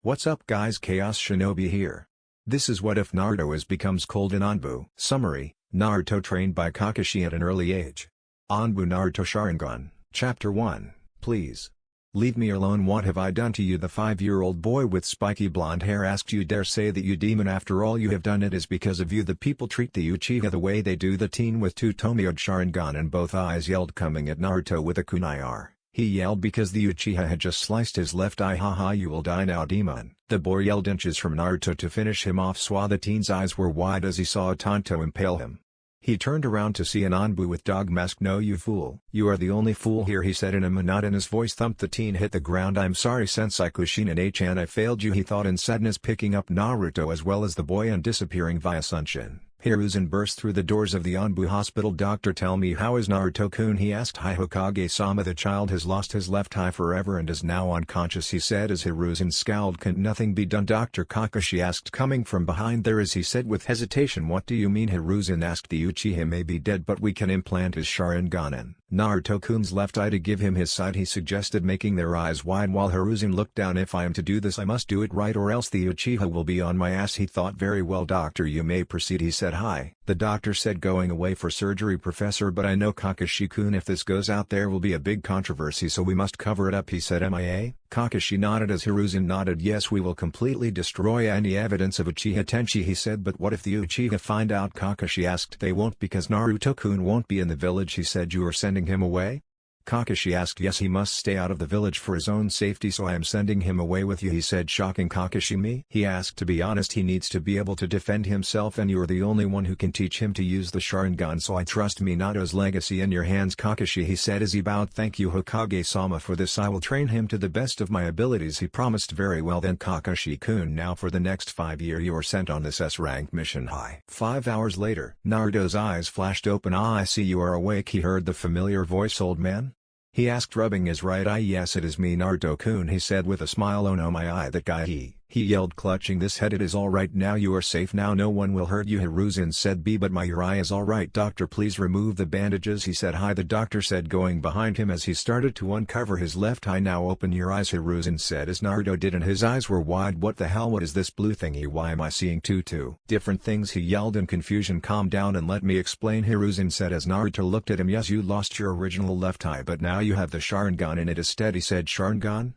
What's up guys, Chaos Shinobi here. This is What If Naruto becomes cold in Anbu. Summary: Naruto trained by Kakashi at an early age. Anbu Naruto Sharingan, Chapter 1, Please. Leave me alone, what have I done to you? The 5-year-old boy with spiky blonde hair asked. You dare say that, you demon? After all you have done, it is because of you the people treat the Uchiha the way they do. The teen with two Tomioed Sharingan in both eyes yelled, coming at Naruto with a kunai. He yelled because the Uchiha had just sliced his left eye. Haha, you will die now, demon. The boy yelled inches from Naruto to finish him off. The teen's eyes were wide as he saw a Tonto impale him. He turned around to see an Anbu with dog mask. No, you fool. You are the only fool here, he said in a monotonous voice. Thump. The teen hit the ground. I'm sorry Sensei Kushina-chan, I failed you, he thought in sadness, picking up Naruto as well as the boy and disappearing via Sunshin. Hiruzen burst through the doors of the Anbu hospital. Doctor, tell me, how is Naruto-kun? He asked. Hi Hokage-sama, the child has lost his left eye forever and is now unconscious, he said as Hiruzen scowled. Can nothing be done, Dr. Kakashi asked, coming from behind. There is, he said with hesitation. What do you mean? Hiruzen asked. The Uchiha may be dead but we can implant his Sharingan in Naruto-kun's left eye to give him his sight, he suggested, making their eyes wide while Hiruzen looked down. If I am to do this I must do it right or else the Uchiha will be on my ass, he thought. Very well doctor, you may proceed, he said. Hi, the doctor said, going away for surgery, professor, but I know Kakashi-kun, if this goes out there will be a big controversy, so we must cover it up, he said. MIA? Kakashi nodded as Hiruzen nodded. Yes, we will completely destroy any evidence of Uchiha Tenchi, he said. But what if the Uchiha find out? Kakashi asked. They won't, because Naruto-kun won't be in the village, he said. You are sending him away? Kakashi asked. Yes, he must stay out of the village for his own safety, so I am sending him away with you, he said. Shocking. Kakashi, me? He asked. To be honest, he needs to be able to defend himself and you are the only one who can teach him to use the Sharingan, so I trust Minato's legacy in your hands, Kakashi, he said as he bowed. Thank you Hokage-sama for this, I will train him to the best of my abilities, he promised. Very well then Kakashi-kun, now for the next 5 years you are sent on this S-rank mission. High. 5 hours later, Naruto's eyes flashed open. Ah, I see you are awake, he heard the familiar voice. Old man? He asked, rubbing his right eye. Yes, it is me, Naruto-kun, he said with a smile. Oh no, my eye, that guy, he yelled, clutching this head. It is alright now, you are safe now, no one will hurt you, Hiruzen said. But my eye is alright, doctor, please remove the bandages, he said. Hi, the doctor said, going behind him as he started to uncover his left eye. Now open your eyes, Hiruzen said as Naruto did, and his eyes were wide. What the hell, what is this blue thingy? Why am I seeing two different things, he yelled in confusion. Calm down and let me explain, Hiruzen said as Naruto looked at him. Yes, you lost your original left eye but now you have the Sharingan and it is steady, said. Sharingan?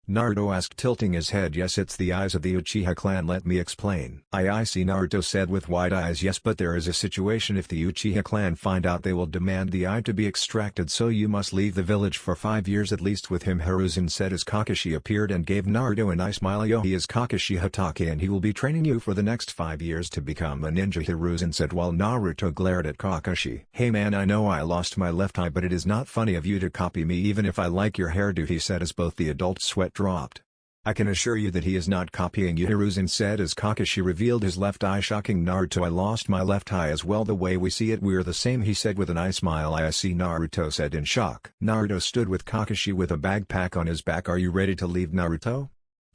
Naruto asked, tilting his head. Yes, it's the eyes of the Uchiha clan, let me explain. I see, Naruto said with wide eyes. Yes, but there is a situation. If the Uchiha clan find out they will demand the eye to be extracted, so you must leave the village for 5 years at least with him, Hiruzen said as Kakashi appeared and gave Naruto a nice smile. Yo, he is Kakashi Hatake and he will be training you for the next 5 years to become a ninja, Hiruzen said while Naruto glared at Kakashi. Hey man, I know I lost my left eye but it is not funny of you to copy me even if I like your hairdo, he said as both the adults sweat dropped. I can assure you that he is not copying you, Hiruzen said as Kakashi revealed his left eye, shocking Naruto. I lost my left eye as well, the way we see it we're the same, he said with a nice smile. I see, Naruto said in shock. Naruto stood with Kakashi with a backpack on his back. Are you ready to leave, Naruto?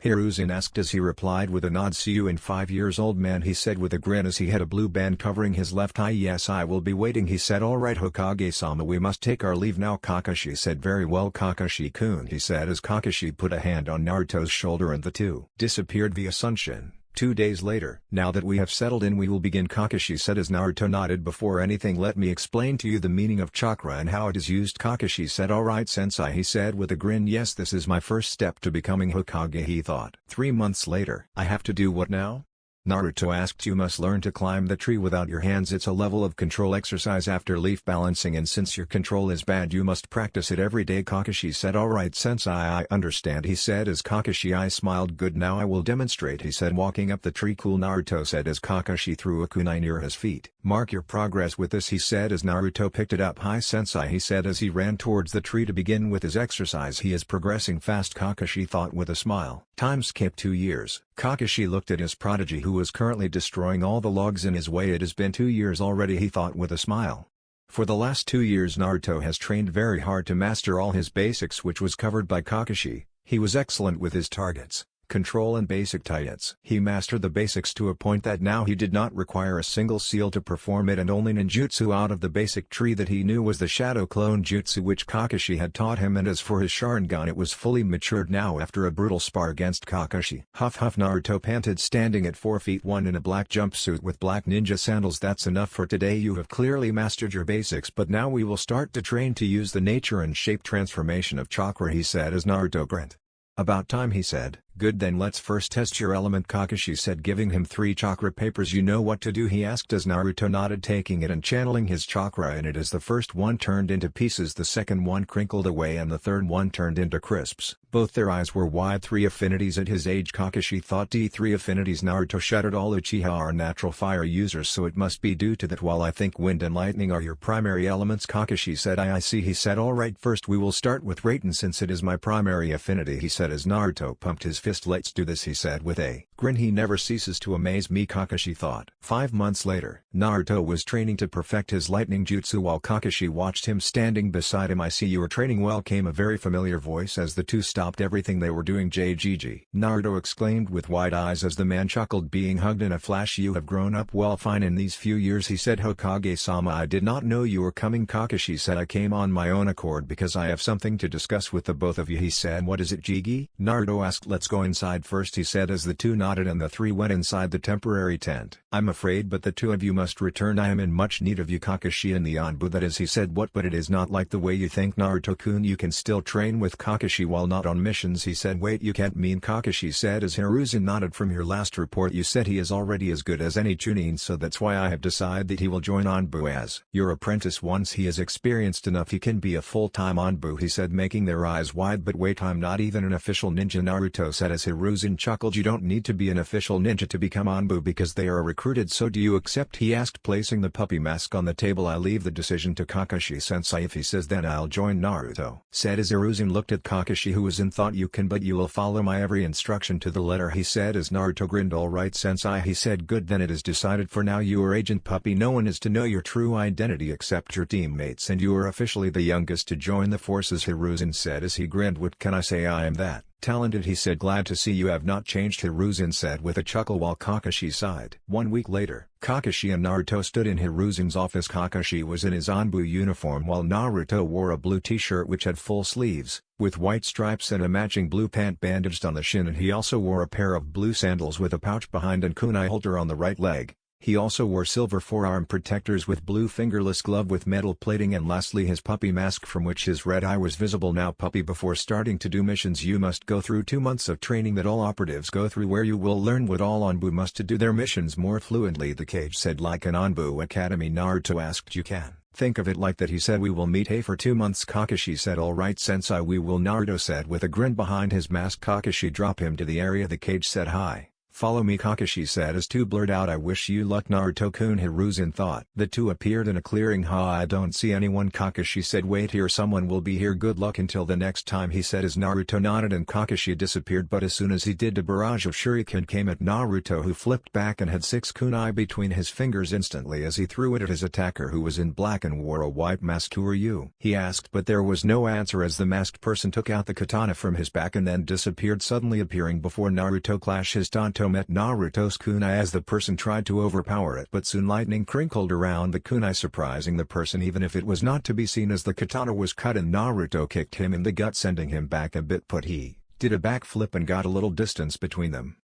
Hiruzen asked as he replied with a nod. See you in 5 years, old man, he said with a grin as he had a blue band covering his left eye. Yes, I will be waiting, he said. Alright Hokage-sama, we must take our leave now, Kakashi said. Very well Kakashi-kun, he said as Kakashi put a hand on Naruto's shoulder and the two disappeared via Sunshin. 2 days later. Now that we have settled in we will begin, Kakashi said as Naruto nodded. Before anything let me explain to you the meaning of chakra and how it is used, Kakashi said. Alright sensei, he said with a grin. Yes, this is my first step to becoming Hokage, he thought. 3 months later. I have to do what now? Naruto asked. You must learn to climb the tree without your hands. It's a level of control exercise after leaf balancing and since your control is bad you must practice it every day, Kakashi said. Alright sensei, I understand, he said as Kakashi smiled. Good, now I will demonstrate, he said walking up the tree. Cool, Naruto said as Kakashi threw a kunai near his feet. Mark your progress with this, he said as Naruto picked it up. Hi sensei, he said as he ran towards the tree to begin with his exercise. He is progressing fast, Kakashi thought with a smile. Time skip 2 years. Kakashi looked at his prodigy who was currently destroying all the logs in his way. It has been 2 years already, he thought with a smile. For the last 2 years Naruto has trained very hard to master all his basics which was covered by Kakashi. He was excellent with his targets. control and basic taijutsu. He mastered the basics to a point that now he did not require a single seal to perform it, and only ninjutsu out of the basic tree that he knew was the shadow clone jutsu which Kakashi had taught him, and as for his Sharingan, it was fully matured now after a brutal spar against Kakashi. Huff huff, Naruto panted, standing at 4 feet 1 in a black jumpsuit with black ninja sandals. That's enough for today. You have clearly mastered your basics, but now we will start to train to use the nature and shape transformation of chakra, he said as Naruto grinned. About time, he said. Good, then let's first test your element, Kakashi said, giving him 3 chakra papers. You know what to do, he asked as Naruto nodded, taking it and channeling his chakra in it. As the first one turned into pieces, the second one crinkled away, and the third one turned into crisps. Both their eyes were wide. 3 affinities at his age, Kakashi thought. D3 affinities. Naruto shuddered. All Uchiha are natural fire users, so it must be due to that. While I think wind and lightning are your primary elements, Kakashi said. I see, he said. Alright, first we will start with Raiden since it is my primary affinity, he said as Naruto pumped his fist. Let's do this, he said with a grin. He never ceases to amaze me, Kakashi thought. 5 months later, Naruto was training to perfect his lightning jutsu while Kakashi watched him standing beside him. I see you are training well, came a very familiar voice as the two stopped everything they were doing. JGG, Naruto exclaimed with wide eyes as the man chuckled, being hugged in a flash. You have grown up well, fine in these few years, he said. Hokage-sama, I did not know you were coming, Kakashi said. I came on my own accord because I have something to discuss with the both of you, he said. What is it, Jigi? Naruto asked. Let's go inside first, he said as the two nodded and the three went inside the temporary tent. I'm afraid but the two of you must return. I am in much need of you, Kakashi and the Anbu. That is, he said. What? But it is not like the way you think, Naruto-kun. You can still train with Kakashi while not on missions, he said. Wait, you can't mean, Kakashi said as Hiruzen nodded. From your last report you said he is already as good as any Chunin, so that's why I have decided that he will join Anbu as your apprentice. Once he is experienced enough he can be a full-time Anbu, he said, making their eyes wide. But wait, I'm not even an official ninja, Naruto said as Hiruzen chuckled. You don't need to be an official ninja to become Anbu because they are recruited, so do you accept, he asked, placing the puppy mask on the table. I leave the decision to Kakashi-sensei. If he says then I'll join, Naruto said as Hiruzen looked at Kakashi who was in thought. You can, but you will follow my every instruction to the letter, he said as Naruto grinned. Alright sensei, he said. Good, then it is decided. For now you are Agent Puppy. No one is to know your true identity except your teammates, and you are officially the youngest to join the forces, Hiruzen said as he grinned. What can I say? I am that talented, he said. Glad to see you have not changed, Hiruzen said with a chuckle while Kakashi sighed. 1 week later, Kakashi and Naruto stood in Hiruzen's office. Kakashi was in his Anbu uniform while Naruto wore a blue t-shirt which had full sleeves, with white stripes and a matching blue pant bandaged on the shin, and he also wore a pair of blue sandals with a pouch behind and kunai holder on the right leg. He also wore silver forearm protectors with blue fingerless glove with metal plating, and lastly his puppy mask from which his red eye was visible. Now puppy, before starting to do missions you must go through 2 months of training that all operatives go through, where you will learn what all Anbu must to do their missions more fluently, the cage said. Like an Anbu academy, Naruto asked. You can think of it like that, he said. We will meet for 2 months, Kakashi said. Alright sensei, we will, Naruto said with a grin behind his mask. Kakashi dropped him to the area. The cage said. Hi. Follow me, Kakashi said as two blurred out. I wish you luck, Naruto-kun, Hiruzen thought. The two appeared in a clearing. I don't see anyone, Kakashi said. Wait here, someone will be here. Good luck until the next time, he said as Naruto nodded and Kakashi disappeared. But as soon as he did, a barrage of shuriken came at Naruto, who flipped back and had 6 kunai between his fingers instantly as he threw it at his attacker, who was in black and wore a white mask. Who are you? he asked, but there was no answer as the masked person took out the katana from his back and then disappeared, suddenly appearing before Naruto. Clash. His tanto met Naruto's kunai as the person tried to overpower it, but soon lightning crinkled around the kunai, surprising the person even if it was not to be seen, as the katana was cut and Naruto kicked him in the gut, sending him back a bit. But he did a backflip and got a little distance between them.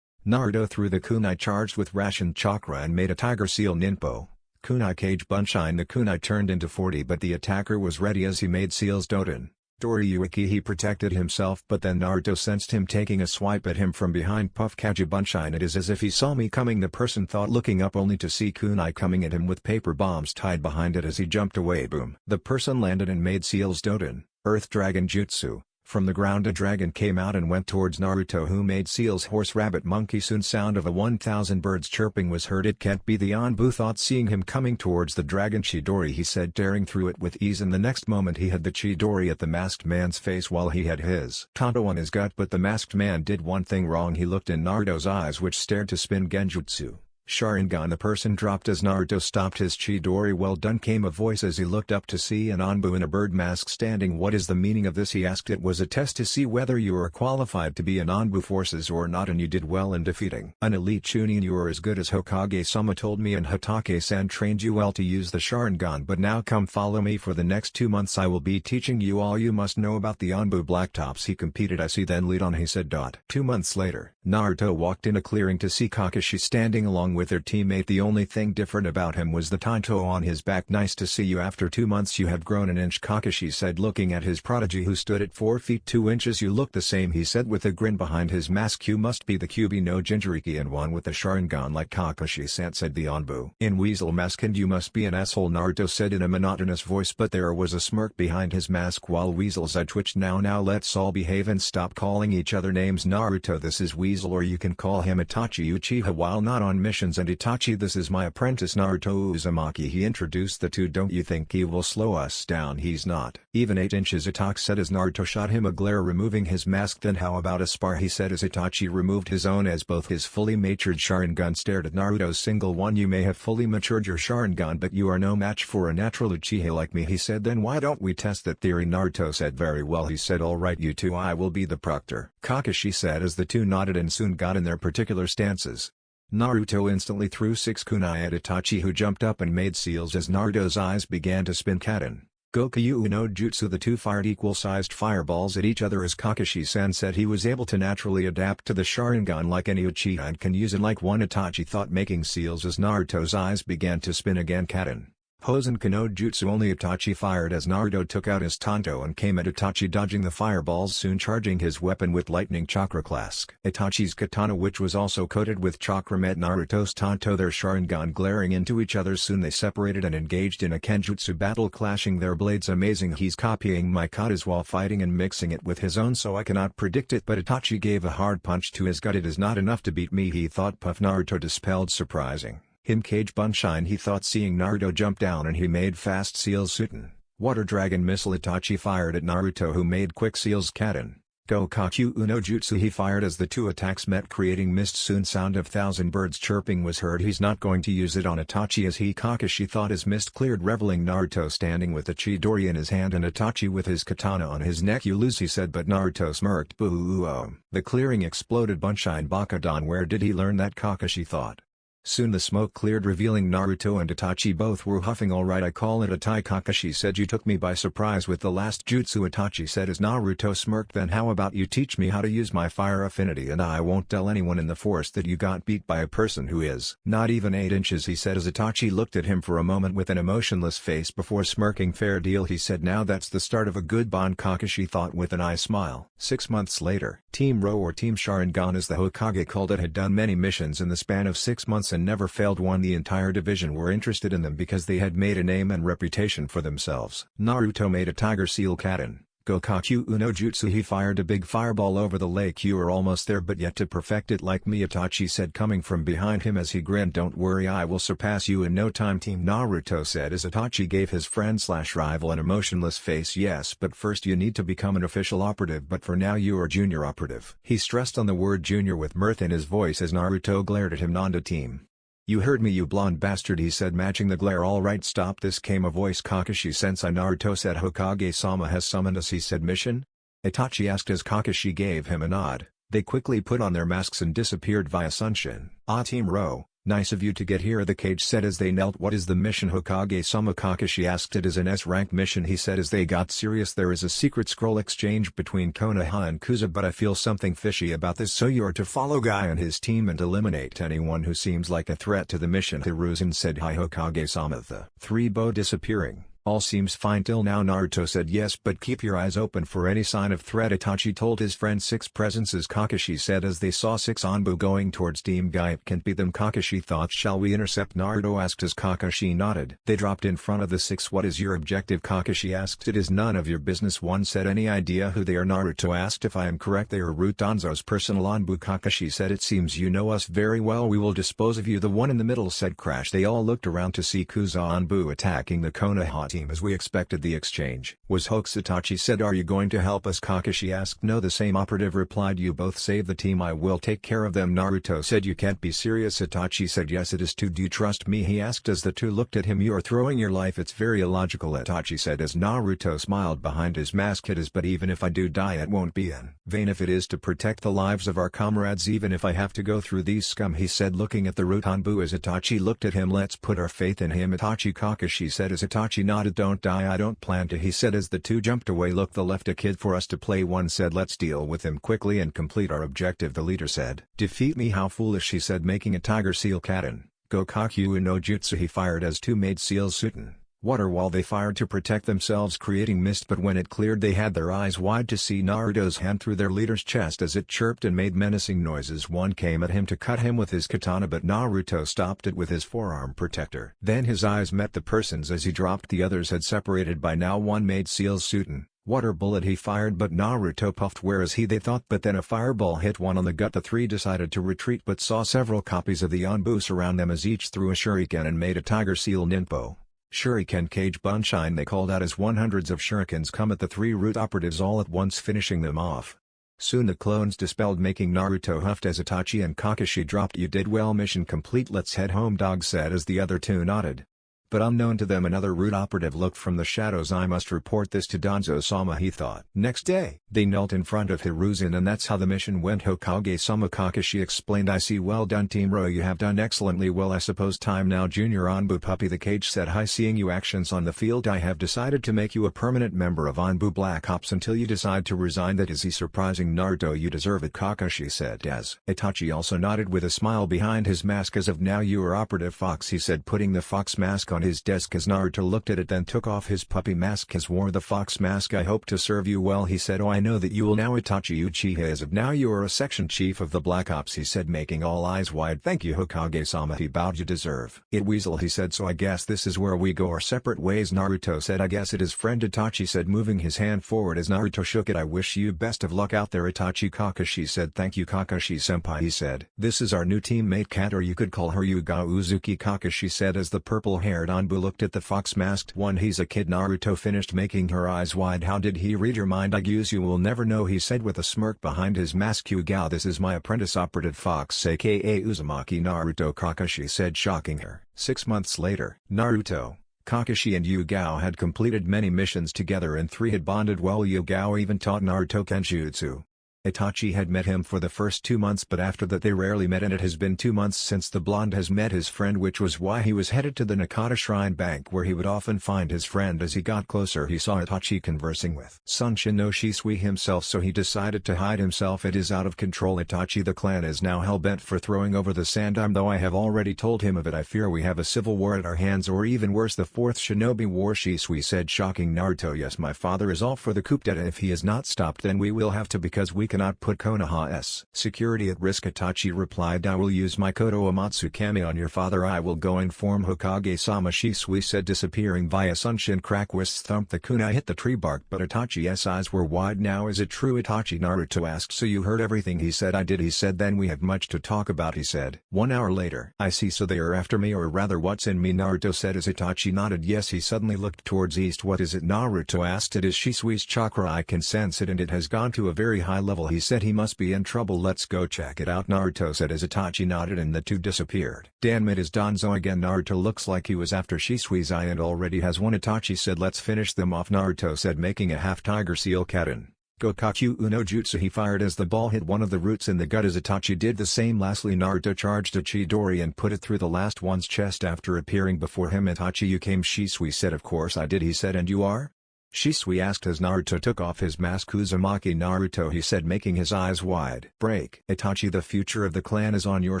Naruto threw the kunai charged with ration chakra and made a tiger seal ninpo. Kunai cage bunshine. The kunai turned into 40, but the attacker was ready as he made seals doten. Doriyuki. He protected himself, but then Naruto sensed him taking a swipe at him from behind. Puff Kaji bunshine. It is as if he saw me coming, the person thought, looking up only to see kunai coming at him with paper bombs tied behind it. As he jumped away, boom, the person landed and made seals doten, earth dragon jutsu. From the ground a dragon came out and went towards Naruto, who made seals horse rabbit monkey. Soon sound of a 1,000 birds chirping was heard. It can't be, the Anbu thought, seeing him coming towards the dragon. Chidori, he said, tearing through it with ease, and the next moment he had the Chidori at the masked man's face while he had his tanto on his gut. But the masked man did one thing wrong. He looked in Naruto's eyes, which stared to spin genjutsu. Sharingan. The person dropped as Naruto stopped his Chidori. Well done, came a voice as he looked up to see an Anbu in a bird mask standing. What is the meaning of this, he asked. It was a test to see whether you are qualified to be in Anbu forces or not, and you did well in defeating an elite Chunin. You are as good as Hokage-sama told me, and Hatake-san trained you well to use the Sharingan. But now come follow me. For the next 2 months I will be teaching you all you must know about the Anbu Blacktops. He competed. I see, then lead on, he said. 2 months later, Naruto walked in a clearing to see Kakashi standing along with their teammate. The only thing different about him was the tattoo on his back. Nice to see you. After 2 months you have grown an inch, Kakashi said, looking at his prodigy who stood at 4 feet 2 inches. You look the same, he said with a grin behind his mask. You must be the Kyuubi no Jinchuriki and one with the Sharingan like Kakashi-san, said the Anbu in weasel mask. And you must be an asshole, Naruto said in a monotonous voice, but there was a smirk behind his mask while Weasel's eye twitched. Now let's all behave and stop calling each other names. Naruto, this is Weasel, or you can call him Itachi Uchiha while not on missions, and Itachi, this is my apprentice Naruto Uzumaki. He introduced the two. Don't you think he will slow us down? He's not even 8 inches, Itachi said as Naruto shot him a glare, removing his mask. Then how about a spar, he said as Itachi removed his own as both his fully matured Sharingan stared at Naruto's single one. You may have fully matured your Sharingan, but you are no match for a natural Uchiha like me, he said. Then why don't we test that theory? Naruto said. Very well, he said. Alright you two, I will be the proctor, Kakashi said as the two nodded and soon got in their particular stances. Naruto instantly threw 6 kunai at Itachi, who jumped up and made seals as Naruto's eyes began to spin. Kaden, Gokyu no Jutsu. The two fired equal-sized fireballs at each other as Kakashi-san said he was able to naturally adapt to the Sharingan like any Uchiha and can use it like one, Itachi thought, making seals as Naruto's eyes began to spin again. Kaden, Hosen no Jutsu. Only Itachi fired as Naruto took out his Tanto and came at Itachi, dodging the fireballs, soon charging his weapon with lightning chakra clask. Itachi's katana, which was also coated with chakra, met Naruto's Tanto, their Sharingan glaring into each other. Soon they separated and engaged in a Kenjutsu battle, clashing their blades. Amazing, he's copying my katas while fighting and mixing it with his own, so I cannot predict it. But Itachi gave a hard punch to his gut. It is not enough to beat me, he thought. Puff. Naruto dispelled surprising him Cage Bunshine, he thought, seeing Naruto jump down, and he made fast seals. Suten, Water Dragon Missile. Itachi fired at Naruto, who made quick seals. Kaden, Gokyu no Jutsu. He fired as the two attacks met, creating mist. Soon sound of 1,000 birds chirping was heard. He's not going to use it on Itachi, as he, Kakashi thought, as mist cleared, reveling Naruto standing with the Chidori in his hand and Itachi with his katana on his neck. You lose, he said, but Naruto smirked. Boo. The clearing exploded. Bunshine Bakadan, where did he learn that, Kakashi thought. Soon the smoke cleared, revealing Naruto and Itachi. Both were huffing. Alright, I call it a tie, Kakashi said. You took me by surprise with the last jutsu, Itachi said as Naruto smirked. Then how about you teach me how to use my fire affinity, and I won't tell anyone in the force that you got beat by a person who is not even 8 inches, he said as Itachi looked at him for a moment with an emotionless face before smirking. Fair deal, he said. Now that's the start of a good bond, Kakashi thought with an eye smile. 6 months later, Team Ro, or Team Sharingan as the Hokage called it, had done many missions in the span of 6 months and never failed one. The entire division were interested in them because they had made a name and reputation for themselves. Naruto made a tiger seal. Kaden, Gokyu no Jutsu. He fired a big fireball over the lake. You are almost there, but yet to perfect it like me, Itachi said, coming from behind him as he grinned. Don't worry, I will surpass you in no time, Team Naruto said as Itachi gave his friend/rival an emotionless face. Yes, but first you need to become an official operative, but for now you are junior operative. He stressed on the word junior with mirth in his voice as Naruto glared at him. Nanda, Team. You heard me, you blonde bastard, he said, matching the glare. Alright, stop this, came a voice. Kakashi sensei, Naruto said. Hokage-sama has summoned us, he said. Mission? Itachi asked as Kakashi gave him a nod. They quickly put on their masks and disappeared via Sunshin. Ah, Team Ro, nice of you to get here, the Cage said as they knelt. What is the mission, Hokage-sama? Kakashi asked. It is an S-rank mission, he said as they got serious. There is a secret scroll exchange between Konoha and Kuza, but I feel something fishy about this, so you are to follow Guy and his team and eliminate anyone who seems like a threat to the mission. Hiruzen said. Hi Hokage-sama. The three bow disappearing. All seems fine till now, Naruto said. Yes, but keep your eyes open for any sign of threat, Itachi told his friend. 6 presences, Kakashi said as they saw 6 Anbu going towards Team Guy. It can't be them, Kakashi thought. Shall we intercept, Naruto asked as Kakashi nodded. They dropped in front of the 6. What is your objective, Kakashi asked. It is none of your business, one said. Any idea who they are? Naruto asked. If I am correct, they are Root Danzo's personal Anbu, Kakashi said. It seems you know us very well. We will dispose of you, the one in the middle said Crash. They all looked around to see Kuza Anbu attacking the Konoha team. team as we expected. The exchange was hoax. Itachi said, "Are you going to help us?" Kakashi asked. "No." The same operative replied, "You both save the team, I will take care of them." Naruto said, "You can't be serious." Itachi said, "Yes it is too. Do you trust me?" he asked as the two looked at him. "You are throwing your life. It's very illogical," Itachi said as Naruto smiled behind his mask. "It is, but even if I do die it won't be in vain if it is to protect the lives of our comrades, even if I have to go through these scum," he said looking at the root Anbu as Itachi looked at him. "Let's put our faith in him." Itachi, Kakashi said as Itachi nodded. "Don't die." "I don't plan to," he said as the two jumped away. "Look, they left a kid for us to play." One said, "Let's deal with him quickly and complete our objective." The leader said, "Defeat me? How foolish," he said making a tiger seal katen. Gokakyu no Jutsu. He fired as two made seals Suten water while they fired to protect themselves, creating mist, but when it cleared they had their eyes wide to see Naruto's hand through their leader's chest as it chirped and made menacing noises. One came at him to cut him with his katana, but Naruto stopped it with his forearm protector. Then his eyes met the person's as he dropped. The others had separated by now. One made seals Suten water bullet he fired, but Naruto puffed whereas they thought, but then a fireball hit one on the gut. The three decided to retreat but saw several copies of the Anbu surround them as each threw a shuriken and made a tiger seal ninpo. Shuriken Cage Bunshine, they called out as hundreds of shurikens come at the three root operatives all at once, finishing them off. Soon the clones dispelled, making Naruto huffed as Itachi and Kakashi dropped. "You did well, mission complete, let's head home," Dog said as the other two nodded. But unknown to them, another root operative looked from the shadows. "I must report this to Danzo-sama," he thought. Next day, they knelt in front of Hiruzen, and that's how the mission went. "Hokage-sama," Kakashi explained. "I see. Well done, Team Ro. You have done excellently well. I suppose time now." Junior Anbu Puppy the Cage said, "Hi, seeing you actions on the field, I have decided to make you a permanent member of Anbu Black Ops until you decide to resign." "That is surprising, Naruto. You deserve it," Kakashi said as Itachi also nodded with a smile behind his mask. "As of now you are Operative Fox," he said putting the fox mask on his desk as Naruto looked at it, then took off his puppy mask as wore the fox mask. "I hope to serve you well," he said. "Oh, I know that you will now." Itachi Uchiha, as of now you are a section chief of the Black Ops, he said making all eyes wide. "Thank you, Hokage-sama," he bowed. "You deserve it, Weasel," he said. "So I guess this is where we go our separate ways," Naruto said. "I guess it is, friend," Itachi said moving his hand forward as Naruto shook it. "I wish you best of luck out there, Itachi." Kakashi said, "Thank you, Kakashi-senpai," he said. "This is our new teammate Kat, or you could call her Yuga Uzuki," Kakashi said as the purple-haired Anbu looked at the fox-masked one. "He's a kid," Naruto finished making her eyes wide. "How did he read your mind?" "I guess you will never know," he said with a smirk behind his mask. "Yuga, this is my apprentice Operative Fox, aka Uzumaki." Naruto, Kakashi said, shocking her. 6 months later, Naruto, Kakashi and Yugao had completed many missions together and three had bonded well. Yugao even taught Naruto Kenjutsu. Itachi had met him for the first 2 months, but after that they rarely met, and it has been 2 months since the blonde has met his friend, which was why he was headed to the Nakata Shrine Bank where he would often find his friend. As he got closer he saw Itachi conversing with Sunshin no Shisui himself, so he decided to hide himself. "It is out of control, Itachi. The clan is now hell-bent for throwing over the Sandime, though I have already told him of it. I fear we have a civil war at our hands, or even worse, the fourth shinobi war," Shisui said, shocking Naruto. "Yes, my father is all for the coup d'etat. If he is not stopped then we will have to, because we cannot put Konoha's security at risk." Itachi replied, "I will use my Koto Amatsu Kami on your father. I will go inform Hokage-sama," Shisui said, disappearing via Sunshin. Crackwist thumped the kunai hit the tree bark, but Itachi's eyes were wide now. "Is it true, Itachi?" Naruto asked. "So you heard everything?" he said. "I did," he said. "Then we have much to talk about," he said. 1 hour later. "I see, so they are after me, or rather what's in me," Naruto said as Itachi nodded yes. He suddenly looked towards east. "What is it?" Naruto asked. "It is Shisui's chakra. I can sense it and it has gone to a very high level," he said. "He must be in trouble. Let's go check it out," Naruto said as Itachi nodded and the two disappeared. "Damn, it is Danzo again." Naruto looks like he was after Shisui's eye and already has one. Itachi said, "Let's finish them off," Naruto said making a half tiger seal katen. Gokakyu no Jutsu, he fired as the ball hit one of the roots in the gut as Itachi did the same. Lastly Naruto charged a Chidori and put it through the last one's chest after appearing before him. "Itachi, you came?" Shisui said. "Of course I did," he said. "And you are?" Shisui asked as Naruto took off his mask. "Uzumaki Naruto," he said making his eyes wide. "Break." "Itachi, the future of the clan is on your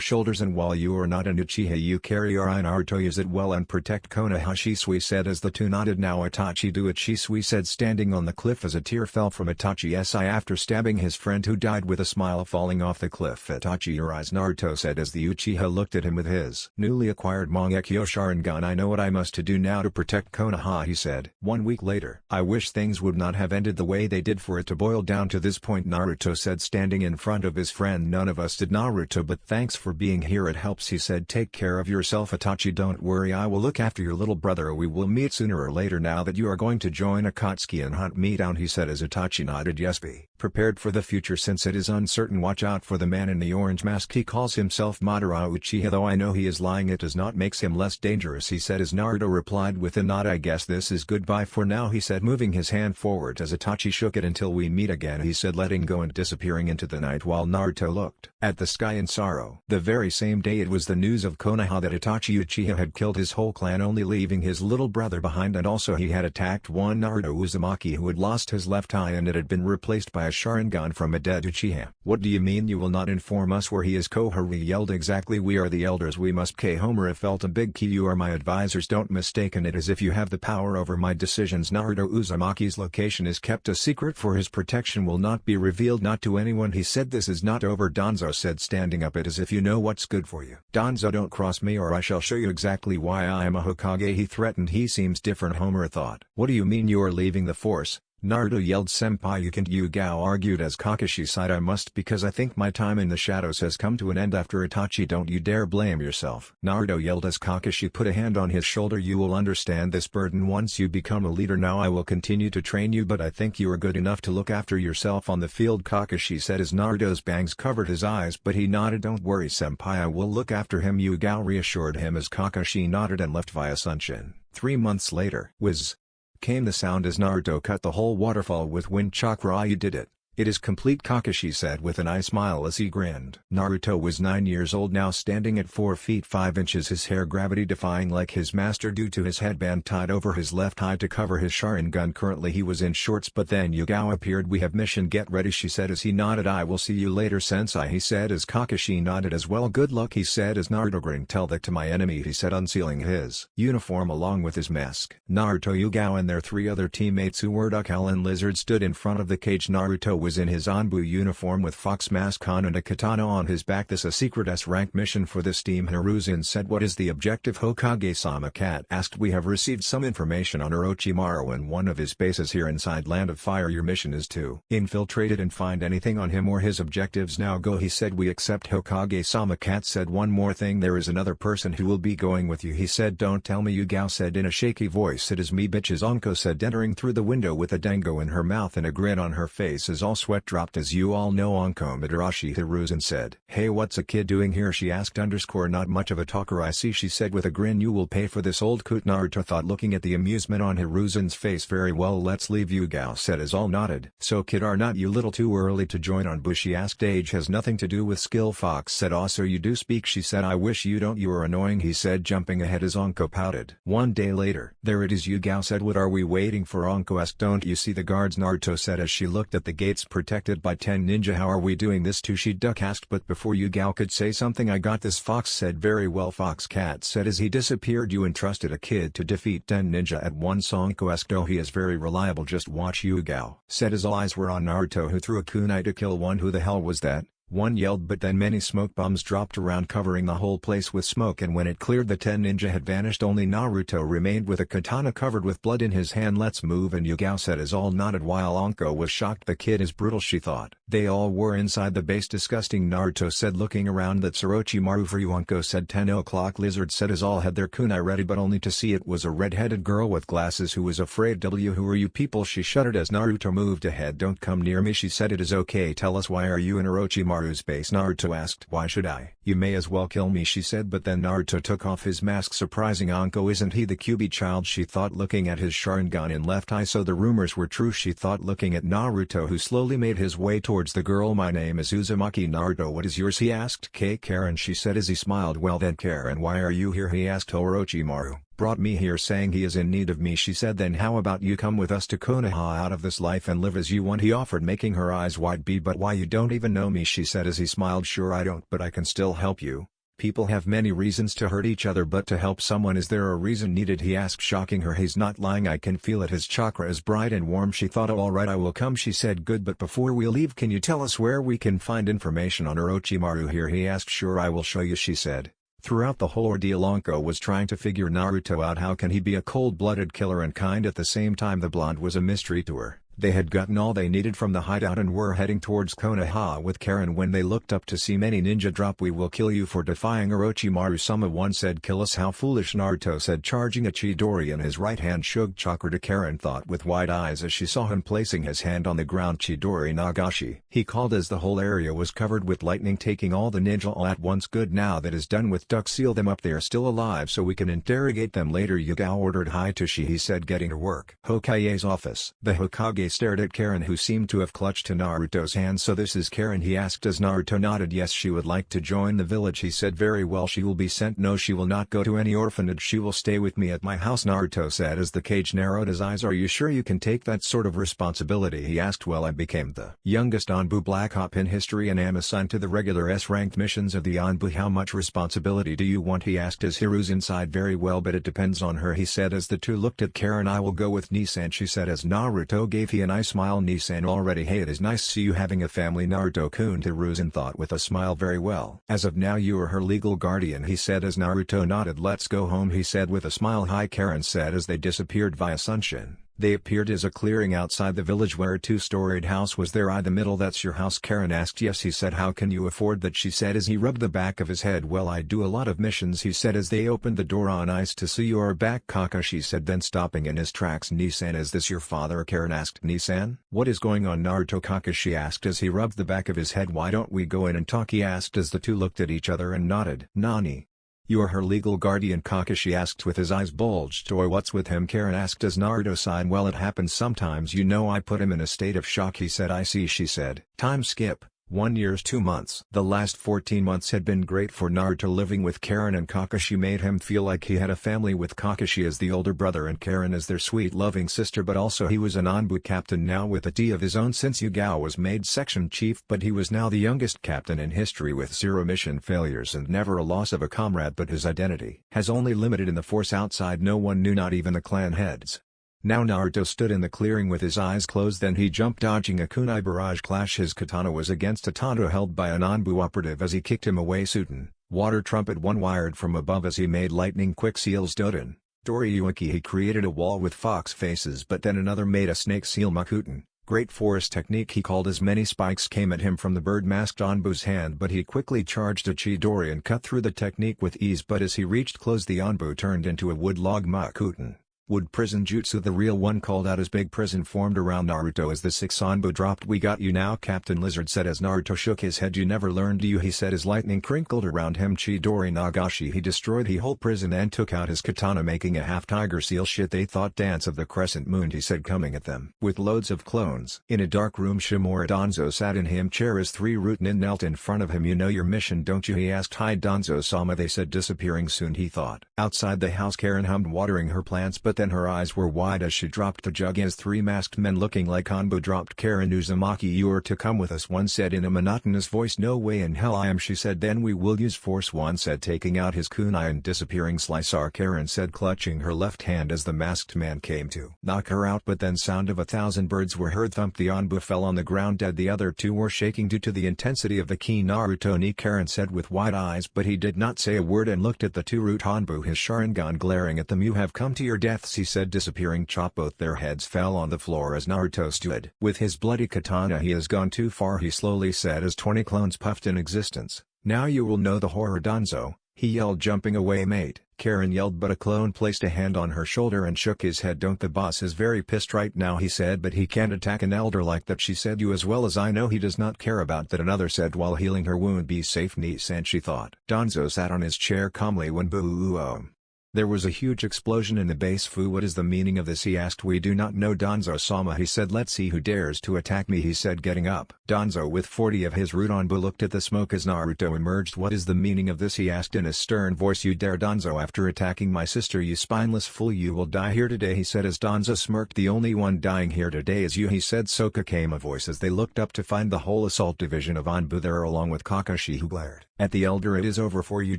shoulders, and while you are not an Uchiha you carry our eye." Naruto, use it well and protect Konoha, Shisui said as the two nodded. "Now Itachi, do it," Shisui said standing on the cliff as a tear fell from Itachi's eye after stabbing his friend who died with a smile falling off the cliff. "Itachi, your eyes," Naruto said as the Uchiha looked at him with his newly acquired Mangekyo Sharingan. "I know what I must to do now to protect Konoha," he said. 1 week later. I wish things would not have ended the way they did for it to boil down to this point, Naruto said, standing in front of his friend. None of us did, Naruto, but thanks for being here, it helps, he said. Take care of yourself, Itachi. Don't worry, I will look after your little brother. We will meet sooner or later now that you are going to join Akatsuki and hunt me down, he said as Itachi nodded. Yes, be prepared for the future since it is uncertain. Watch out for the man in the orange mask. He calls himself Madara Uchiha, though I know he is lying. It does not make him less dangerous, he said as Naruto replied with a nod. I guess this is goodbye for now, he said, moving his hand forward as Itachi shook it. Until we meet again, he said, letting go and disappearing into the night while Naruto looked at the sky in sorrow. The very same day it was the news of Konoha that Itachi Uchiha had killed his whole clan, only leaving his little brother behind, and also he had attacked one Naruto Uzumaki who had lost his left eye and it had been replaced by a Sharingan from a dead Uchiha. What do you mean you will not inform us where he is? Koharu yelled. Exactly, we are the elders, we must. Homura felt a big key. You are my advisors, don't mistake it as if you have the power over my decisions. Naruto Uzumaki's location is kept a secret for his protection, will not be revealed, not to anyone, he said. This is not over, Danzo said, standing up. It is if you know what's good for you. Danzo, don't cross me or I shall show you exactly why I am a Hokage, he threatened. He seems different, Homura thought. What do you mean you are leaving the force? Naruto yelled. Senpai, you can't, Yugao argued as Kakashi sighed. I must, because I think my time in the shadows has come to an end after Itachi. Don't you dare blame yourself, Naruto yelled as Kakashi put a hand on his shoulder. You will understand this burden once you become a leader. Now I will continue to train you, but I think you are good enough to look after yourself on the field, Kakashi said as Naruto's bangs covered his eyes, but he nodded. Don't worry, Senpai, I will look after him, Yugao reassured him as Kakashi nodded and left via Sunshin. 3 months later, whiz came the sound as Naruto cut the whole waterfall with wind chakra. You did it. It is complete, Kakashi said with an eye smile as he grinned. Naruto was 9 years old now, standing at 4 feet 5 inches, his hair gravity defying like his master due to his headband tied over his left eye to cover his Sharingan. Currently he was in shorts, but then Yugao appeared. We have mission, get ready, she said as he nodded. I will see you later, Sensei, he said as Kakashi nodded as well. Good luck, he said as Naruto grinned. Tell that to my enemy, he said, unsealing his uniform along with his mask. Naruto, Yugao and their 3 other teammates who were Duck, Owl and Lizard stood in front of the cage. Naruto was in his Anbu uniform with fox mask on and a katana on his back. This a secret S-rank mission for this team, Hiruzen said. What is the objective, Hokage-sama? Cat asked. We have received some information on Orochimaru and one of his bases here inside Land of Fire. Your mission is to infiltrate it and find anything on him or his objectives. Now go, he said. We accept, Hokage-sama. Cat said. One more thing, there is another person who will be going with you, he said. Don't tell me, Yugao said in a shaky voice. It is me, bitches, Anko said, entering through the window with a dango in her mouth and a grin on her face as all sweat dropped. As you all know, Anko Madarashi, Hiruzen said. Hey, what's a kid doing here, she asked. Not much of a talker, I see, she said with a grin. You will pay for this, old coot, Naruto thought, looking at the amusement on Hiruzen's face. Very well, let's leave, Yugao said as all nodded. So kid, are not you little too early to join Anbu, she asked. Age has nothing to do with skill, Fox said. Also you do speak, she said. I wish you don't, you are annoying, he said, jumping ahead as Anko pouted. One day later. There it is, Yugao said. What are we waiting for, Anko asked. Don't you see the guards, Naruto said as she looked at the gates protected by 10 ninja. How are we doing this too, she Duck asked, but before Yugao could say something, I got this, Fox said. Very well, Fox, Cat said as he disappeared. You entrusted a kid to defeat 10 ninja at once, Anko asked. Oh, he is very reliable, just watch, Yugao said as all eyes were on Naruto, who threw a kunai to kill one. Who the hell was that? One yelled, but then many smoke bombs dropped around, covering the whole place with smoke, and when it cleared the 10 ninja had vanished. Only Naruto remained with a katana covered with blood in his hand. Let's move, and Yugao said as all nodded while Anko was shocked. The kid is brutal, she thought. They all were inside the base. Disgusting, Naruto said, looking around. That's Orochimaru for you, Anko said. 10 o'clock, Lizard said as all had their kunai ready, but only to see it was a red-headed girl with glasses who was afraid. Who are you people, she shuddered as Naruto moved ahead. Don't come near me, she said. It is okay, tell us, why are you in Orochimaru's base? Naruto asked. Why should I? You may as well kill me, she said, but then Naruto took off his mask, surprising Anko. Isn't he the QB child, she thought, looking at his Sharingan in left eye. So the rumors were true, she thought, looking at Naruto, who slowly made his way towards the girl. My name is Uzumaki. Naruto, what is yours, he asked. Karen, she said as he smiled. Well then, Karen, why are you here, he asked. Orochimaru brought me here saying he is in need of me, she said. Then how about you come with us to Konoha out of this life and live as you want, he offered, making her eyes wide. But why, you don't even know me, she said as he smiled. Sure I don't, but I can still help you. People have many reasons to hurt each other, but to help someone, is there a reason needed, he asked, shocking her. He's not lying, I can feel it, his chakra is bright and warm, she thought. Oh, alright, I will come, she said. Good, but before we leave, can you tell us where we can find information on Orochimaru here, he asked. Sure, I will show you, she said. Throughout the whole ordeal Anko was trying to figure Naruto out. How can he be a cold-blooded killer and kind at the same time? The blonde was a mystery to her. They had gotten all they needed from the hideout and were heading towards Konoha with Karen when they looked up to see many ninja drop. "We will kill you for defying Orochimaru-sama," one said. "Kill us? How foolish," Naruto said, charging a Chidori in his right hand. Shug chakra. Karen thought with wide eyes as she saw him placing his hand on the ground. "Chidori Nagashi," he called as the whole area was covered with lightning, taking all the ninja all at once. "Good, now that is done with, Duck, seal them up. They are still alive so we can interrogate them later." Yagao ordered. "Hi-toshi," he said, getting to work. Hokage's office. The Hokage stared at Karen, who seemed to have clutched to Naruto's hand. "So this is Karen?" he asked as Naruto nodded. "Yes, she would like to join the village," he said. "Very well, she will be sent." "No, she will not go to any orphanage. She will stay with me at my house," Naruto said as the cage narrowed his eyes. "Are you sure you can take that sort of responsibility?" he asked. "Well, I became the youngest Anbu Black Hop in history and am assigned to the regular S-ranked missions of the Anbu." "How much responsibility do you want?" he asked as Hiruzen sighed. "Very well, but it depends on her," he said as the two looked at Karen. "I will go with Nisan," she said as Naruto gave he a nice smile. "Nisan already? Hey, it is nice to see you having a family, Naruto-kun," Hiruzen thought with a smile. "Very well. As of now you are her legal guardian," he said as Naruto nodded. "Let's go home," he said with a smile. "Hi," Karen said as they disappeared via Sunshin. They appeared as a clearing outside the village where a two-storied house was there. "The middle, that's your house?" Karen asked. "Yes," he said. "How can you afford that?" she said as he rubbed the back of his head. "Well, I do a lot of missions," he said as they opened the door. "Nice to see you are back, Kakashi said, then stopping in his tracks. "Nisan, is this your father?" Karen asked. "Nisan? What is going on, Naruto?" Kakashi asked as he rubbed the back of his head. "Why don't we go in and talk?" he asked as the two looked at each other and nodded. "Nani? You are her legal guardian?" Kakashi asked with his eyes bulged. "Or what's with him?" Karen asked as Naruto sighed. "Well, it happens sometimes, you know. I put him in a state of shock," he said. "I see," she said. Time skip. 1 year 2 months. The last 14 months had been great for Naruto. Living with Karen and Kakashi made him feel like he had a family, with Kakashi as the older brother and Karen as their sweet loving sister. But also he was an Anbu captain now with a D of his own since Yugao was made section chief. But he was now the youngest captain in history with 0 mission failures and never a loss of a comrade. But his identity has only limited in the force outside. No one knew, not even the clan heads. Now Naruto stood in the clearing with his eyes closed. Then he jumped, dodging a kunai barrage clash. His katana was against a tando held by an Anbu operative as he kicked him away. Suten, water trumpet 1 wired from above as he made lightning quick seals. Doden, Doriyuki. He created a wall with fox faces, but then another made a snake seal. Makuten, great forest technique. He called as many spikes came at him from the bird-masked Anbu's hand, but he quickly charged a Chidori and cut through the technique with ease. But as he reached close, the Anbu turned into a wood log. Makuten, wood prison jutsu. The real one called out as big prison formed around Naruto as the 6 Anbu dropped. "We got you now, Captain Lizard said as Naruto shook his head. "You never learned, do you?" he said as lightning crinkled around him. Chidori Nagashi. He destroyed the whole prison and took out his katana, making a half tiger seal. "Shit, they thought Dance of the Crescent Moon," he said, coming at them with loads of clones. In a dark room, Shimura Danzo sat in him chair as 3 Rootnin knelt in front of him. "You know your mission, don't you?" he asked. "Hi, Danzo-sama," they said, disappearing soon, he thought. Outside the house, Karen hummed, watering her plants, but then her eyes were wide as she dropped the jug as 3 masked men looking like Anbu dropped. "Karen Uzumaki, you are to come with us," one said in a monotonous voice. "No way in hell I am," she said. "Then we will use force," one said, taking out his kunai and disappearing. "Slicer," Karen said, clutching her left hand as the masked man came to knock her out, but then sound of 1,000 birds were heard. Thump. The Anbu fell on the ground dead. The other 2 were shaking due to the intensity of the ki. "Naruto ni," Karen said with wide eyes, but he did not say a word and looked at the 2 Root Anbu, his Sharingan glaring at them. "You have come to your deaths," he said, disappearing. Chop. Both their heads fell on the floor as Naruto stood with his bloody katana. "He has gone too far," he slowly said as 20 clones puffed in existence. "Now you will know the horror, Danzo," he yelled, jumping away. "Mate," Karen yelled, but a clone placed a hand on her shoulder and shook his head. "Don't, the boss is very pissed right now," he said, "but he can't attack an elder like that." "She said you as well as I know he does not care about that," another said while healing her wound. "Be safe, Nisan," she thought. Danzo sat on his chair calmly when boo. There was a huge explosion in the base. "Fu, what is the meaning of this?" he asked. "We do not know, Danzo-sama," he said. "Let's see who dares to attack me," he said, getting up. Danzo with 40 of his Root Anbu looked at the smoke as Naruto emerged. "What is the meaning of this?" he asked in a stern voice. "You dare, Danzo, after attacking my sister, you spineless fool. You will die here today," he said as Danzo smirked. "The only one dying here today is you," he said. Soka came a voice as they looked up to find the whole assault division of Anbu there along with Kakashi, who glared At the elder, it is over for you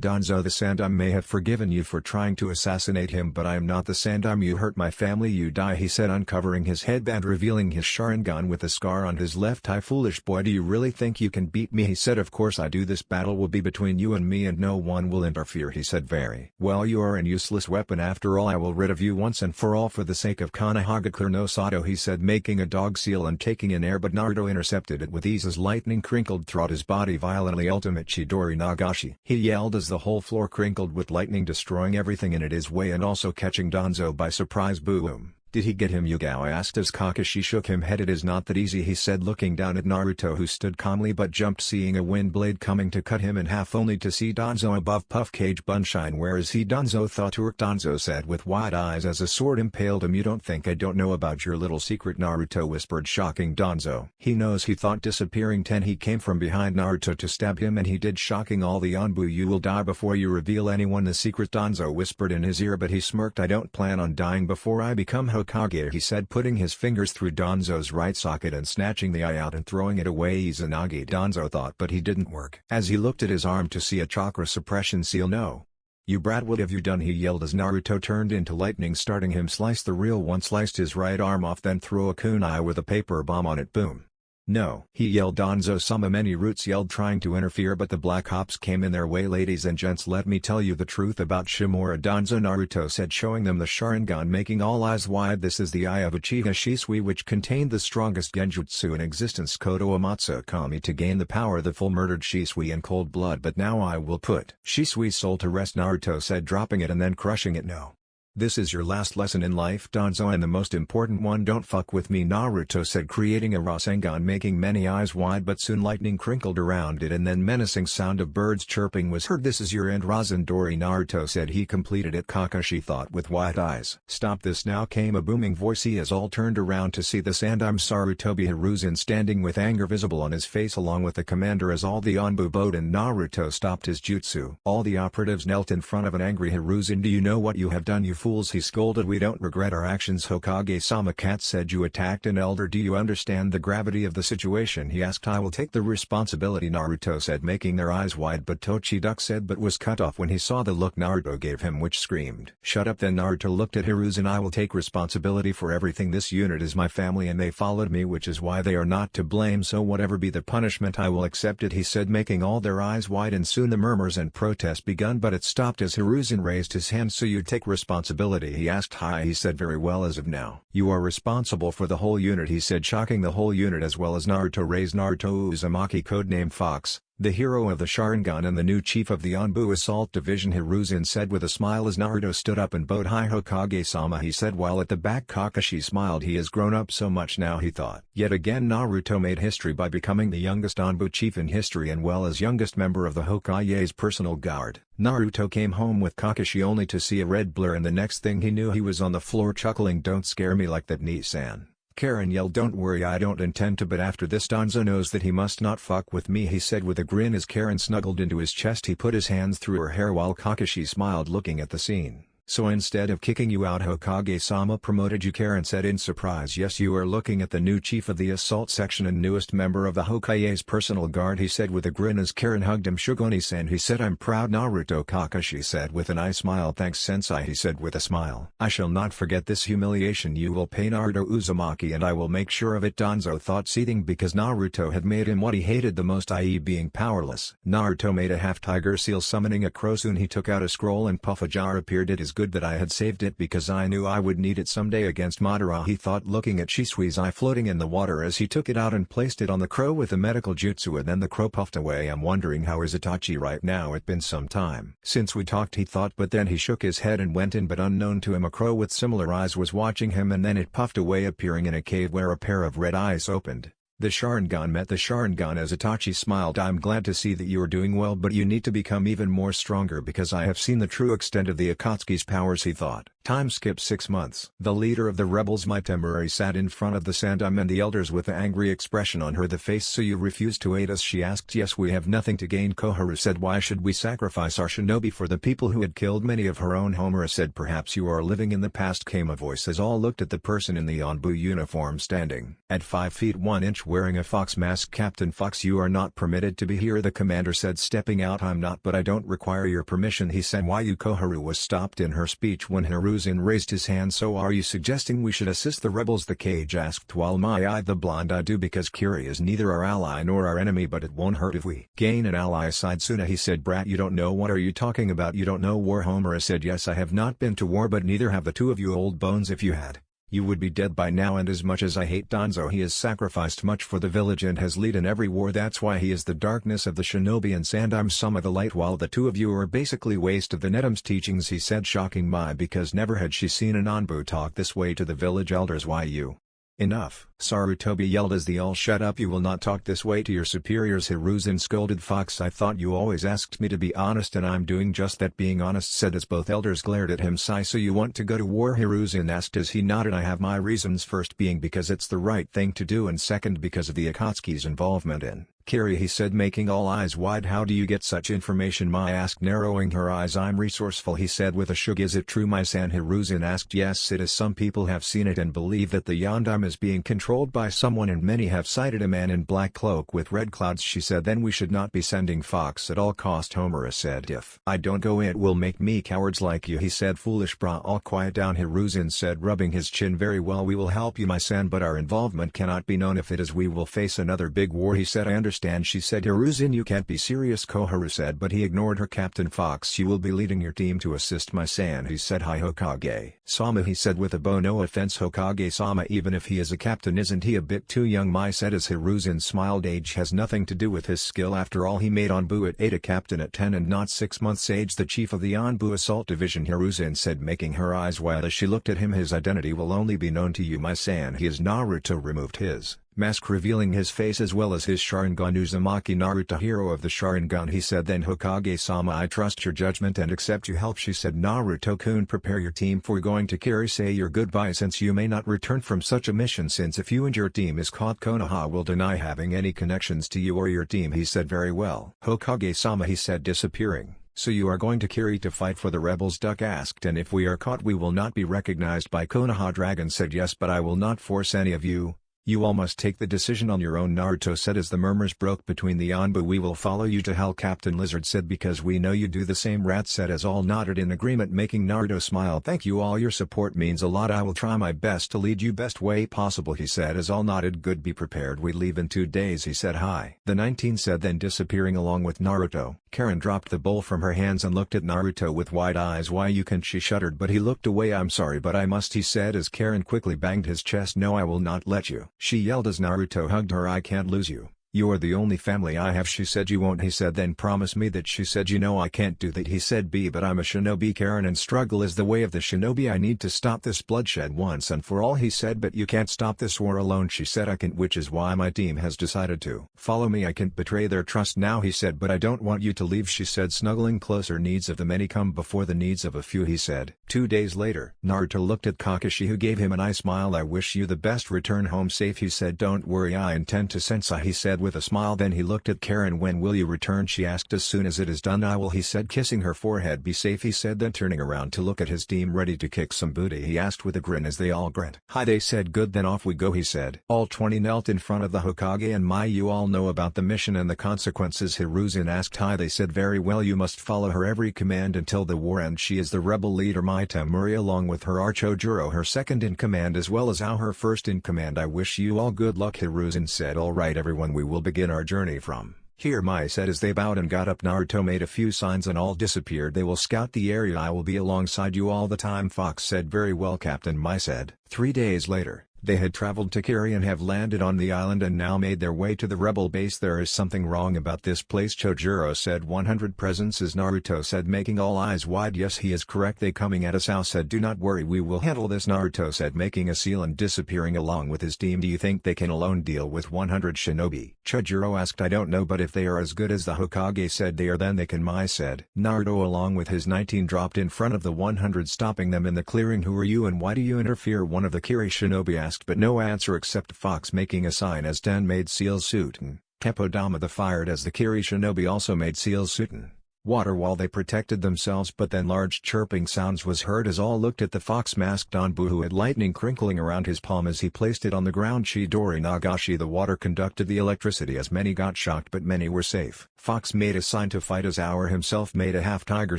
Danzo. The Sandime may have forgiven you for trying to assassinate him, but I am not the Sandime. You hurt my family, you die, he said, uncovering his headband, revealing his Sharingan with a scar on his left eye. Foolish boy, do you really think you can beat me? He said. Of course I do. This battle will be between you and me and no one will interfere, he said. Very well, you are an useless weapon after all. I will rid of you once and for all for the sake of Konohagakure no Sato, he said, making a dog seal and taking in air, but Naruto intercepted it with ease as lightning crinkled throughout his body violently. Ultimate Chidori Nagashi, he yelled as the whole floor crinkled with lightning, destroying everything in its way and also catching Danzo by surprise. Boom. Did he get him? Yugao asked as Kakashi shook him head. It is not that easy, he said, looking down at Naruto, who stood calmly but jumped, seeing a wind blade coming to cut him in half, only to see Danzo above Puff Cage Bunshine. Where is he? Danzo thought to work, Danzo said with wide eyes as a sword impaled him. You don't think I don't know about your little secret? Naruto whispered, shocking Danzo. He knows, he thought, disappearing. 10. He came from behind Naruto to stab him, and he did, shocking all the Anbu. You will die before you reveal anyone the secret, Danzo whispered in his ear, but he smirked. I don't plan on dying before I become Hokage, he said, putting his fingers through Danzo's right socket and snatching the eye out and throwing it away. Izanagi, Danzo thought, but he didn't work as he looked at his arm to see a chakra suppression seal. No. You brat, what have you done? He yelled as Naruto turned into lightning, starting him. Slice the real one. Sliced his right arm off, then threw a kunai with a paper bomb on it. Boom. No, he yelled. Danzo-sama. Many roots yelled, trying to interfere, but the Black Ops came in their way. Ladies and gents, let me tell you the truth about Shimura, Danzo, Naruto said, showing them the Sharingan, making all eyes wide. This is the eye of Uchiha Shisui, which contained the strongest genjutsu in existence, Koto Amatsu Kami, to gain the power. The full murdered Shisui in cold blood, but now I will put Shisui's soul to rest, Naruto said, dropping it and then crushing it. No. This is your last lesson in life, Danzo, and the most important one. Don't fuck with me, Naruto said, creating a Rasengan, making many eyes wide, but soon lightning crinkled around it and then menacing sound of birds chirping was heard. This is your end, Razandori, Naruto said. He completed it, Kakashi thought with wide eyes. Stop this now, came a booming voice as all turned around to see the Sandime Sarutobi Hiruzen standing with anger visible on his face along with the commander as all the Anbu bowed and Naruto stopped his jutsu. All the operatives knelt in front of an angry Hiruzen. Do you know what you have done, you fool? He scolded. We don't regret our actions, Hokage-sama. Cat said, you attacked an elder. Do you understand the gravity of the situation? He asked. I will take the responsibility, Naruto said, making their eyes wide, but Tochiduk said, but was cut off when he saw the look Naruto gave him, which screamed, shut up. Then Naruto looked at Hiruzen. I will take responsibility for everything. This unit is my family and they followed me, which is why they are not to blame, so whatever be the punishment I will accept it, he said, making all their eyes wide, and soon the murmurs and protests begun, but it stopped as Hiruzen raised his hand. So you take responsibility? He asked. Hi, he said. Very well, as of now, you are responsible for the whole unit, he said, shocking the whole unit as well as Naruto. Raised Naruto Uzumaki, codename Fox, the hero of the Sharingan and the new chief of the Anbu Assault Division, Hiruzen said with a smile as Naruto stood up and bowed. Hi, Hokage-sama, he said, while at the back Kakashi smiled. He has grown up so much now, he thought. Yet again Naruto made history by becoming the youngest Anbu chief in history and well as youngest member of the Hokage's personal guard. Naruto came home with Kakashi only to see a red blur, and the next thing he knew he was on the floor chuckling. Don't scare me like that, Nissan. Karen yelled. Don't worry, I don't intend to, but after this Danzo knows that he must not fuck with me, he said with a grin as Karen snuggled into his chest. He put his hands through her hair while Kakashi smiled, looking at the scene. So instead of kicking you out, Hokage-sama promoted you, Karen said in surprise. Yes, you are looking at the new chief of the assault section and newest member of the Hokage's personal guard, he said with a grin as Karen hugged him. Shugoni-san, he said. I'm proud, Naruto, Kakashi said with an eye smile. Thanks, sensei, he said with a smile. I shall not forget this humiliation you will pay, Naruto Uzumaki, and I will make sure of it, Danzo thought, seething because Naruto had made him what he hated the most, i.e. being powerless. Naruto made a half-tiger seal, summoning a crow. Soon he took out a scroll and puff a jar appeared. It is good that I had saved it because I knew I would need it someday against Madara, he thought, looking at Shisui's eye floating in the water as he took it out and placed it on the crow with a medical jutsu, and then the crow puffed away. I'm wondering how is Itachi right now? It's been some time since we talked, he thought, but then he shook his head and went in, but unknown to him a crow with similar eyes was watching him, and then it puffed away, appearing in a cave where a pair of red eyes opened. The Sharingan met the Sharingan as Itachi smiled. I'm glad to see that you are doing well, but you need to become even more stronger because I have seen the true extent of the Akatsuki's powers, he thought. Time skipped 6 months. The leader of the rebels Mitemuri sat in front of the Sandom and the elders with an angry expression on her the face. So you refuse to aid us, she asked. Yes, we have nothing to gain, Koharu said. Why should we sacrifice our shinobi for the people who had killed many of her own? Homura said. Perhaps you are living in the past, came a voice as all looked at the person in the Anbu uniform standing at 5 feet 1 inch wearing a fox mask. Captain Fox, you are not permitted to be here, the commander said, stepping out. I'm not, but I don't require your permission, he said. Why you? Koharu was stopped in her speech when Hiruzen raised his hand. So are you suggesting we should assist the rebels, the Cage asked. While my eye the blonde, I do, because Kiri is neither our ally nor our enemy, but it won't hurt if we gain an ally, sighed Suna. He said. Brat, you don't know. What are you talking about? You don't know war? Homura said. Yes, I have not been to war, but neither have the two of you, old bones. If you had, you would be dead by now, and as much as I hate Danzo, he has sacrificed much for the village and has led in every war. That's why he is the darkness of the shinobi and Sandom Sama the light, while the two of you are basically waste of the Nedam's teachings, he said, shocking Mai because never had she seen an Anbu talk this way to the village elders. Why you? Enough, Sarutobi yelled as they all shut up. You will not talk this way to your superiors, Hiruzen scolded. Fox, I thought you always asked me to be honest, and I'm doing just that. Being honest, said as both elders glared at him. Sigh. So you want to go to war? Hiruzen asked as he nodded. I have my reasons, first being because it's the right thing to do, and second because of the Akatsuki's involvement in Kiri, he said, making all eyes wide. How do you get such information? Mai asked, narrowing her eyes. I'm resourceful, he said with a shrug. Is it true, Mai-san? Hiruzen asked. Yes, it is. Some people have seen it and believe that the Yondam is being controlled by someone, and many have sighted a man in black cloak with red clouds, she said. Then we should not be sending Fox at all cost, Homura said. If I don't go, it will make me cowards like you, he said. Foolish bra, all quiet down, Hiruzen said, rubbing his chin. Very well, we will help you, Mai-san, but our involvement cannot be known. If it is, we will face another big war, he said. I understand, she said. Hiruzen, you can't be serious, Koharu said, but he ignored her. Captain Fox, you will be leading your team to assist Mai-san, he said. Hi Hokage Sama, he said with a bow. No offense, Hokage Sama, even if he is a captain, isn't he a bit too young? Mai said as Hiruzen smiled. Age has nothing to do with his skill. After all, he made Anbu at 8, a captain at 10 and not 6 months age. The chief of the Anbu assault division, Hiruzen said, making her eyes wide as she looked at him. His identity will only be known to you, Mai-san. He is Naruto. Removed his mask revealing his face as well as his Sharingan. Uzumaki Naruto, hero of the Sharingan, he said. Then Hokage-sama, I trust your judgment and accept your help, she said. Naruto-kun, prepare your team for going to Kiri. Say your goodbye, since you may not return from such a mission, since if you and your team is caught, Konoha will deny having any connections to you or your team, he said. Very well, Hokage-sama, he said, disappearing. So you are going to Kiri to fight for the rebels? Duck asked. And if we are caught, we will not be recognized by Konoha? Dragon said. Yes, but I will not force any of you. You all must take the decision on your own, Naruto said as the murmurs broke between the Anbu. We will follow you to hell, Captain Lizard said, because we know you do the same, Rat said as all nodded in agreement, making Naruto smile. Thank you all, your support means a lot. I will try my best to lead you best way possible, he said as all nodded. Good, be prepared, we leave in 2 days, he said. Hi. The 19 said, then disappearing along with Naruto. Karen dropped the bowl from her hands and looked at Naruto with wide eyes. Why you can't, she shuddered, but he looked away. I'm sorry, but I must, he said as Karen quickly banged his chest. No, I will not let you, she yelled as Naruto hugged her. I can't lose you. You are the only family I have, she said. You won't, he said. Then promise me that, she said. You know I can't do that, he said. But I'm a shinobi, Karen, and struggle is the way of the shinobi. I need to stop this bloodshed once and for all, he said. But you can't stop this war alone, she said. I can't, which is why my team has decided to follow me. I can't betray their trust now, he said. But I don't want you to leave, she said, snuggling closer. Needs of the many come before the needs of a few, he said. 2 days later, Naruto looked at Kakashi, who gave him an eye smile. I wish you the best. Return home safe, he said. Don't worry, I intend to, sensei, he said with a smile. Then he looked at Karen. When will you return, she asked. As soon as it is done I will, he said, kissing her forehead. Be safe, he said. Then turning around to look at his team ready to kick some booty, he asked with a grin as they all grinned. Hi, they said. Good, then off we go, he said. All 20 knelt in front of the Hokage and Mai. You all know about the mission and the consequences, Hiruzen asked. Hi, they said. Very well, you must follow her every command until the war ends. She is the rebel leader Mitemuri, along with her Archojuro, her second in command, as well as her first in command. I wish you all good luck, Hiruzen said. All right everyone, we will begin our journey from here, Mai said as they bowed and got up. Naruto made a few signs and all disappeared. They will scout the area. I will be alongside you all the time, Fox said. Very well, Captain, Mai said. 3 days later, They had traveled to Kiri and have landed on the island and now made their way to the rebel base. There is something wrong about this place, Chojuro said. 100 presents is Naruto said, making all eyes wide. Yes, he is correct. They coming at us. Ao said, do not worry, we will handle this, Naruto said, making a seal and disappearing along with his team. Do you think they can alone deal with 100 shinobi? Chojuro asked. I don't know, but if they are as good as the Hokage said they are, then they can. Mai said. Naruto along with his 19 dropped in front of the 100, stopping them in the clearing. Who are you and why do you interfere? One of the Kiri shinobi asked, but no answer except Fox making a sign as Dan made seal Suten. Keppodama the fired as the Kiri shinobi also made seal Suten. Water while they protected themselves, but then large chirping sounds was heard as all looked at the fox-masked Anbu, who had lightning crinkling around his palm as he placed it on the ground. Chidori Nagashi. The water conducted the electricity as many got shocked but many were safe. Fox made a sign to fight as Hour himself made a half-tiger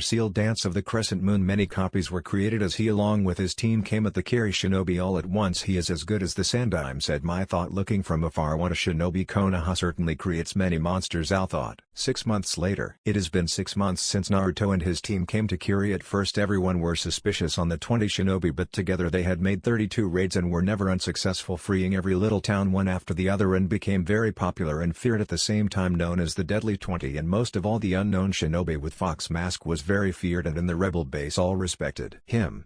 seal dance of the crescent moon. Many copies were created as he along with his team came at the Kiri shinobi all at once. He is as good as the Sandaime said Mai thought looking from afar. What a shinobi Konoha certainly creates many monsters. Ao thought. 6 months later. It has been 6 months since Naruto and his team came to Kiri. At first everyone were suspicious on the 20 shinobi, but together they had made 32 raids and were never unsuccessful, freeing every little town one after the other, and became very popular and feared at the same time, known as the Deadly 20. And most of all, the unknown shinobi with fox mask was very feared, and in the rebel base all respected him.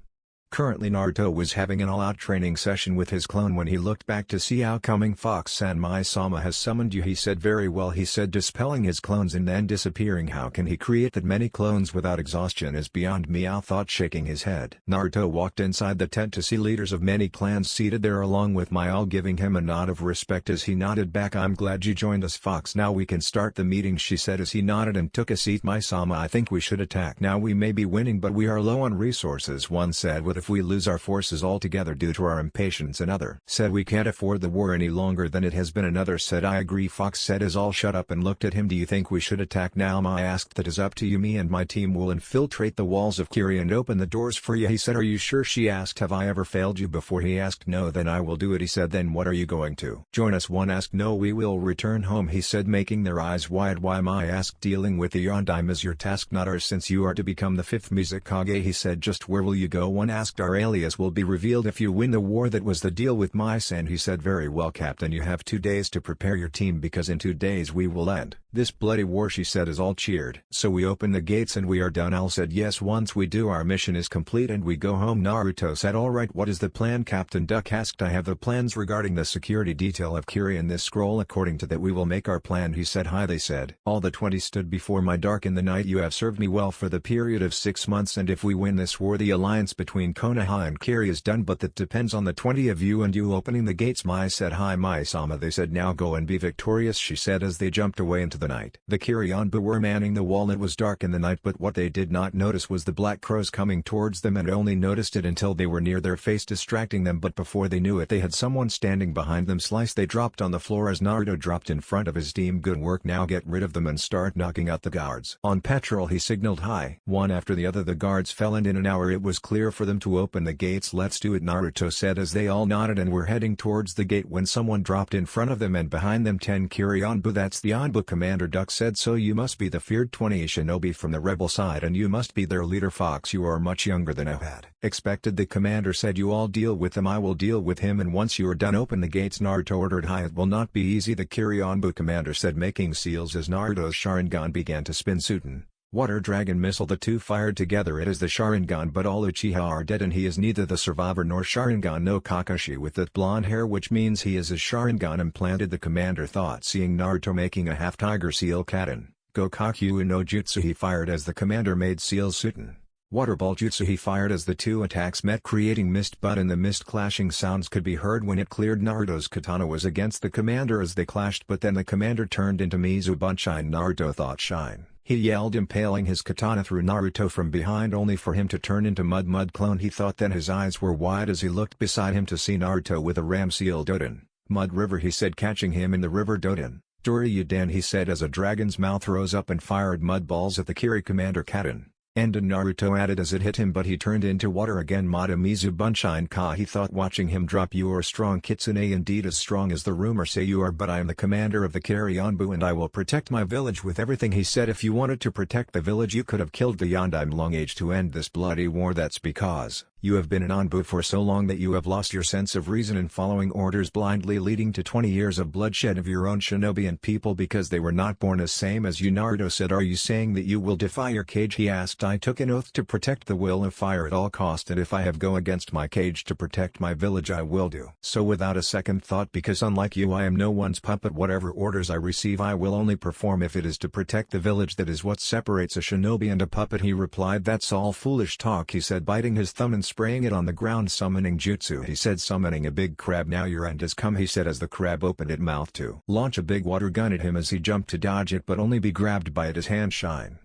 Currently Naruto was having an all-out training session with his clone when he looked back to see Ao coming. Fox-san, Mai-sama has summoned you, he said. Very well, he said, dispelling his clones and then disappearing. How can he create that many clones without exhaustion is beyond me, Ao thought, shaking his head. Naruto walked inside the tent to see leaders of many clans seated there along with Mai, all giving him a nod of respect as he nodded back. I'm glad you joined us, Fox. Now we can start the meeting, she said as he nodded and took a seat. Mai-sama, I think we should attack now. We may be winning but we are low on resources, one said. What if we lose our forces altogether due to our impatience? Another said we can't afford the war any longer than it has been. Another said I agree, Fox said as all shut up and looked at him. Do you think we should attack now? Mai asked. That is up to you. Me and my team will infiltrate the walls of Kiri and open the doors for you, he said. Are you sure? She asked. Have I ever failed you before? He asked. No. Then I will do it, he said. Then what are you going to join us? One asked. No, we will return home, he said, making their eyes wide. Why? Mai asked. Dealing with the Yondaime is your task, not ours, since you are to become the 5th Mizukage, he said. Just where will you go? One asked. Our alias will be revealed if you win the war. That was the deal with Mai-san, he said. Very well, Captain, you have 2 days to prepare your team because in 2 days we will end this bloody war, she said as all cheered. So we open the gates and we are done? Al said. Yes, once we do our mission is complete and we go home. Naruto said. Alright, what is the plan? Captain Duck asked. I have the plans regarding the security detail of Kiri in this scroll. According to that we will make our plan, he said. Hi, they said. All the 20 stood before my dark in the night. You have served me well for the period of 6 months, and if we win this war the alliance between Konoha and Kiri is done, but that depends on the 20 of you and you opening the gates. Mai said. Hi, Mai-sama, they said. Now go and be victorious, she said as they jumped away into the night. The Kiri Anbu were manning the wall. It was dark in the night, but what they did not notice was the black crows coming towards them, and only noticed it until they were near their face, distracting them. But before they knew it they had someone standing behind them. Slice. They dropped on the floor as Naruto dropped in front of his team. Good work, now get rid of them and start knocking out the guards. On patrol, he signaled. Hi. One after the other the guards fell, and in an hour it was clear for them to open the gates. Let's do it, Naruto said as they all nodded and were heading towards the gate when someone dropped in front of them and behind them 10 Kiri Anbu. That's the Anbu commander, Duck said. So you must be the feared 20 shinobi from the rebel side and you must be their leader, Fox. You are much younger than I had expected, the commander said. You all deal with him, I will deal with him, and once you are done open the gates, Naruto ordered. Hi. It will not be easy, the Kiri Anbu commander said, making seals as Naruto's Sharingan began to spin. Suten. Water Dragon Missile. The two fired together. It is the Sharingan, but all Uchiha are dead and he is neither the survivor nor Sharingan no Kakashi with that blonde hair, which means he is his Sharingan implanted, the commander thought, seeing Naruto making a half-tiger seal Kaden. Gokakyu no Jutsu. He fired as the commander made seal Suten. Water Ball Jutsu. He fired as the two attacks met, creating mist, but in the mist clashing sounds could be heard when it cleared. Naruto's katana was against the commander as they clashed, but then the commander turned into Mizubunshine. Naruto thought shine. He yelled, impaling his katana through Naruto from behind, only for him to turn into Mud clone. He thought, then his eyes were wide as he looked beside him to see Naruto with a ram seal Doden. Mud River, he said, catching him in the river. Doden. Doryudan, he said as a dragon's mouth rose up and fired mud balls at the Kiri commander Kaden. And Naruto added as it hit him, but he turned into water again. Mada Mizubunshine Ka, he thought, watching him drop. You are strong, Kitsune, indeed as strong as the rumor say you are, but I am the commander of the Kiri Anbu and I will protect my village with everything, he said. If you wanted to protect the village you could have killed the Yondaime long age to end this bloody war. That's because You have been an Anbu for so long that you have lost your sense of reason in following orders blindly, leading to 20 years of bloodshed of your own shinobi and people because they were not born as same as you. Naruto said, are you saying that you will defy your cage? He asked. I took an oath to protect the will of fire at all cost, and if I have go against my cage to protect my village I will do so without a second thought, because unlike you I am no one's puppet. Whatever orders I receive I will only perform if it is to protect the village. That is what separates a shinobi and a puppet. He replied. That's all foolish talk, he said, biting his thumb and spraying it on the ground. Summoning jutsu, he said, summoning a big crab. Now your end has come, he said as the crab opened its mouth to launch a big water gun at him as he jumped to dodge it but only be grabbed by it. His hand shine.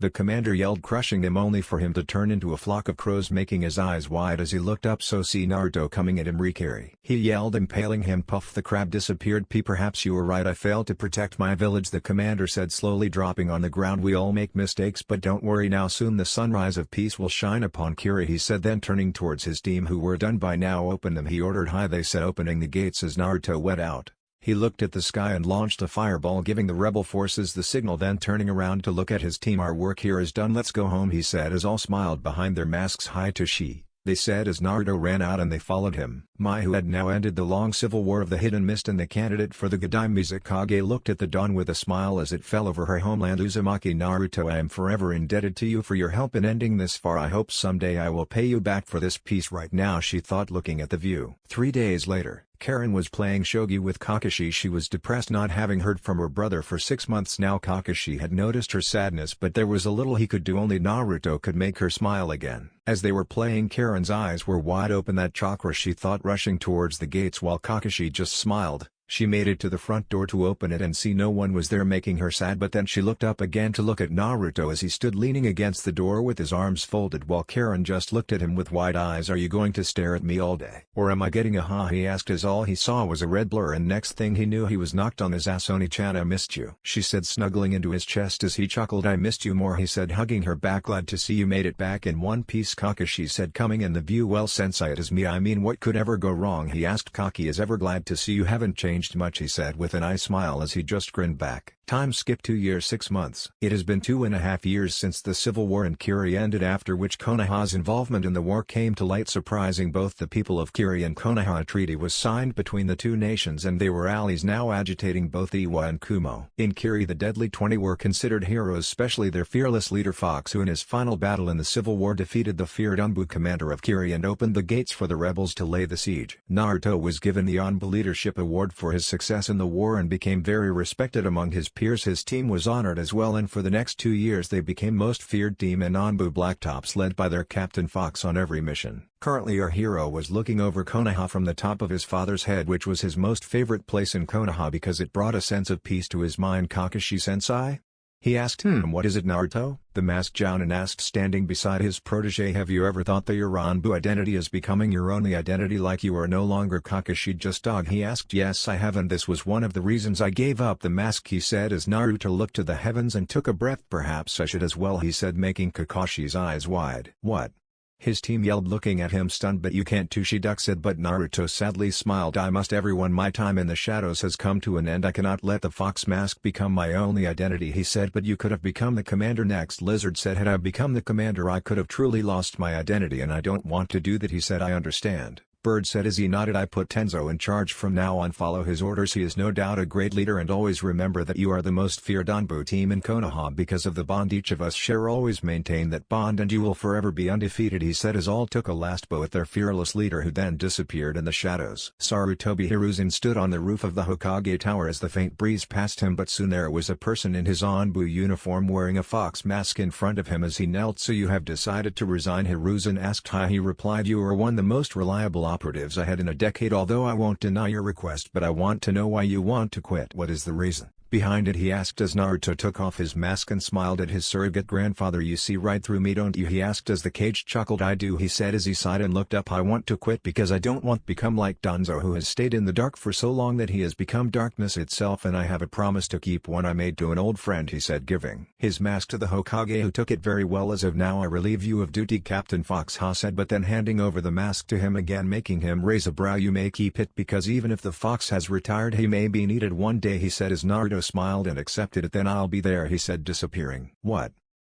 The commander yelled, crushing him, only for him to turn into a flock of crows, making his eyes wide as he looked up. So see Naruto coming at him. Rikiri, he yelled, impaling him. Puff, the crab disappeared. Perhaps you were right, I failed to protect my village, the commander said, slowly dropping on the ground. We all make mistakes, but don't worry now, soon the sunrise of peace will shine upon Kiri, he said, then turning towards his team who were done by now. Open them, he ordered. Hi, they said, opening the gates as Naruto went out. He looked at the sky and launched a fireball, giving the rebel forces the signal, then turning around to look at his team. Our work here is done, let's go home, he said as all smiled behind their masks. Hi Toshi, they said as Naruto ran out and they followed him. Mai, who had now ended the long civil war of the hidden mist and the candidate for the Godai Mizukage, looked at the dawn with a smile as it fell over her homeland. Uzumaki, Naruto, I am forever indebted to you for your help in ending this far. I hope someday I will pay you back for this peace. Right now, she thought, looking at the view. 3 days later, Karen was playing shogi with Kakashi. She was depressed, not having heard from her brother for 6 months now. Kakashi had noticed her sadness, but there was a little he could do. Only Naruto could make her smile again. As they were playing, Karen's eyes were wide open. That chakra, she thought, rushing towards the gates, while Kakashi just smiled. She made it to the front door to open it and see no one was there, making her sad, but then she looked up again to look at Naruto as he stood leaning against the door with his arms folded, while Karen just looked at him with wide eyes. Are you going to stare at me all day, or am I getting a ha? He asked as all he saw was a red blur, and next thing he knew he was knocked on his ass. Oni-chan, I missed you, she said, snuggling into his chest as he chuckled. I missed you more, he said, hugging her back. Glad to see you made it back in one piece, Kakashi said, coming in the view. Well sensei, it is me. I mean, what could ever go wrong? He asked. Kaki is ever glad to see you. Haven't changed much, he said with an eye smile as he just grinned back. Time skipped 2 years 6 months. It has been 2.5 years since the civil war in Kiri ended, after which Konoha's involvement in the war came to light, surprising both the people of Kiri and Konoha. A treaty was signed between the two nations and they were allies, now agitating both Iwa and Kumo. In Kiri, the Deadly 20 were considered heroes, especially their fearless leader Fox, who in his final battle in the civil war defeated the feared Anbu commander of Kiri and opened the gates for the rebels to lay the siege. Naruto was given the Anbu Leadership Award for his success in the war and became very respected among his peers. His team was honored as well, and for the next 2 years they became most feared team in Anbu Blacktops, led by their captain Fox on every mission. Currently our hero was looking over Konoha from the top of his father's head, which was his most favorite place in Konoha because it brought a sense of peace to his mind. Kakashi-sensei? He asked. What is it, Naruto? The masked Jounin asked, standing beside his protege. Have you ever thought that your Anbu identity is becoming your only identity, like you are no longer Kakashi, just dog? He asked. Yes, I have, and this was one of the reasons I gave up the mask, he said as Naruto looked to the heavens and took a breath. Perhaps I should as well, he said, making Kakashi's eyes wide. What? His team yelled, looking at him stunned. But you can't too, Shiduck said, but Naruto sadly smiled. I must, everyone. My time in the shadows has come to an end. I cannot let the fox mask become my only identity, he said. But you could have become the commander next, Lizard said. Had I become the commander I could have truly lost my identity, and I don't want to do that, he said. I understand, Bird said as he nodded. I put Tenzo in charge from now on. Follow his orders. He is no doubt a great leader, and always remember that you are the most feared Anbu team in Konoha because of the bond each of us share. Always maintain that bond and you will forever be undefeated, he said as all took a last bow at their fearless leader, who then disappeared in the shadows. Sarutobi Hiruzen stood on the roof of the Hokage tower as the faint breeze passed him, but soon there was a person in his Anbu uniform wearing a fox mask in front of him as he knelt. So you have decided to resign, Hiruzen asked. Hi, he replied. You are one of the most reliable operatives I had in a decade, although I won't deny your request, but I want to know why you want to quit. What is the reason behind it, he asked as Naruto took off his mask and smiled at his surrogate grandfather. You see right through me, don't you, he asked as the cage chuckled. I do, he said as he sighed and looked up. I want to quit because I don't want to become like Danzo, who has stayed in the dark for so long that he has become darkness itself, and I have a promise to keep, one I made to an old friend, he said, giving his mask to the Hokage, who took it very well. As of now I relieve you of duty, Captain Fox Ha said, but then handing over the mask to him again, making him raise a brow. You may keep it because even if the fox has retired he may be needed one day, he said as Naruto smiled and accepted it. Then I'll be there, he said, disappearing. What?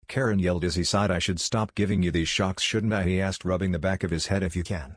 Karen yelled as he sighed. I should stop giving you these shocks shouldn't I, he asked, rubbing the back of his head. If you can.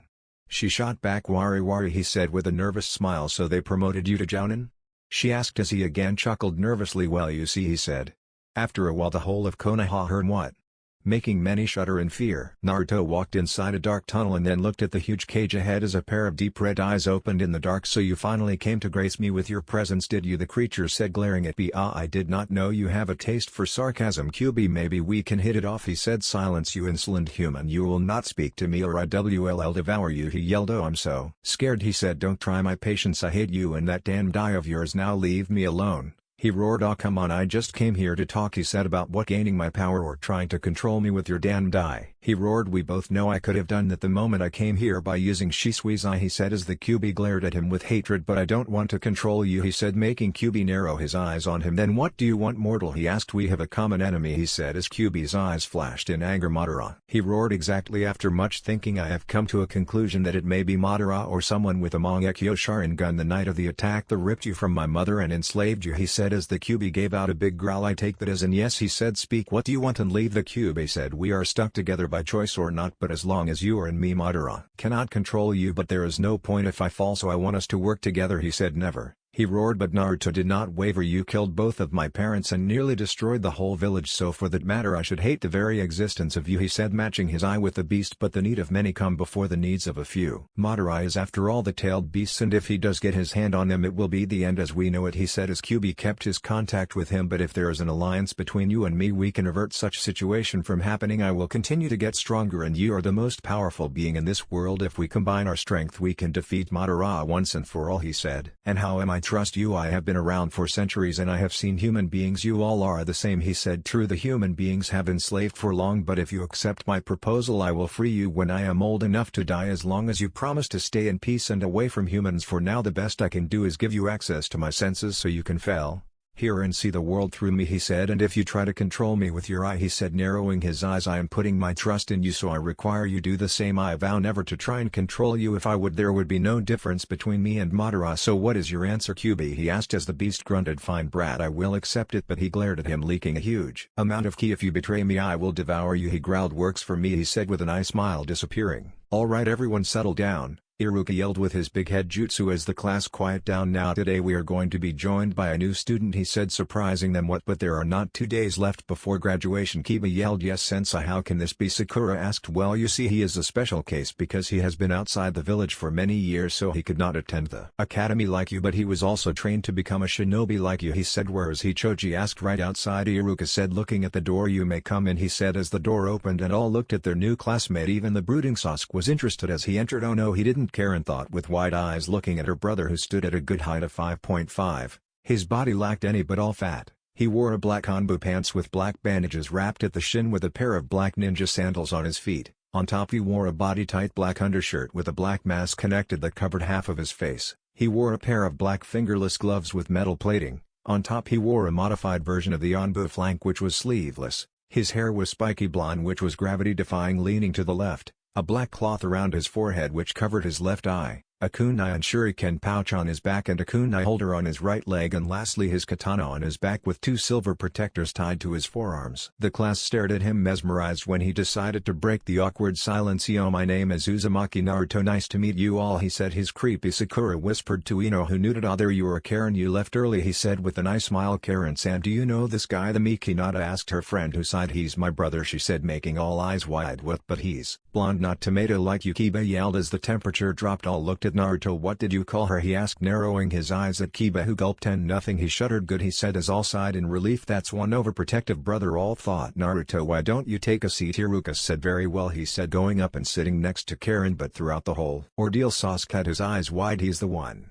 She shot back. Wari, he said with a nervous smile. So they promoted you to Jounin? She asked as he again chuckled nervously. Well, you see, he said. After a while the whole of Konoha heard what? Making many shudder in fear. Naruto walked inside a dark tunnel and then looked at the huge cage ahead as a pair of deep red eyes opened in the dark. So you finally came to grace me with your presence, did you? The creature said, glaring at me. I did not know you have a taste for sarcasm. QB, maybe we can hit it off, he said. Silence, you insolent human, you will not speak to me or I will devour you, he yelled. Oh, I'm so scared, he said. Don't try my patience, I hate you and that damned eye of yours. Now leave me alone. He roared. Oh come on, I just came here to talk, he said. About what? Gaining my power or trying to control me with your damned eye? He roared. We both know I could have done that the moment I came here by using Shisui's eye, he said as the QB glared at him with hatred. But I don't want to control you, he said, making QB narrow his eyes on him. Then what do you want, mortal? He asked. We have a common enemy, he said as QB's eyes flashed in anger. Madara. He roared. Exactly. After much thinking I have come to a conclusion that it may be Madara or someone with a Mangekyo Sharingan. The night of the attack that ripped you from my mother and enslaved you, he said as the QB gave out a big growl. I take that as an yes, he said. Speak, what do you want and leave? The QB said. We are stuck together by choice or not, but as long as you are in me, Madara cannot control you, but there is no point if I fall, so I want us to work together, he said. Never. He roared. But Naruto did not waver. You killed both of my parents and nearly destroyed the whole village, so for that matter I should hate the very existence of you, he said, matching his eye with the beast. But the need of many come before the needs of a few. Madara is after all the tailed beasts, and if he does get his hand on them it will be the end as we know it, he said as QB kept his contact with him. But if there is an alliance between you and me, we can avert such situation from happening. I will continue to get stronger and you are the most powerful being in this world. If we combine our strength we can defeat Madara once and for all, he said. And how am I trust you? I have been around for centuries and I have seen human beings. You all are the same, he said. True, the human beings have enslaved for long, but if you accept my proposal I will free you when I am old enough to die, as long as you promise to stay in peace and away from humans. For now the best I can do is give you access to my senses so you can fail, hear and see the world through me, he said. And if you try to control me with your eye, he said, narrowing his eyes, I am putting my trust in you, so I require you do the same. I vow never to try and control you. If I would, there would be no difference between me and Madara. So what is your answer, QB? he asked as the beast grunted. Fine brat, I will accept it. But he glared at him, leaking a huge amount of ki. If you betray me I will devour you, he growled. Works for me, he said with an eye smile disappearing. Alright everyone, settle down, Iruka yelled with his big head jutsu as the class quiet down. Now today we are going to be joined by a new student, he said, surprising them. What? But there are not 2 days left before graduation, Kiba yelled. Yes sensei, how can this be? Sakura asked. Well, you see, he is a special case because he has been outside the village for many years, so he could not attend the academy like you, but he was also trained to become a shinobi like you, he said. Where is he? Choji asked. Right outside, Iruka said, looking at the door. You may come in, he said as the door opened and all looked at their new classmate. Even the brooding Sasuke was interested as he entered. Oh no, he didn't care and thought with wide eyes, looking at her brother who stood at a good height of 5.5. His body lacked any but all fat. He wore a black Anbu pants with black bandages wrapped at the shin with a pair of black ninja sandals on his feet. On top he wore a body-tight black undershirt with a black mask connected that covered half of his face. He wore a pair of black fingerless gloves with metal plating. On top he wore a modified version of the Anbu flank which was sleeveless. His hair was spiky blonde which was gravity-defying, leaning to the left. A black cloth around his forehead which covered his left eye, a kunai and shuriken pouch on his back and a kunai holder on his right leg, and lastly his katana on his back with 2 silver protectors tied to his forearms. The class stared at him mesmerized when he decided to break the awkward silence. Yo, my name is Uzumaki Naruto, nice to meet you all, he said. His creepy Sakura whispered to Ino, who knew it. Ah, there you are, Karen, you left early, he said with a nice smile. Karen-san, do you know this guy? The Miki Nada asked her friend who sighed. He's my brother, she said, making all eyes wide. What? But he's blonde, not tomato like you, Kiba yelled as the temperature dropped. All looked at Naruto. What did you call her? he asked, narrowing his eyes at Kiba, who gulped. And nothing, he shuddered. Good, he said as all sighed in relief. That's one overprotective brother, all thought. Naruto, why don't you take a seat? Iruka said. Very well, he said, going up and sitting next to Karen. But throughout the whole ordeal Sasuke had his eyes wide. He's the one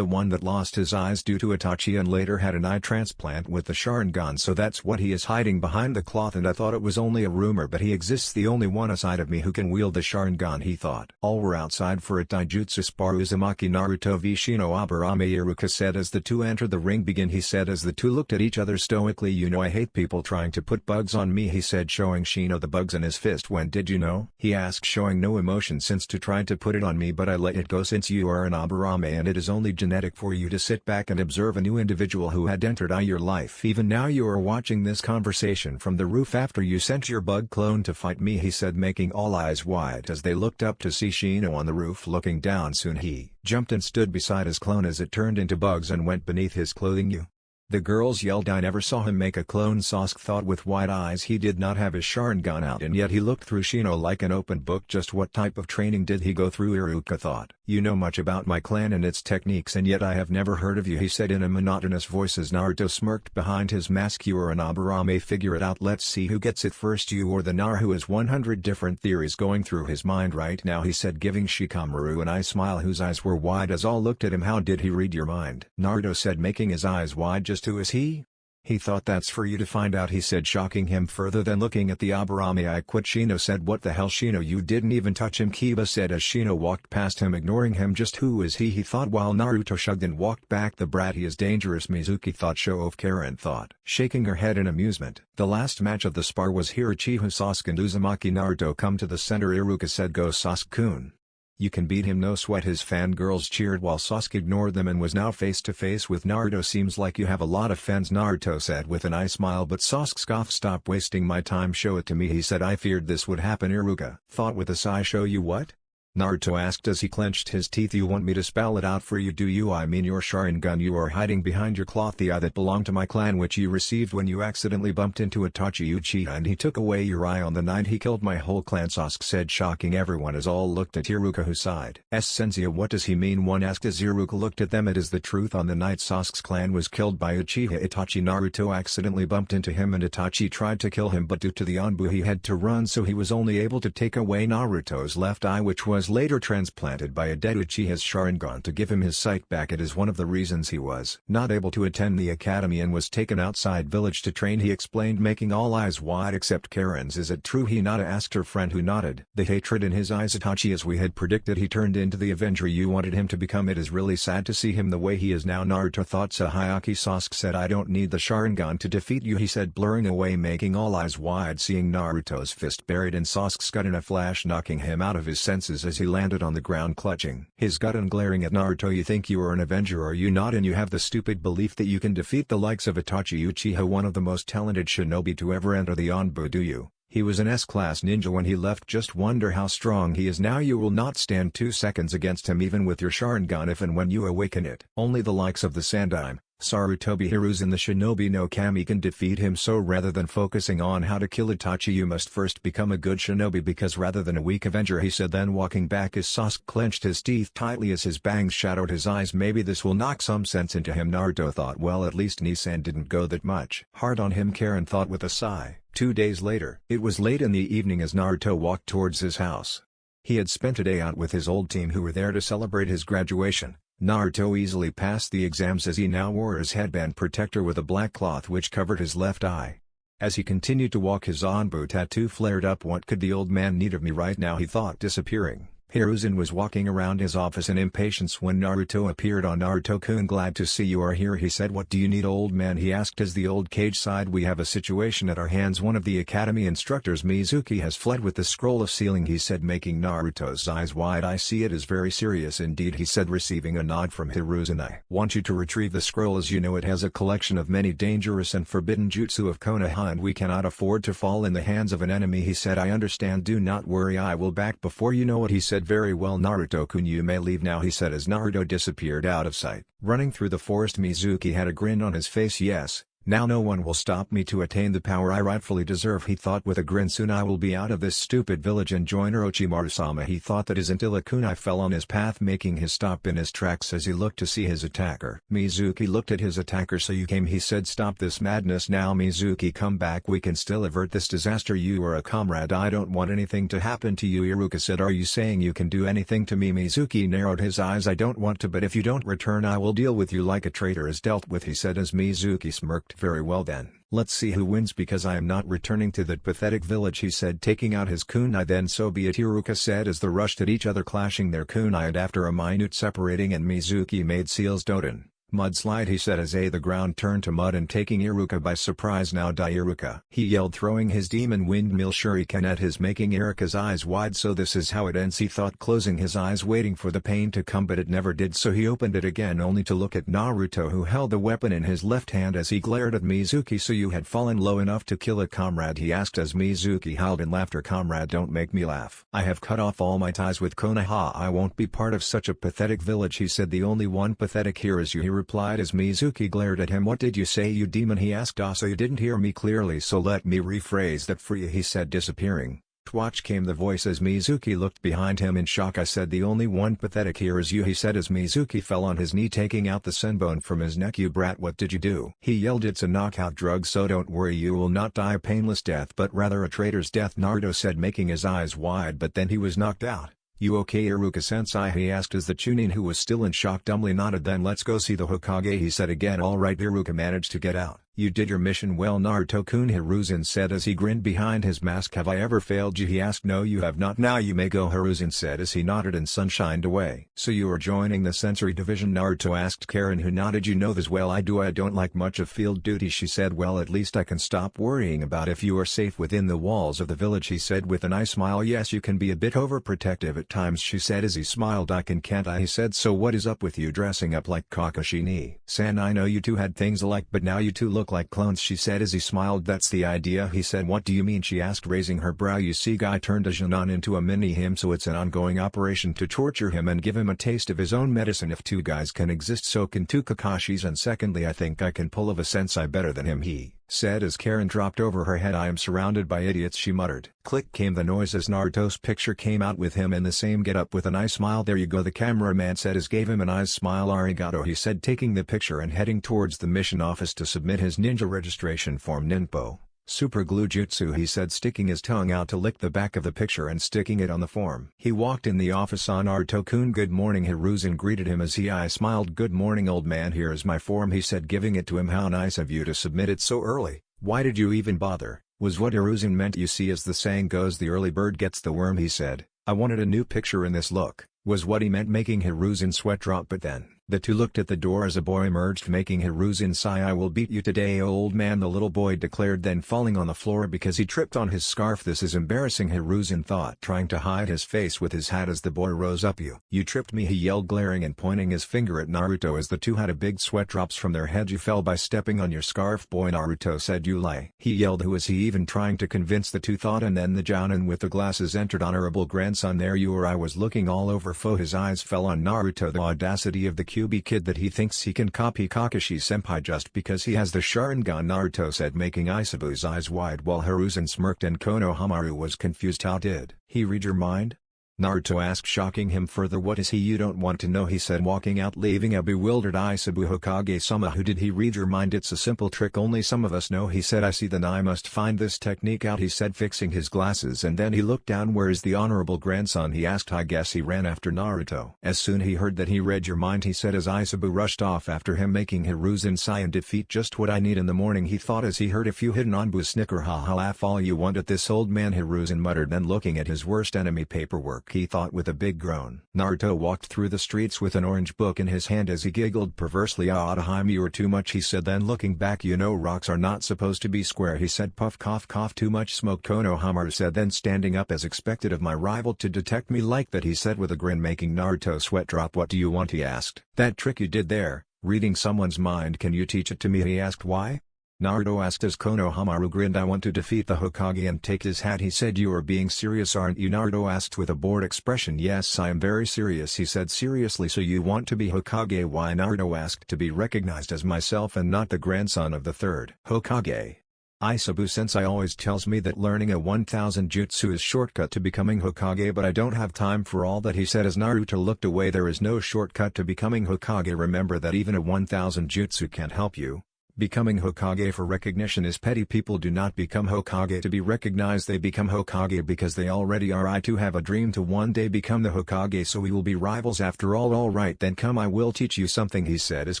that lost his eyes due to Itachi and later had an eye transplant with the Sharingan, so that's what he is hiding behind the cloth. And I thought it was only a rumor, but he exists, the only one aside of me who can wield the Sharingan, he thought. All were outside for a taijutsu spar. Uzumaki Naruto v Shino Aburame, Iruka said as the two entered the ring. Begin, he said as the two looked at each other stoically. You know I hate people trying to put bugs on me, he said, showing Shino the bugs in his fist. When did you know? he asked, showing no emotion. Since to try to put it on me, but I let it go since you are an Aburame and it is only genetic for you to sit back and observe a new individual who had entered your life. Even now you are watching this conversation from the roof after you sent your bug clone to fight me, he said, making all eyes wide as they looked up to see Shino on the roof looking down. Soon he jumped and stood beside his clone as it turned into bugs and went beneath his clothing. You. The girls yelled. I never saw him make a clone, Sasuke thought with wide eyes. He did not have his Sharingan out, and yet he looked through Shino like an open book. Just what type of training did he go through, Iruka thought. You know much about my clan and its techniques, and yet I have never heard of you, he said in a monotonous voice as Naruto smirked behind his mask. You are an Aburame, figure it out. Let's see who gets it first, you or the Nar. Who has 100 different theories going through his mind right now, he said, giving Shikamaru an eye smile whose eyes were wide as all looked at him. How did he read your mind? Naruto said, making his eyes wide. Just who is he? He thought that's for you to find out, he said, shocking him further than looking at the Aburame. I quit, Shino said. What the hell, Shino? You didn't even touch him, Kiba said as Shino walked past him, ignoring him. Just who is he thought, while Naruto shrugged and walked back. The brat, he is dangerous, Mizuki thought. Show of Karen thought, shaking her head in amusement. The last match of the spar was here. Uchiha Sasuke and Uzumaki Naruto come to the center. Iruka said, go Sasuke-kun. You can beat him, no sweat. His fangirls cheered while Sasuke ignored them and was now face to face with Naruto. Seems like you have a lot of fans, Naruto said with an eye smile, but Sasuke scoffed. Stop wasting my time, show it to me, he said. I feared this would happen, Iruka thought with a sigh. Show you what? Naruto asked as he clenched his teeth. You want me to spell it out for you, do you? I mean your Sharingan you are hiding behind your cloth, the eye that belonged to my clan, which you received when you accidentally bumped into Itachi Uchiha and he took away your eye on the night he killed my whole clan, Sasuke said, shocking everyone as all looked at Iruka, who sighed. Sensei, what does he mean? One asked as Iruka looked at them. It is the truth. On the night Sasuke's clan was killed by Uchiha Itachi, Naruto accidentally bumped into him and Itachi tried to kill him, but due to the Anbu he had to run, so he was only able to take away Naruto's left eye, which was later transplanted by a dead Uchiha's Sharingan to give him his sight back. It is one of the reasons he was not able to attend the academy and was taken outside village to train, he explained, making all eyes wide except Karen's. Is it true? Hinata asked her friend, who nodded. The hatred in his eyes. Itachi, as we had predicted, he turned into the Avenger you wanted him to become. It is really sad to see him the way he is now, Naruto thought. Sahayaki, Sasuke said, I don't need the Sharingan to defeat you, he said, blurring away, making all eyes wide seeing Naruto's fist buried in Sasuke's gut in a flash, knocking him out of his senses as he landed on the ground clutching his gut and glaring at Naruto. You think you are an Avenger, are you not? And you have the stupid belief that you can defeat the likes of Itachi Uchiha, one of the most talented shinobi to ever enter the Anbu, do you? He was an S-class ninja when he left. Just wonder how strong he is now. You will not stand 2 seconds against him even with your Sharingan if and when you awaken it. Only the likes of the Sandime, Sarutobi Hiruzen the Shinobi no Kami can defeat him, so rather than focusing on how to kill Itachi you must first become a good shinobi because rather than a weak Avenger, he said, then walking back as Sasuke clenched his teeth tightly as his bangs shadowed his eyes. Maybe this will knock some sense into him, Naruto thought. Well, at least Nisan didn't go that much hard on him, Karen thought with a sigh. 2 days later, it was late in the evening as Naruto walked towards his house. He had spent a day out with his old team who were there to celebrate his graduation. Naruto easily passed the exams as he now wore his headband protector with a black cloth which covered his left eye. As he continued to walk, his Anbu tattoo flared up. What could the old man need of me right now, he thought, disappearing. Hiruzen was walking around his office in impatience when Naruto appeared. On Naruto-kun, glad to see you are here, he said. What do you need, old man, he asked as the old Kage sighed. We have a situation at our hands. One of the academy instructors, Mizuki, has fled with the scroll of sealing, he said, making Naruto's eyes wide. I see, it is very serious indeed, he said, receiving a nod from Hiruzen. I want you to retrieve the scroll. As you know, it has a collection of many dangerous and forbidden jutsu of Konoha and we cannot afford to fall in the hands of an enemy, he said. I understand, do not worry, I will back before you know it, he said. Very well, Naruto-kun, you may leave now, he said as Naruto disappeared out of sight. Running through the forest, Mizuki had a grin on his face. Yes, now no one will stop me to attain the power I rightfully deserve, he thought with a grin. Soon I will be out of this stupid village and join Orochimaru-sama. He thought that his until a kunai fell on his path, making his stop in his tracks as he looked to see his attacker. Mizuki looked at his attacker. So you came, he said. Stop this madness now, Mizuki, come back, we can still avert this disaster. You are a comrade, I don't want anything to happen to you, Iruka said. Are you saying you can do anything to me? Mizuki narrowed his eyes. I don't want to, but if you don't return I will deal with you like a traitor is dealt with, he said as Mizuki smirked. Very well then, let's see who wins, because I am not returning to that pathetic village, he said, taking out his kunai. Then so be it, Iruka said as they rushed at each other, clashing their kunai, and after a minute separating and Mizuki made seals Doden, Mudslide, he said as the ground turned to mud and taking Iruka by surprise. Now die Iruka, he yelled, throwing his demon windmill shuriken at his, making Iruka's eyes wide. So this is how it ends, he thought, closing his eyes waiting for the pain to come, but it never did. So he opened it again only to look at Naruto, who held the weapon in his left hand as he glared at Mizuki. So you had fallen low enough to kill a comrade, he asked as Mizuki howled in laughter. Comrade, don't make me laugh. I have cut off all my ties with Konoha. I won't be part of such a pathetic village, he said. The only one pathetic here is you, he replied as Mizuki glared at him. What did you say, you demon, he asked. So you didn't hear me clearly, so let me rephrase that for you, he said, disappearing. Twatch, came the voice as Mizuki looked behind him in shock. I said the only one pathetic here is you, he said as Mizuki fell on his knee, taking out the senbone from his neck. You brat, what did you do? He yelled. It's a knockout drug, so don't worry, you will not die a painless death but rather a traitor's death, Naruto said, making his eyes wide, but then he was knocked out. You okay, Iruka-sensei, he asked as the Chunin, who was still in shock, dumbly nodded. Then let's go see the Hokage, he said again. Alright, Iruka managed to get out. You did your mission well, Naruto-kun, Hiruzen said as he grinned behind his mask. Have I ever failed you, he asked. No, you have not. Now you may go, Hiruzen said as he nodded and sunshined away. So you are joining the sensory division, Naruto asked Karen, who nodded. You know this well. I do. I don't like much of field duty, she said. Well, at least I can stop worrying about if you are safe within the walls of the village, he said with a nice smile. Yes, you can be a bit overprotective at times, she said as he smiled. I can, can't I, he said. So what is up with you dressing up like Kakashi-ni-san? I know you two had things alike, but now you two look like clones, she said as he smiled. That's the idea, he said. What do you mean, she asked, raising her brow. You see, Guy turned a Jonan into a mini-him, so it's an ongoing operation to torture him and give him a taste of his own medicine. If two guys can exist, so can two Kakashis, and secondly, I think I can pull of a sensei better than him, he said as Karen dropped over her head. I am surrounded by idiots, she muttered. Click came the noise as Naruto's picture came out with him in the same getup with a nice smile. There you go, the cameraman said as gave him a nice smile. Arigato, he said, taking the picture and heading towards the mission office to submit his ninja registration form. Ninpo. Super glue jutsu, he said, sticking his tongue out to lick the back of the picture and sticking it on the form. He walked in the office on Naruto-kun. Good morning, Hiruzen greeted him as I smiled. Good morning, old man, here is my form, he said, giving it to him. How nice of you to submit it so early. Why did you even bother? Was what Hiruzen meant. You see, as the saying goes, the early bird gets the worm, he said. I wanted a new picture in this look, was what he meant, making Hiruzen sweat drop. But then, the two looked at the door as a boy emerged, making Hiruzen sigh. I will beat you today, old man, the little boy declared, then falling on the floor because he tripped on his scarf. This is embarrassing, Hiruzen thought, trying to hide his face with his hat as the boy rose up. You tripped me, he yelled, glaring and pointing his finger at Naruto as the two had a big sweat drops from their heads. You fell by stepping on your scarf, boy, Naruto said. You lie, he yelled. Who is he even trying to convince, the two thought, and then the Jounin with the glasses entered. Honorable grandson, there you are. I was looking all over for. His eyes fell on Naruto. The audacity of the QB kid that he thinks he can copy Kakashi-senpai just because he has the Sharingan, Naruto said, making Isabu's eyes wide while Hiruzen smirked and Konohamaru was confused. How did he read your mind? Naruto asked, shocking him further. What is he? You don't want to know, he said, walking out, leaving a bewildered Isabu. Hokage-sama, who did he read your mind? It's a simple trick only some of us know, he said. I see, then I must find this technique out, he said, fixing his glasses, and then he looked down. Where is the honorable grandson, he asked. I guess he ran after Naruto. As soon he heard that he read your mind, he said as Isabu rushed off after him, making Hiruzen sigh in defeat. Just what I need in the morning, he thought as he heard a few hidden Anbu snicker. Ha ha, laugh all you want at this, old man, Hiruzen muttered, then looking at his worst enemy, paperwork, he thought with a big groan. Naruto walked through the streets with an orange book in his hand as he giggled perversely. Otaheim, you are too much, he said, then looking back. You know rocks are not supposed to be square, he said. Puff cough cough, too much smoke, Konohamaru said, then standing up as expected of my rival to detect me like that, he said with a grin, making Naruto sweat drop. What do you want, he asked. That trick you did there, reading someone's mind, can you teach it to me, he asked. Why? Naruto asked as Konohamaru grinned. I want to defeat the Hokage and take his hat, he said. You are being serious, aren't you? Naruto asked with a bored expression. Yes, I am very serious, he said. Seriously, so you want to be Hokage? Why? Naruto asked. To be recognized as myself and not the grandson of the third Hokage. Isabu-sensei always tells me that learning a 1000 jutsu is shortcut to becoming Hokage, but I don't have time for all that, he said as Naruto looked away. There is no shortcut to becoming Hokage. Remember that even a 1000 jutsu can't help you. Becoming Hokage for recognition is petty. People do not become Hokage to be recognized, they become Hokage because they already are. I too have a dream to one day become the Hokage, so we will be rivals after all. Alright then, come, I will teach you something, he said as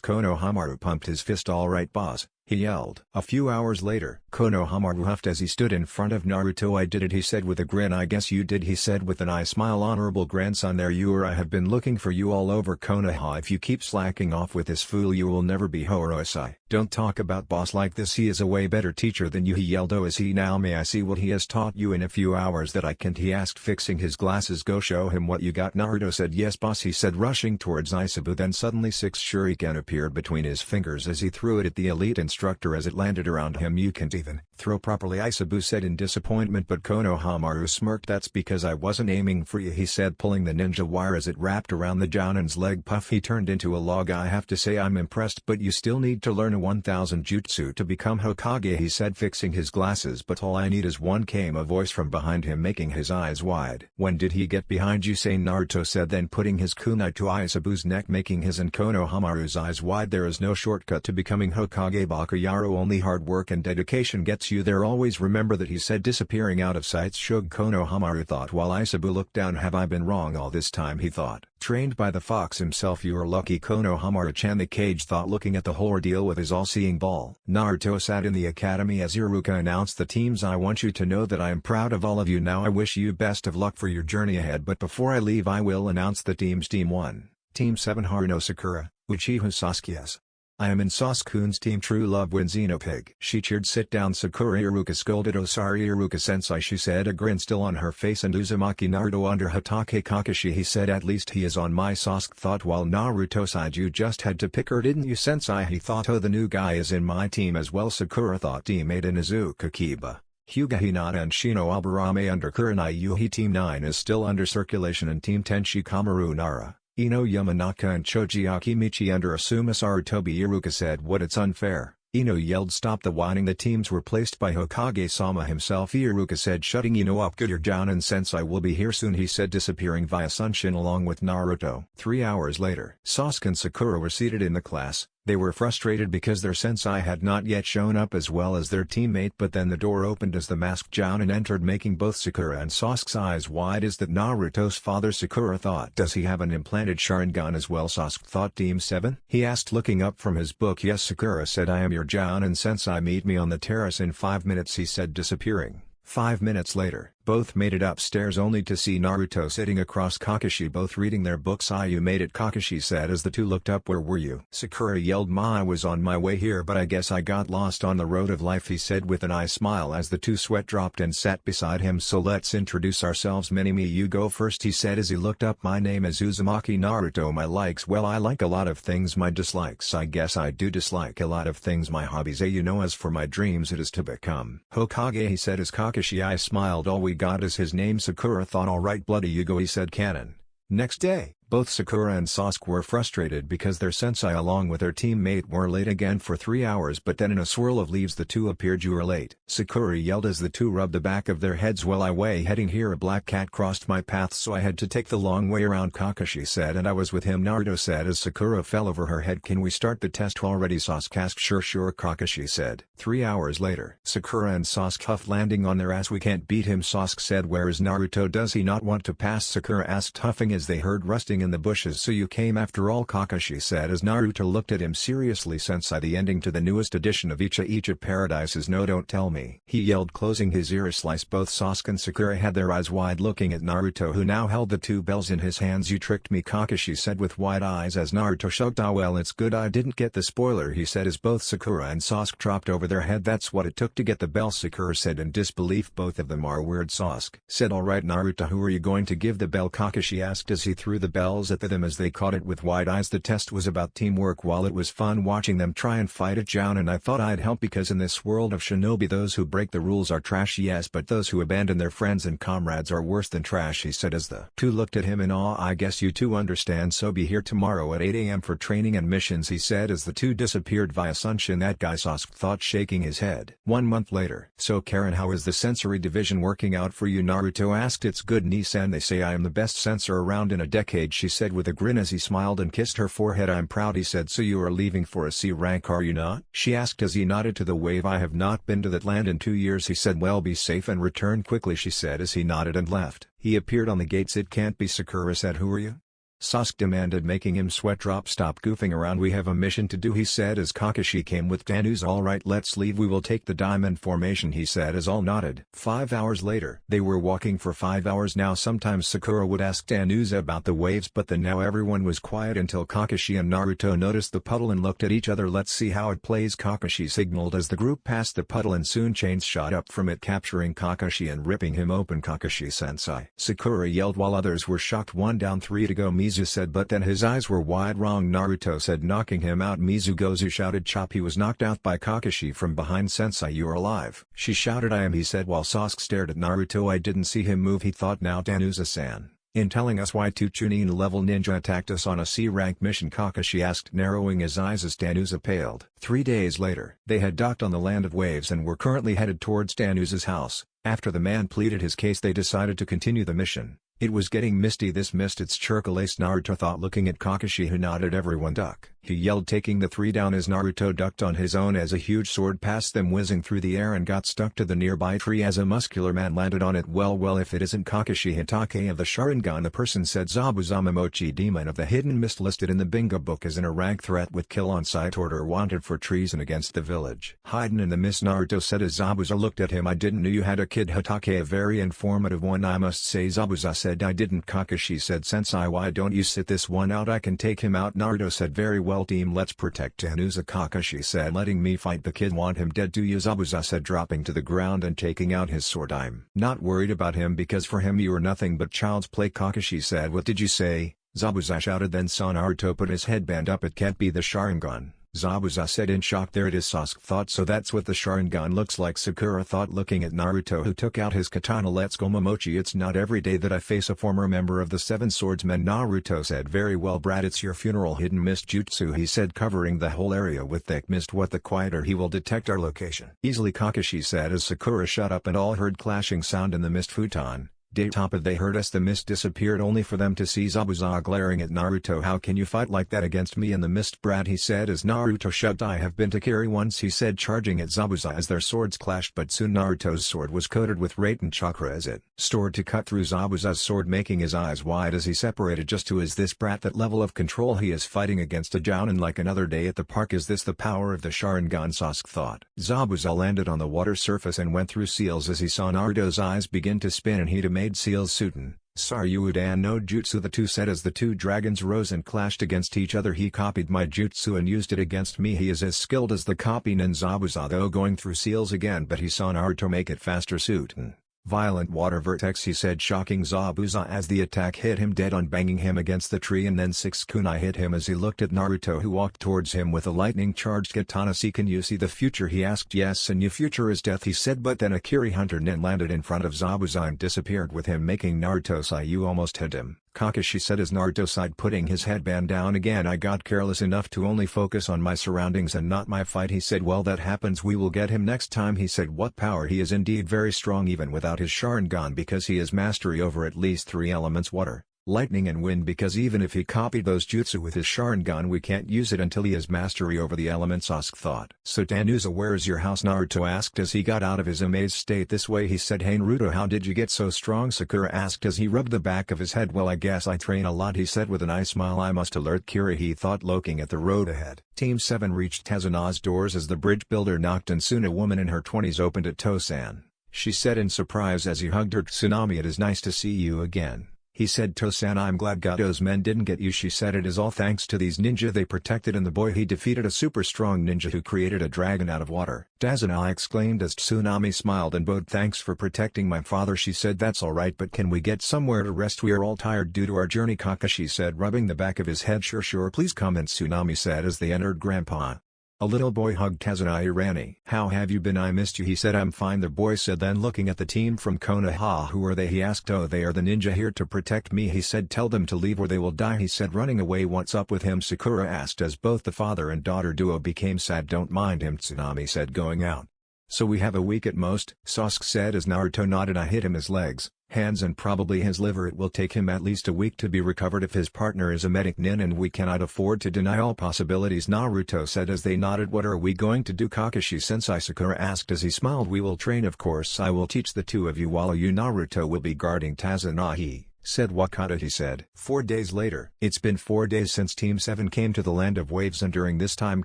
Konohamaru pumped his fist. Alright boss, he yelled. A few hours later, Konohamaru huffed as he stood in front of Naruto. "I did it," he said with a grin. "I guess you did," he said with an eye smile. "Honorable grandson, there you are. I have been looking for you all over Konoha. If you keep slacking off with this fool, you will never be Horosai. Don't talk about boss like this. He is a way better teacher than you," he yelled. "Oh, is he now? May I see what he has taught you in a few hours that I can't?" he asked, fixing his glasses. "Go show him what you got." Naruto said. "Yes boss," he said, rushing towards Aisabu. Then suddenly 6 shuriken appeared between his fingers as he threw it at the elite instructor. As it landed around him, "You can't even throw properly," Aisabu said in disappointment, but Konohamaru smirked. "That's because I wasn't aiming for you," he said, pulling the ninja wire as it wrapped around the Jounin's leg. Puff, he turned into a log. "I have to say I'm impressed, but you still need to learn a 1000 jutsu to become Hokage," he said, fixing his glasses. "But all I need is one," came a voice from behind him, making his eyes wide. "When did he get behind you?" Naruto said, then putting his kunai to Aisabu's neck, making his and Konohamaru's eyes wide. "There is no shortcut to becoming Hokage Bakuyaru, only hard work and dedication gets you there. Always remember that," he said, disappearing out of sight. Shug, Konohamaru thought while Aisabu looked down. "Have I been wrong all this time?" he thought. "Trained by the fox himself, you are lucky." Konohamaru-chan, the cage thought, looking at the whole ordeal with his all-seeing ball. Naruto sat in the academy as Iruka announced the teams. "I want you to know that I am proud of all of you. Now I wish you best of luck for your journey ahead, but before I leave I will announce the teams. Team 1, Team 7, Haruno Sakura, Uchiha Sasuke's. I am in Sasuke's team. True love wins. Ino Pig." She cheered. "Sit down, Sakura." Iruka scolded. "Oh sorry Iruka-sensei," she said, a grin still on her face. "And Uzumaki Naruto under Hatake Kakashi," he said. "At least he is on my Sasuke," thought, while Naruto sighed. "You just had to pick her, didn't you, sensei?" he thought. "Oh, the new guy is in my team as well," Sakura thought. Team 8, Inuzuka Kiba, Hyuga Hinata and Shino Aburame under Kurenai Yuhi. Team 9 is still under circulation, and Team 10 Shikamaru Nara, Ino Yamanaka and Choji Akimichi under Asuma Sarutobi. Iruka said, "What, it's unfair." Ino yelled, "Stop the whining. The teams were placed by Hokage-sama himself." Iruka said, shutting Ino up. "Good, your Jounin sensei will be here soon," he said, disappearing via Sunshin along with Naruto. 3 hours later, Sasuke and Sakura were seated in the class. They were frustrated because their sensei had not yet shown up as well as their teammate, but then the door opened as the masked Jounin entered, making both Sakura and Sasuke's eyes wide. "Is that Naruto's father?" Sakura thought. "Does he have an implanted Sharingan as well?" Sasuke thought. "Team 7? he asked, looking up from his book. "Yes," Sakura said. "I am your Jounin sensei. Meet me on the terrace in 5 minutes," he said, disappearing. 5 minutes later, both made it upstairs only to see Naruto sitting across Kakashi, both reading their books. "Ah, you made it," Kakashi said as the two looked up. "Where were you?" Sakura yelled. "Ma, I was on my way here, but I guess I got lost on the road of life," he said with an eye smile as the two sweat dropped and sat beside him. "So let's introduce ourselves. Mini-me, you go first," he said as he looked up. "My name is Uzumaki Naruto. My likes, well, I like a lot of things. My dislikes, I guess I do dislike a lot of things. My hobbies, you know. As for my dreams, it is to become Hokage," he said as Kakashi I smiled. "All we got is his name." Sakura thought. "Alright, bloody you go," he said. Canon. Next day, both Sakura and Sasuke were frustrated because their sensei along with their teammate were late again for 3 hours, but then in a swirl of leaves the two appeared. "You are late," Sakura yelled as the two rubbed the back of their heads. "Well, I was heading here. A black cat crossed my path, so I had to take the long way around," Kakashi said. "And I was with him," Naruto said as Sakura fell over her head. "Can we start the test already?" Sasuke asked. Sure, Kakashi said. 3 hours later, Sakura and Sasuke huffed, landing on their ass. "We can't beat him," Sasuke said. "Where is Naruto? Does he not want to pass?" Sakura asked, huffing as they heard rusting in the bushes. "So you came after all," Kakashi said as Naruto looked at him seriously. "Sensei, the ending to the newest edition of Icha Paradise is no, don't tell me," he yelled, closing his ear slice. Both Sasuke and Sakura had their eyes wide, looking at Naruto, who now held the two bells in his hands. "You tricked me," Kakashi said with wide eyes as Naruto shrugged. "Ah well, it's good I didn't get the spoiler," he said as both Sakura and Sasuke dropped over their head. "That's what it took to get the bell," Sakura said in disbelief. "Both of them are weird," Sasuke said. "Alright Naruto, who are you going to give the bell?" Kakashi asked as he threw the bells at them as they caught it with wide eyes. "The test was about teamwork. While it was fun watching them try and fight it down, and I thought I'd help because in this world of shinobi those who break the rules are trash, yes, but those who abandon their friends and comrades are worse than trash," he said as the two looked at him in awe. "I guess you two understand, so be here tomorrow at 8 a.m. for training and missions," he said as the two disappeared via Sunshin. "That guy," Sasuke thought, shaking his head. 1 month later. "So Karen, how is the sensory division working out for you?" Naruto asked. "It's good, Nisan. They say I am the best censor around in a decade," she said with a grin as he smiled and kissed her forehead. "I'm proud," he said. "So you are leaving for a C rank, are you not?" she asked as he nodded to the wave. "I have not been to that land in 2 years," he said. "Well, be safe and return quickly," she said as he nodded and left. He appeared on the gates. "It can't be," Sakura said. "Who are you?" Sasuke demanded, making him sweat drop. Stop goofing around, we have a mission to do, he said as Kakashi came with Danusa. Alright, let's leave, we will take the diamond formation, he said as all nodded. 5 hours later. They were walking for 5 hours now. Sometimes Sakura would ask Danusa about the waves, but then now everyone was quiet until Kakashi and Naruto noticed the puddle and looked at each other. Let's see how it plays, Kakashi signaled as the group passed the puddle, and soon chains shot up from it, capturing Kakashi and ripping him open. Kakashi-sensei, Sakura yelled while others were shocked. 1 down 3 to go, Mizu said, but then his eyes were wide. Wrong, Naruto said, knocking him out. Mizu Gozu shouted. Chop, he was knocked out by Kakashi from behind. Sensei, you are alive. She shouted. I am, he said while Sasuke stared at Naruto. I didn't see him move, he thought. Now Danusa-san, in telling us why 2 Chunin level ninja attacked us on a C-rank mission, Kakashi asked, narrowing his eyes as Danusa paled. 3 days later. They had docked on the land of waves and were currently headed towards Danusa's house. After the man pleaded his case, they decided to continue the mission. It was getting misty. This mist, it's turquoise, Naruto thought, looking at Kakashi, who nodded. Everyone duck, he yelled, taking the 3 down as Naruto ducked on his own as a huge sword passed them, whizzing through the air and got stuck to the nearby tree as a muscular man landed on it. Well, if it isn't Kakashi Hitake of the Sharingan, the person said. Zabuza Momochi, demon of the hidden mist, listed in the bingo book as in a rank threat with kill on sight order, wanted for treason against the village. Hidden in the mist, Naruto said as Zabuza looked at him. I didn't know you had a kid, Hitake, a very informative one, I must say. Zabuza said. I didn't. Kakashi said. Sensei, why don't you sit this one out? I can take him out. Naruto said. Very well team, let's protect Danusa. Kakashi said. Letting me fight the kid? Want him dead, do you? Zabuza said, dropping to the ground and taking out his sword. I'm not worried about him because for him you are nothing but child's play. Kakashi said. What did you say? Zabuza shouted, then saw Naruto put his headband up. It can't be the Sharingan. Zabuza said in shock. There it is, Sasuke thought. So that's what the Sharingan looks like, Sakura thought, looking at Naruto, who took out his katana. Let's go, Momochi. It's not every day that I face a former member of the 7 Swordsmen. Naruto said. Very well, Brad, it's your funeral. Hidden mist jutsu, he said, covering the whole area with thick mist. What, the quieter he will detect our location easily, Kakashi said as Sakura shut up and all heard clashing sound in the mist futon. Top of they heard us. The mist disappeared only for them to see Zabuza glaring at Naruto. How can you fight like that against me in the mist, Brad, he said as Naruto shrugged. I have been to Kiri once, he said, charging at Zabuza as their swords clashed, but soon Naruto's sword was coated with Raten chakra as it stored to cut through Zabuza's sword, making his eyes wide as he separated. Just who is this brat? That level of control he is fighting against a Jounin like another day at the park. Is this the power of the Sharingan, Sasuke thought. Zabuza landed on the water surface and went through seals as he saw Naruto's eyes begin to spin and he made seals Suten. Saryudan no jutsu, the two said as the 2 dragons rose and clashed against each other. He copied my jutsu and used it against me. He is as skilled as the copy nin. Zabuza though going through seals again, but he saw Naruto make it faster. Suten. Violent water vortex, he said, shocking Zabuza as the attack hit him dead on, banging him against the tree, and then 6 kunai hit him as he looked at Naruto, who walked towards him with a lightning-charged katana. See, can you see the future, he asked. Yes, and your future is death, he said, but then a Kiri Hunter nin landed in front of Zabuza and disappeared with him, making Naruto sigh. You almost hit him, Kakashi said as Naruto sighed, putting his headband down again. I got careless enough to only focus on my surroundings and not my fight, he said. Well, that happens, we will get him next time, he said. What power? He is indeed very strong even without his Sharingan, because he has mastery over at least 3 elements: water, lightning and wind, because even if he copied those jutsu with his Sharingan we can't use it until he has mastery over the elements, Sasuke thought. So Danusa, where is your house? Naruto asked as he got out of his amazed state. This way, he said. Hey Naruto, how did you get so strong? Sakura asked as he rubbed the back of his head. Well, I guess I train a lot, he said with a nice smile. I must alert Kiri, he thought, looking at the road ahead. Team 7 reached Tazana's doors as the bridge builder knocked, and soon a woman in her 20s opened it. Tosan, she said in surprise as he hugged her. Tsunami, it is nice to see you again, he said. Tosan, I'm glad Gado's men didn't get you, she said. It is all thanks to these ninja they protected and the boy he defeated, a super strong ninja who created a dragon out of water. Tazana exclaimed as Tsunami smiled and bowed. Thanks for protecting my father, she said. That's alright, but can we get somewhere to rest? We are all tired due to our journey, Kakashi said, rubbing the back of his head. Sure, please come in, Tsunami said as they entered. Grandpa. A little boy hugged Tazana. Irani, how have you been? I missed you, he said. I'm fine, the boy said, then looking at the team from Konoha. Who are they? He asked. Oh, they are the ninja here to protect me, he said. Tell them to leave or they will die, he said, running away. What's up with him? Sakura asked as both the father and daughter duo became sad. Don't mind him, Tsunami said, going out. So we have a week at most, Sasuke said as Naruto nodded. I hit him his legs, hands and probably his liver. It will take him at least a week to be recovered if his partner is a medic nin, and we cannot afford to deny all possibilities, Naruto said as they nodded. What are we going to do, Kakashi sensei? Sakura asked as he smiled. We will train, of course. I will teach the 2 of you while you, Naruto, will be guarding Tazanahi. said Wakata. He said. 4 days later. It's been 4 days since Team 7 came to the Land of Waves, and during this time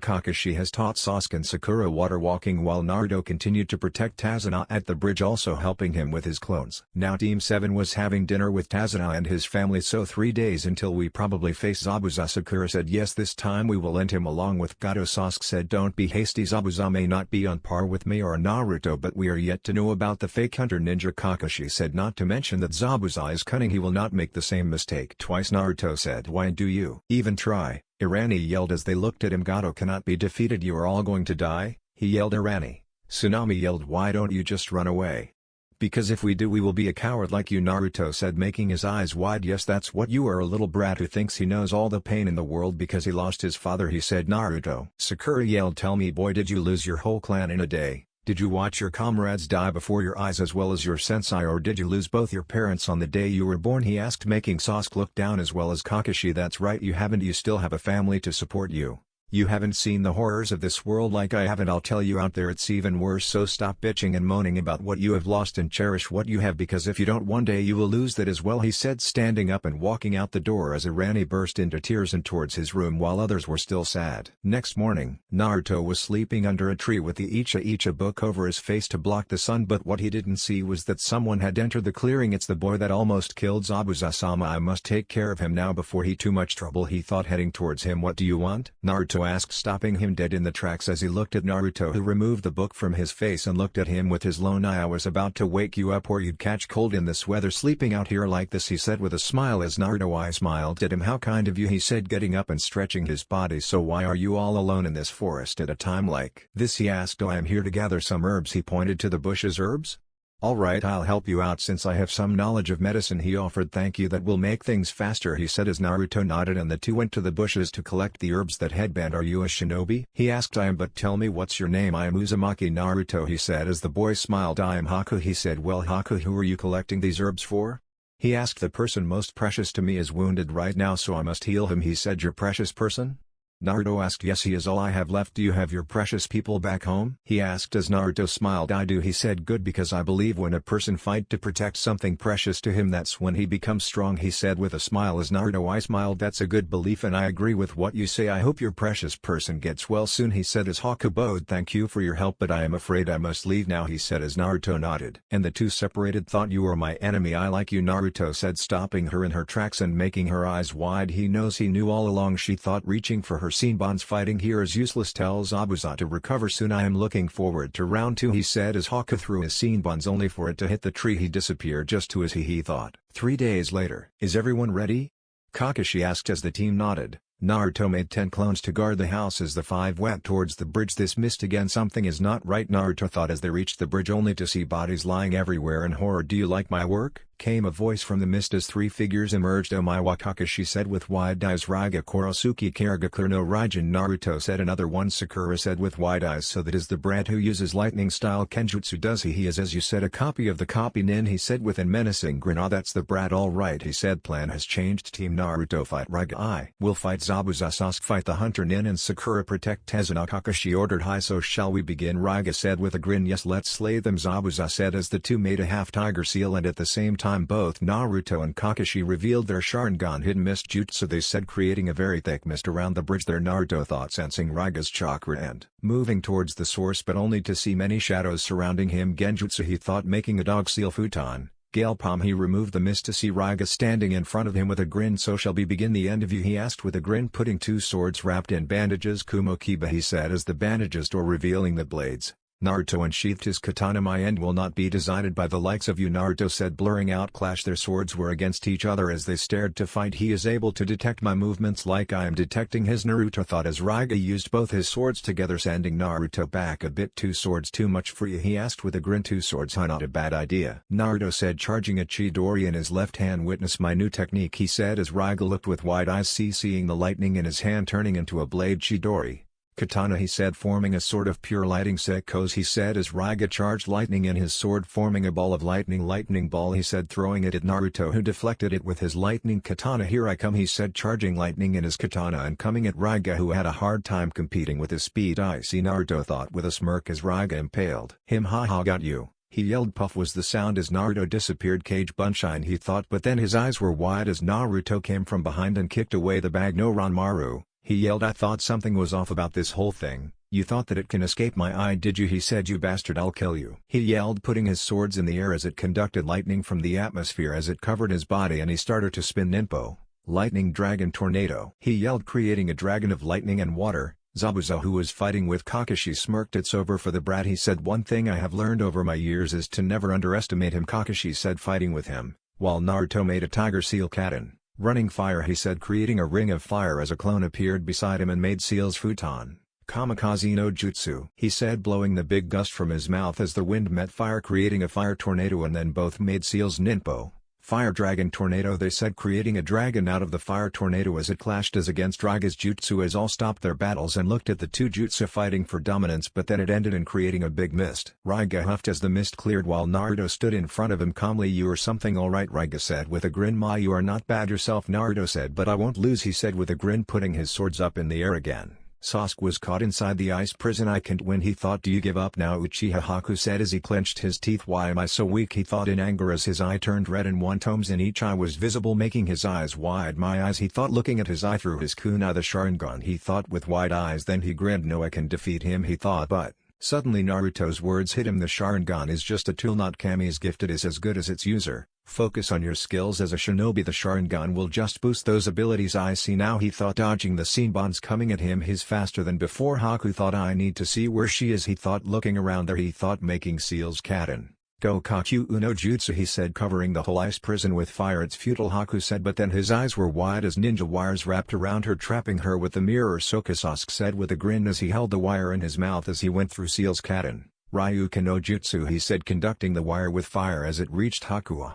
Kakashi has taught Sasuke and Sakura water walking while Naruto continued to protect Tazuna at the bridge, also helping him with his clones. Now Team 7 was having dinner with Tazuna and his family, so 3 days until we probably face Zabuza. Sakura said yes, this time we will end him along with Gato. Sasuke said don't be hasty, Zabuza may not be on par with me or Naruto, but we are yet to know about the fake hunter ninja. Kakashi said not to mention that Zabuza is cunning, he will not make the same mistake twice. Naruto said why do you even try? Irani yelled as they looked at him. Gato cannot be defeated, you are all going to die, he yelled. Irani. Tsunami yelled why don't you just run away? Because if we do we will be a coward like you, Naruto said, making his eyes wide. Yes, that's what you are, a little brat who thinks he knows all the pain in the world because he lost his father, he said. Naruto. Sakura yelled tell me boy, did you lose your whole clan in a day? Did you watch your comrades die before your eyes as well as your sensei, or did you lose both your parents on the day you were born, he asked, making Sasuke look down as well as Kakashi. That's right, you haven't, you still have a family to support you. You haven't seen the horrors of this world like I have, and I'll tell you out there it's even worse, so stop bitching and moaning about what you have lost and cherish what you have, because if you don't one day you will lose that as well, he said, standing up and walking out the door as Irani burst into tears and towards his room while others were still sad. Next morning, Naruto was sleeping under a tree with the Icha book over his face to block the sun, but what he didn't see was that someone had entered the clearing. It's the boy that almost killed Zabuza-sama, I must take care of him now before he too much trouble, he thought, heading towards him. What do you want? Naruto asked, stopping him dead in the tracks as he looked at Naruto, who removed the book from his face and looked at him with his lone eye. I was about to wake you up or you'd catch cold in this weather sleeping out here like this, he said with a smile as Naruto smiled at him. How kind of you, he said, getting up and stretching his body. So why are you all alone in this forest at a time like this, he asked. I am here to gather some herbs, he pointed to the bushes. Herbs? Alright, I'll help you out since I have some knowledge of medicine, he offered. Thank you, that will make things faster, he said as Naruto nodded, and the two went to the bushes to collect the herbs. That headband, are you a shinobi? He asked. I am, but tell me what's your name? I am Uzumaki Naruto, he said as the boy smiled. I am Haku, he said. Well Haku, who are you collecting these herbs for? He asked. The person most precious to me is wounded right now, so I must heal him, he said. Your precious person? Naruto asked. Yes, he is all I have left. Do you have your precious people back home? He asked as Naruto smiled. I do, he said. Good, because I believe when a person fight to protect something precious to him, that's when he becomes strong, he said with a smile as Naruto smiled. That's a good belief and I agree with what you say. I hope your precious person gets well soon, he said as Haku bowed. Thank you for your help, but I am afraid I must leave now, he said as Naruto nodded. And the two separated. Thought you were my enemy, I like you, Naruto said, stopping her in her tracks and making her eyes wide. He knows, he knew all along, she thought. Reaching for her Shinbans, fighting here is useless, tell Zabuza to recover soon. I am looking forward to round 2, he said as Haku threw his Shinbans only for it to hit the tree. He disappeared just to as he thought. 3 days later. Is everyone ready? Kakashi asked as the team nodded. Naruto made 10 clones to guard the house as the 5 went towards the bridge. This mist again, something is not right, Naruto thought as they reached the bridge only to see bodies lying everywhere in horror. Do you like my work? Came a voice from the mist as 3 figures emerged. Oh my wa, Kakashi said with wide eyes. Raiga Korosuke Karagakure no Raijin, Naruto said. Another one, Sakura said with wide eyes. So that is the brat who uses lightning style kenjutsu, does he? He is, as you said, a copy of the copy nin, he said with a menacing grin. Ah, that's the brat, alright, he said. Plan has changed. Team Naruto fight Raiga, I will fight Zabuza, Sasuke fight the hunter nin, and Sakura protect Tazuna. Kakashi ordered. Hi, so shall we begin? Raiga said with a grin. Yes, let's slay them, Zabuza said as the two made a half tiger seal, and at the same time both Naruto and Kakashi revealed their Sharingan hidden mist jutsu, they said, creating a very thick mist around the bridge there. Naruto thought, sensing Raiga's chakra and moving towards the source, but only to see many shadows surrounding him. Genjutsu, he thought, making a dog seal futon. Gale palm, he removed the mist to see Raiga standing in front of him with a grin. So shall we begin the end of you? He asked with a grin, putting 2 swords wrapped in bandages. Kumo Kiba, he said as the bandages tore, revealing the blades. Naruto unsheathed his katana. My end will not be decided by the likes of you, Naruto said, blurring out clash. Their swords were against each other as they stared to fight. He is able to detect my movements like I am detecting his, Naruto thought as Raiga used both his swords together, sending Naruto back a bit. 2 swords too much for you? He asked with a grin. 2 swords, huh? Not a bad idea, Naruto said, charging a Chidori in his left hand. Witness my new technique, he said as Raiga looked with wide eyes, seeing the lightning in his hand turning into a blade. Chidori. Katana, he said, forming a sort of pure lighting. Sekos, he said as Raiga charged lightning in his sword, forming a ball of lightning. Lightning ball, he said, throwing it at Naruto, who deflected it with his lightning katana. Here I come, he said, charging lightning in his katana and coming at Raiga, who had a hard time competing with his speed. I see, Naruto thought with a smirk as Raiga impaled him. Haha, got you. He yelled. Puff was the sound as Naruto disappeared. Cage Bunshine he thought, but then his eyes were wide as Naruto came from behind and kicked away the bag. No Ranmaru, he yelled. I thought something was off about this whole thing. You thought that it can escape my eye, did you? He said. You bastard, I'll kill you. He yelled, putting his swords in the air as it conducted lightning from the atmosphere as it covered his body, and he started to spin Ninpo, lightning dragon tornado. He yelled, creating a dragon of lightning and water. Zabuza, who was fighting with Kakashi, smirked. It's over for the brat, he said. One thing I have learned over my years is to never underestimate him, Kakashi said, fighting with him, while Naruto made a tiger seal Kaden. Running fire, he said, creating a ring of fire as a clone appeared beside him and made Seal's futon. Kamikaze no jutsu, he said, blowing the big gust from his mouth as the wind met fire, creating a fire tornado, and then both made Seal's Ninpo, fire dragon tornado, they said, creating a dragon out of the fire tornado as it clashed as against Raiga's jutsu, as all stopped their battles and looked at the two jutsu fighting for dominance, but then it ended in creating a big mist. Raiga huffed as the mist cleared while Naruto stood in front of him calmly. You are something alright, Raiga said with a grin. Ma, you are not bad yourself, Naruto said, but I won't lose, he said with a grin, putting his swords up in the air again. Sasuke was caught inside the ice prison. I can't win, he thought. Do you give up now, Uchiha Haku said as he clenched his teeth. Why am I so weak, he thought in anger as his eye turned red and one tomes in each eye was visible, making his eyes wide. My eyes, he thought, looking at his eye through his kunai, the Sharingan, he thought, with wide eyes. Then he grinned. No, I can defeat him, he thought, but suddenly Naruto's words hit him. The Sharingan is just a tool, not Kami's gift. It is as good as its user. Focus on your skills as a shinobi. The Sharingan will just boost those abilities. I see now, he thought, dodging the Senbons coming at him. He's faster than before. Haku thought, I need to see where she is, he thought, looking around there. He thought, making Seal's Kaden. Gokakyu Uno Jutsu, he said, covering the whole ice prison with fire. It's futile, Haku said, but then his eyes were wide as ninja wires wrapped around her, trapping her with the mirror. Soka, Sasuke said with a grin as he held the wire in his mouth as he went through Seal's Kaden. Ryuka no Jutsu, he said, conducting the wire with fire as it reached Hakuya.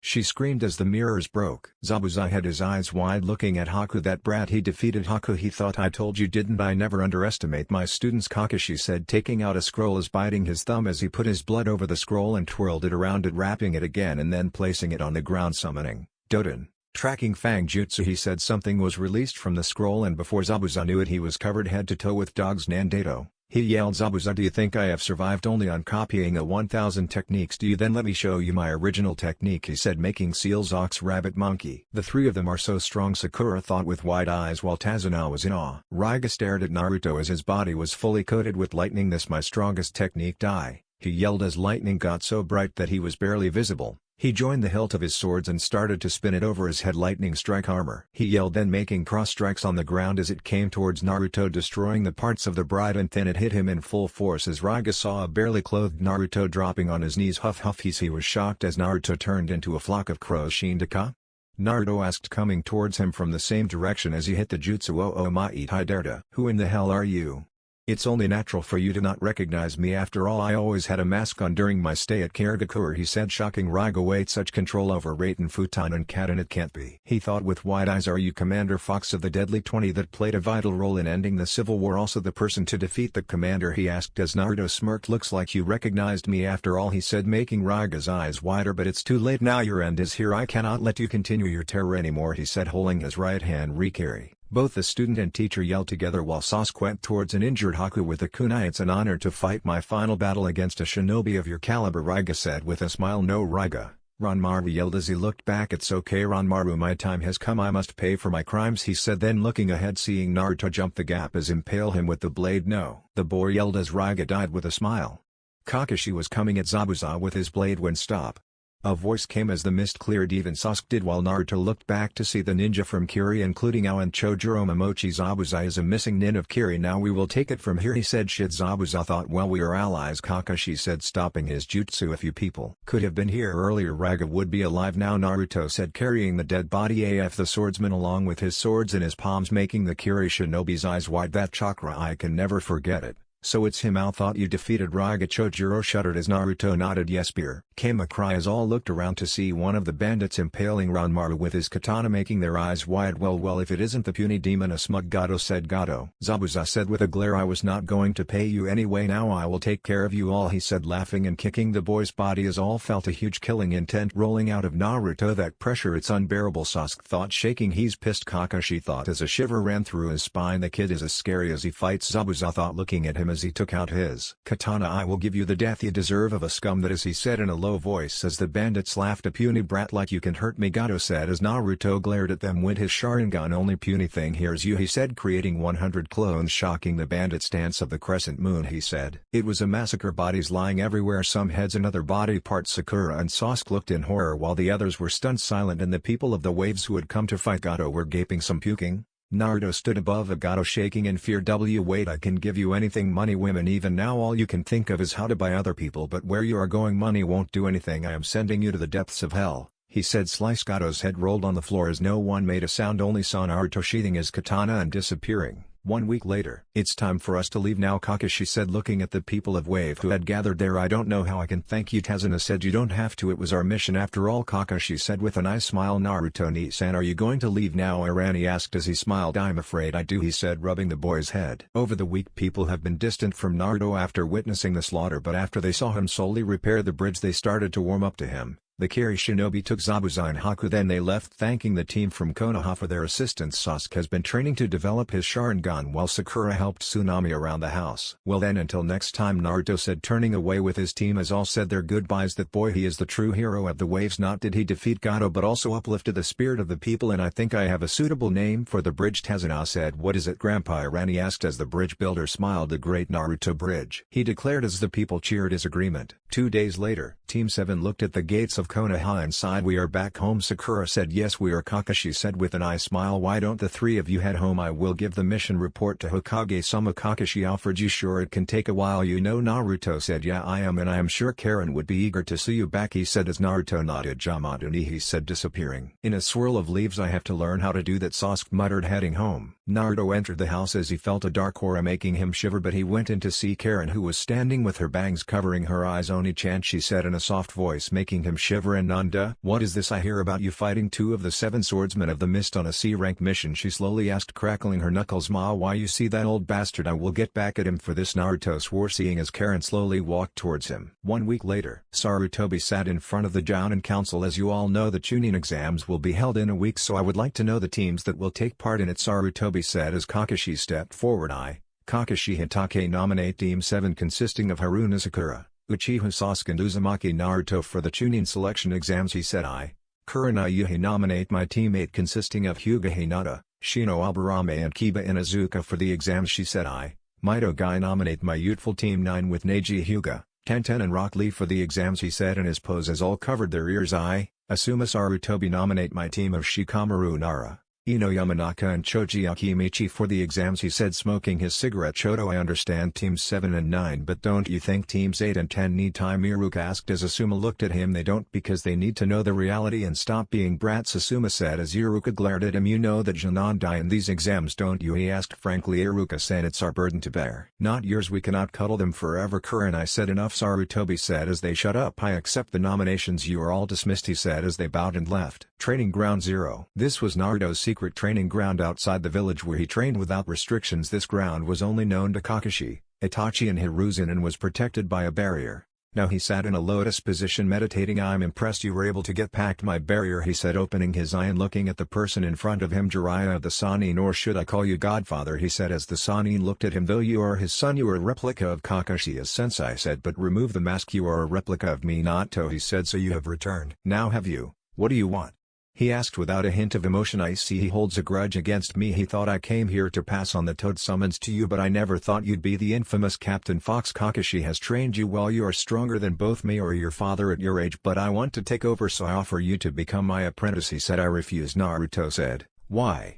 She screamed as the mirrors broke. Zabuza had his eyes wide looking at Haku. That brat, he defeated Haku, he thought. I told you, didn't I? Never underestimate my students, Kakashi said, taking out a scroll as biting his thumb as he put his blood over the scroll and twirled it around it, wrapping it again and then placing it on the ground, summoning Doden. Tracking Fang Jutsu, he said. Something was released from the scroll, and before Zabuza knew it, he was covered head to toe with Dog's Nandato. He yelled, Zabuza, do you think I have survived only on copying a 1000 techniques? Do you then let me show you my original technique, he said, making Seal's Ox Rabbit Monkey. The three of them are so strong, Sakura thought with wide eyes while Tazuna was in awe. Raiga stared at Naruto as his body was fully coated with lightning. This my strongest technique, die, he yelled as lightning got so bright that he was barely visible. He joined the hilt of his swords and started to spin it over his head. Lightning strike armor, he yelled, then making cross strikes on the ground as it came towards Naruto, destroying the parts of the bride, and then it hit him in full force as Raiga saw a barely clothed Naruto dropping on his knees. Huff huff, he was shocked as Naruto turned into a flock of crows. Shindaka? Naruto asked, coming towards him from the same direction as he hit the jutsu. Oh my Hiderta. Who in the hell are you? It's only natural for you to not recognize me. After all, I always had a mask on during my stay at Karakura, he said, shocking Raiga. Wait, such control over Raiden, Futon and Kaden, it can't be, he thought with wide eyes. Are you Commander Fox of the Deadly 20 that played a vital role in ending the Civil War, also the person to defeat the commander, he asked as Naruto smirked. Looks like you recognized me after all, he said, making Raiga's eyes wider. But it's too late now, your end is here. I cannot let you continue your terror anymore, he said, holding his right hand Rikiri. Both the student and teacher yelled together while Sasuke went towards an injured Haku with a kunai. It's an honor to fight my final battle against a shinobi of your caliber, Raiga said with a smile. No, Raiga, Ranmaru yelled as he looked back. It's okay, Ranmaru, my time has come. I must pay for my crimes, he said, then looking ahead, seeing Naruto jump the gap as impale him with the blade. No, the boy yelled as Raiga died with a smile. Kakashi was coming at Zabuza with his blade when stop. A voice came as the mist cleared. Even Sasuke did while Naruto looked back to see the ninja from Kiri, including Ao and Chojuro Momochi. Zabuza is a missing nin of Kiri. Now we will take it from here, he said. Shit, Zabuza thought. Well, we are allies, Kakashi said, stopping his jutsu. If you people could have been here earlier, Raiga would be alive now, Naruto said, carrying the dead body of the swordsman along with his swords in his palms, making the Kiri shinobi's eyes wide. That chakra, I can never forget it. So it's him, Ao thought. You defeated Raiga. Chojuro shuddered as Naruto nodded. Yes, beer. Came a cry as all looked around to see one of the bandits impaling Ranmaru with his katana, making their eyes wide. Well, if it isn't the puny demon, a smug Gato said. Gato, Zabuza said with a glare. I was not going to pay you anyway. Now I will take care of you all, he said, laughing and kicking the boy's body as all felt a huge killing intent rolling out of Naruto. That pressure, it's unbearable, Sasuke thought, shaking. He's pissed, Kakashi thought as a shiver ran through his spine. The kid is as scary as he fights, Zabuza thought, looking at him as as he took out his katana. "I will give you the death you deserve of a scum that is," he said in a low voice as the bandits laughed. "A puny brat like you can hurt me," Gato said as Naruto glared at them with his Sharingan. "Only puny thing here's you," he said, creating 100 clones shocking the bandits' dance of the crescent moon. He said, "It was a massacre, bodies lying everywhere, some heads and other body parts." Sakura and Sasuke looked in horror while the others were stunned silent, and the people of the waves who had come to fight Gato were gaping, some puking. Naruto stood above Gato shaking in fear. "Wait, I can give you anything, money, women, even now all you can think of is how to buy other people, but where you are going money won't do anything. I am sending you to the depths of hell," he said. Slice. Gato's head rolled on the floor as no one made a sound, only saw Naruto sheathing his katana and disappearing. 1 week later. "It's time for us to leave now," Kakashi said, looking at the people of Wave who had gathered there. "I don't know how I can thank you." Tazuna said, "You don't have to, it was our mission after all," Kakashi said with a nice smile. "Naruto-ni-san, are you going to leave now?" Irani asked as he smiled. "I'm afraid I do," he said, rubbing the boy's head. Over the week people have been distant from Naruto after witnessing the slaughter, but after they saw him slowly repair the bridge they started to warm up to him. The Kiri shinobi took Zabuza Haku, then they left, thanking the team from Konoha for their assistance. Sasuke has been training to develop his Sharingan while Sakura helped Tsunami around the house. "Well then, until next time," Naruto said, turning away with his team as all said their goodbyes. "That boy, he is the true hero of the waves. Not did he defeat Gato but also uplifted the spirit of the people, and I think I have a suitable name for the bridge." Tazuna said. "What is it, Grandpa?" Irani asked as the bridge builder smiled. "The Great Naruto Bridge," he declared as the people cheered his agreement. 2 days later, Team 7 looked at the gates of Konoha and sighed. "We are back home," Sakura said. "Yes, we are," Kakashi said with an eye smile. "Why don't the three of you head home? I will give the mission report to Hokage-sama." Kakashi offered. "You sure it can take a while, you know?" Naruto said. "Yeah, I am, and I am sure Karen would be eager to see you back," he said as Naruto nodded. "Jamaduni," he said, disappearing in a swirl of leaves. "I have to learn how to do that," Sasuke muttered, heading home. Naruto entered the house as he felt a dark aura making him shiver, but he went in to see Karen, who was standing with her bangs covering her eyes. "Oni-chan," she said in a soft voice, making him shiver. "And Nanda, what is this I hear about you fighting 2 of the 7 swordsmen of the mist on a C-rank mission?" she slowly asked, crackling her knuckles. "Ma, why, you see that old bastard? I will get back at him for this," Naruto swore, seeing as Karen slowly walked towards him. 1 week later, Sarutobi sat in front of the Jounin Council. "As you all know, the Chunin exams will be held in a week, so I would like to know the teams that will take part in it," Sarutobi said as Kakashi stepped forward. "I, Kakashi Hatake, nominate Team 7 consisting of Haruna Sakura, Uchiha Sasuke and Uzumaki Naruto for the Chunin selection exams," he said. "I, Kurenai, nominate my Team 8 consisting of Hyuga Hinata, Shino Aburame and Kiba Inazuka for the exams," she said. "I, Mito Gai, nominate my youthful Team 9 with Neji Hyuga, Tenten and Rock Lee for the exams," he said in his pose as all covered their ears. "I, Asuma Sarutobi, nominate my team of Shikamaru Nara, Ino Yamanaka and Choji Akimichi for the exams," he said, smoking his cigarette. "Chodo, I understand Teams 7 and 9, but don't you think Teams 8 and 10 need time?" Iruka asked as Asuma looked at him. "They don't, because they need to know the reality and stop being brats," Asuma said as Iruka glared at him. "You know that Janan die in these exams, don't you?" he asked frankly. Iruka said, "It's our burden to bear, not yours. We cannot cuddle them forever." Kurenai said. "Enough," Sarutobi said as they shut up. "I accept the nominations. You are all dismissed," he said as they bowed and left. Training Ground 0. This was Naruto's secret training ground outside the village where he trained without restrictions. This ground was only known to Kakashi, Itachi and Hiruzen and was protected by a barrier. Now he sat in a lotus position meditating. "I'm impressed you were able to get past my barrier," he said, opening his eye and looking at the person in front of him. "Jiraiya of the Sannin, or should I call you Godfather?" he said as the Sannin looked at him. "Though you are his son, you are a replica of Kakashi," as Sensei said, "but remove the mask, you are a replica of Minato," he said. "So you have returned. Now have you? What do you want?" he asked without a hint of emotion. "I see he holds a grudge against me. He thought I came here to pass on the toad summons to you, but I never thought you'd be the infamous Captain Fox. Kakashi has trained you well. You are stronger than both me or your father at your age, but I want to take over, so I offer you to become my apprentice," he said. "I refuse," Naruto said. "Why?"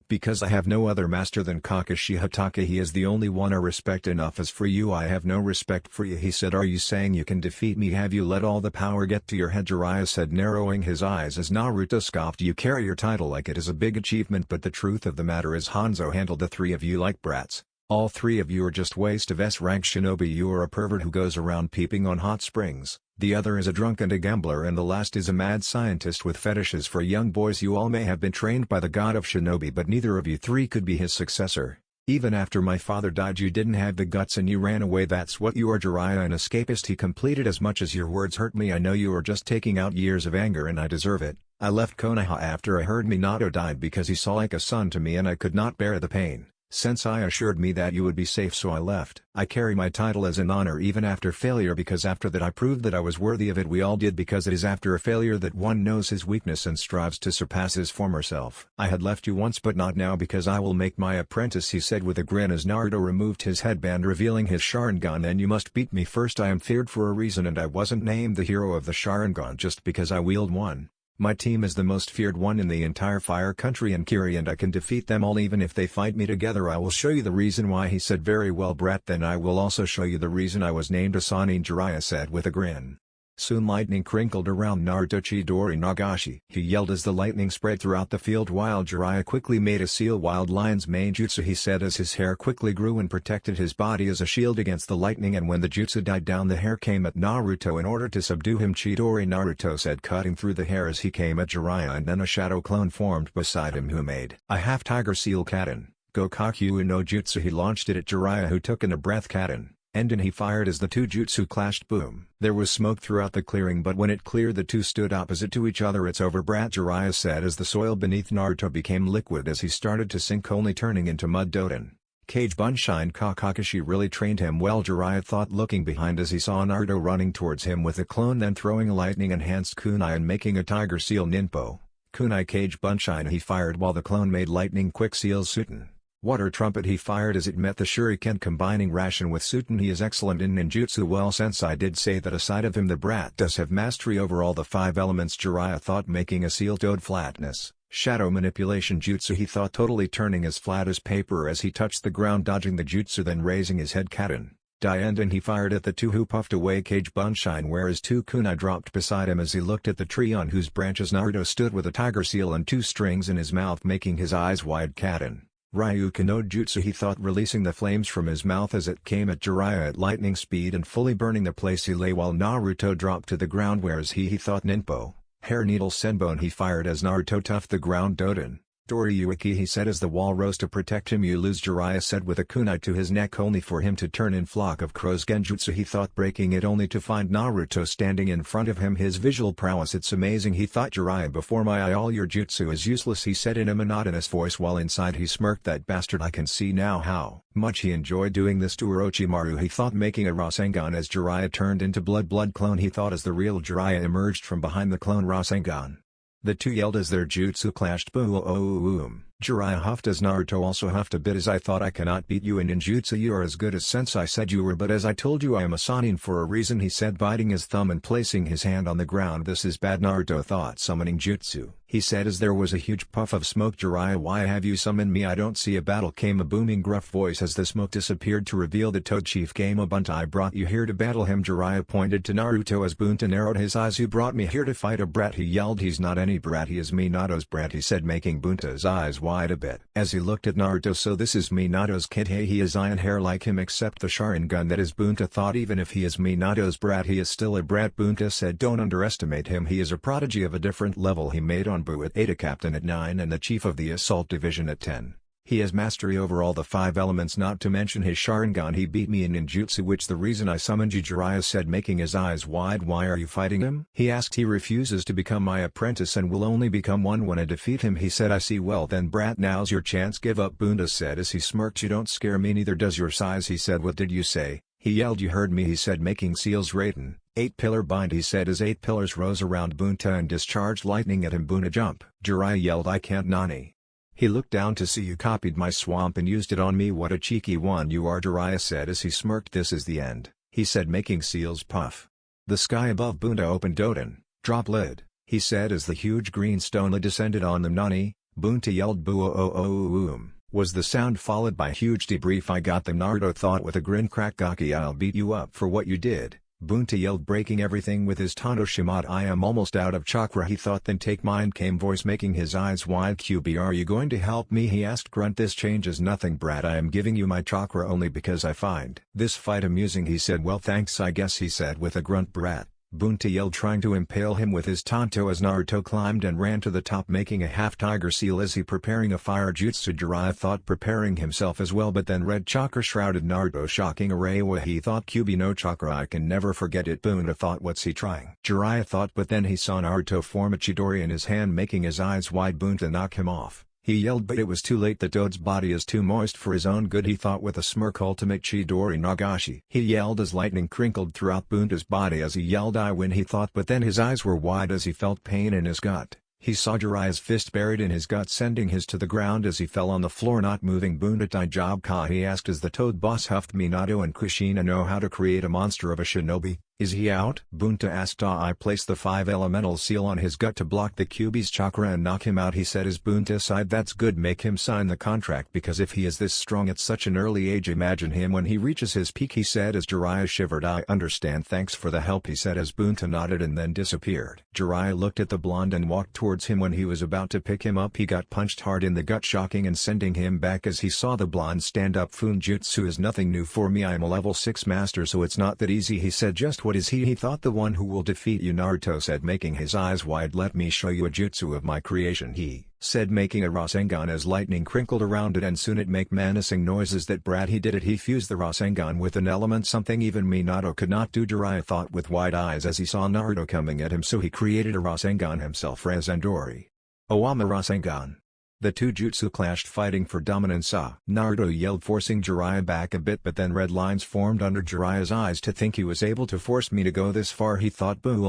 "Because I have no other master than Kakashi Hatake. He is the only one I respect enough. As for you, I have no respect for you," he said. "Are you saying you can defeat me? Have you let all the power get to your head?" Jiraiya said, narrowing his eyes as Naruto scoffed. "You carry your title like it is a big achievement, but the truth of the matter is Hanzo handled the 3 of you like brats. All 3 of you are just waste of S-rank shinobi. You are a pervert who goes around peeping on hot springs, the other is a drunk and a gambler, and the last is a mad scientist with fetishes for young boys. You all may have been trained by the god of shinobi, but neither of you 3 could be his successor. Even after my father died, you didn't have the guts and you ran away. That's what you are, Jiraiya, an escapist," he completed. "As much as your words hurt me, I know you are just taking out years of anger and I deserve it. I left Konoha after I heard Minato died because he saw like a son to me and I could not bear the pain. Sensei assured me that you would be safe, so I left. I carry my title as an honor even after failure, because after that I proved that I was worthy of it. We all did, because it is after a failure that one knows his weakness and strives to surpass his former self. I had left you once but not now, because I will make my apprentice, he said with a grin as Naruto removed his headband revealing his Sharingan. And you must beat me first. I am feared for a reason, and I wasn't named the hero of the Sharingan just because I wield one. My team is the most feared one in the entire Fire Country and Kiri, and I can defeat them all even if they fight me together. I will show you the reason why, he said. Very well, brat, then I will also show you the reason I was named a Sannin, Jiraiya said with a grin. Soon lightning crinkled around Naruto Chidori Nagashi. He yelled as the lightning spread throughout the field while Jiraiya quickly made a seal wild lion's mane jutsu, he said as his hair quickly grew and protected his body as a shield against the lightning. And when the jutsu died down, the hair came at Naruto in order to subdue him. Chidori Naruto said, cutting through the hair as he came at Jiraiya, and then a shadow clone formed beside him who made a half tiger seal Kaden. Gokakyu no jutsu. He launched it at Jiraiya, who took in a breath. Kaden. And then he fired as the two jutsu clashed. Boom. There was smoke throughout the clearing, but when it cleared the two stood opposite to each other. It's over, brat, Jiraiya said as the soil beneath Naruto became liquid as he started to sink, only turning into mud. Doden. Kage Bunshin Kakashi really trained him well, Jiraiya thought, looking behind as he saw Naruto running towards him with a clone, then throwing a lightning enhanced kunai and making a tiger seal ninpo. Kunai Kage Bunshin he fired while the clone made lightning quick seals Suten. Water trumpet he fired as it met the shuriken, combining Rasen with Suten. He is excellent in ninjutsu. Well, sensei did say that aside of him the brat does have mastery over all the 5 elements, Jiraiya thought, making a seal toad flatness. Shadow manipulation jutsu he thought, totally turning as flat as paper as he touched the ground, dodging the jutsu, then raising his head. Kaden. Dienden he fired at the two who puffed away Kage Bunshin, whereas two kunai dropped beside him as he looked at the tree on whose branches Naruto stood with a tiger seal and 2 strings in his mouth, making his eyes wide. Kaden. Ryuken no jutsu he thought, releasing the flames from his mouth as it came at Jiraiya at lightning speed and fully burning the place he lay while Naruto dropped to the ground, whereas he thought ninpo. Hair needle senbone he fired as Naruto toughed the ground. Doden. Doriyuki he said as the wall rose to protect him. You lose, Jiraiya said with a kunai to his neck, only for him to turn in flock of crows genjutsu he thought, breaking it only to find Naruto standing in front of him. His visual prowess, it's amazing, he thought. Jiraiya, before my eye all your jutsu is useless, he said in a monotonous voice while inside he smirked. That bastard, I can see now how much he enjoyed doing this to Orochimaru, he thought, making a Rasengan as Jiraiya turned into blood clone he thought, as the real Jiraiya emerged from behind the clone Rasengan. The two yelled as their jutsu clashed. Boom. Jiraiya huffed as Naruto also huffed a bit as, I thought I cannot beat you in ninjutsu. You are as good as sensei said you were, but as I told you I am a Sannin for a reason, he said, biting his thumb and placing his hand on the ground. This is bad, Naruto thought. Summoning jutsu, he said as there was a huge puff of smoke. Jiraiya, why have you summoned me? I don't see a battle, came a booming gruff voice as the smoke disappeared to reveal the Toad Chief. Game Bunta, I brought you here to battle him. Jiraiya pointed to Naruto as Bunta narrowed his eyes. You brought me here to fight a brat, he yelled. He's not any brat, he is Minato's brat, he said, making Bunta's eyes wide a bit as he looked at Naruto. So this is Minato's kid? Hey, he is iron hair like him except the Sharingan, that is, Bunta thought. Even if he is Minato's brat, he is still a brat. Bunta said, don't underestimate him, he is a prodigy of a different level. He made Anbu at 8, a captain at 9 and the chief of the assault division at 10. He has mastery over all the 5 elements, not to mention his Sharingan. He beat me in ninjutsu, which the reason I summoned you, Jiraiya said, making his eyes wide. Why are you fighting him? He asked. He refuses to become my apprentice and will only become one when I defeat him, he said. I see. Well then, brat, now's your chance, give up, Bunta said as he smirked. You don't scare me, neither does your size, he said. What did you say? He yelled. You heard me, he said, making seals Raiden. 8-pillar bind, he said as 8 pillars rose around Bunta and discharged lightning at him. Bunta jump, Jiraiya yelled. I can't, Nani. He looked down to see you copied my swamp and used it on me. What a cheeky one you are, Jiraiya said as he smirked. This is the end, he said, making seals puff. The sky above Bunta opened. Doden, drop lid, he said as the huge green stone lid descended on them. Nani? Bunta yelled. Boom was the sound, followed by huge debrief. I got them, Naruto thought with a grin. Crack Gaki, I'll beat you up for what you did, Bunta yelled, breaking everything with his Tando Shimada. I am almost out of chakra, he thought. Then take mine, came voice, making his eyes wide. QB, are you going to help me, he asked. Grunt, this changes nothing, brat. I am giving you my chakra only because I find this fight amusing, he said. Well thanks, I guess, he said with a grunt. Brat, Bunta yelled, trying to impale him with his Tanto as Naruto climbed and ran to the top, making a half tiger seal as he preparing a fire jutsu. Jiraiya thought, preparing himself as well, but then red chakra shrouded Naruto, shocking Arewa. He thought, QB no chakra, I can never forget it. Bunta thought, what's he trying? Jiraiya thought, but then he saw Naruto form a Chidori in his hand, making his eyes wide. Bunta knock him off. He yelled, but it was too late. The toad's body is too moist for his own good, he thought with a smirk. Ultimate Chidori Nagashi. He yelled as lightning crinkled throughout Bunta's body as he yelled I win, he thought, but then his eyes were wide as he felt pain in his gut. He saw Jiraiya's fist buried in his gut, sending his to the ground as he fell on the floor not moving. Bunta tai job ka, he asked as the toad boss huffed. Minato and Kushina know how to create a monster of a shinobi. Is he out? Bunta asked. I placed the 5 elemental seal on his gut to block the Kyuubi's chakra and knock him out, he said as Bunta sighed. That's good, make him sign the contract, because if he is this strong at such an early age, imagine him when he reaches his peak, he said as Jiraiya shivered. I understand, thanks for the help, he said as Bunta nodded and then disappeared. Jiraiya looked at the blonde and walked towards him. When he was about to pick him up, he got punched hard in the gut, shocking and sending him back as he saw the blonde stand up. Funjutsu is nothing new for me, I am a level 6 master, so it's not that easy, he said. Just what is he? He thought the one who will defeat you, Naruto said, making his eyes wide. Let me show you a jutsu of my creation, he said, making a Rasengan as lightning crinkled around it and soon it make menacing noises. That brat, he did it. He fused the Rasengan with an element, something even Minato could not do, Jiraiya thought with wide eyes as he saw Naruto coming at him, so he created a Rasengan himself, Razandori. Owama Rasengan. The two jutsu clashed, fighting for dominance. Naruto yelled, forcing Jiraiya back a bit, but then red lines formed under Jiraiya's eyes. To think he was able to force me to go this far, he thought. Boo.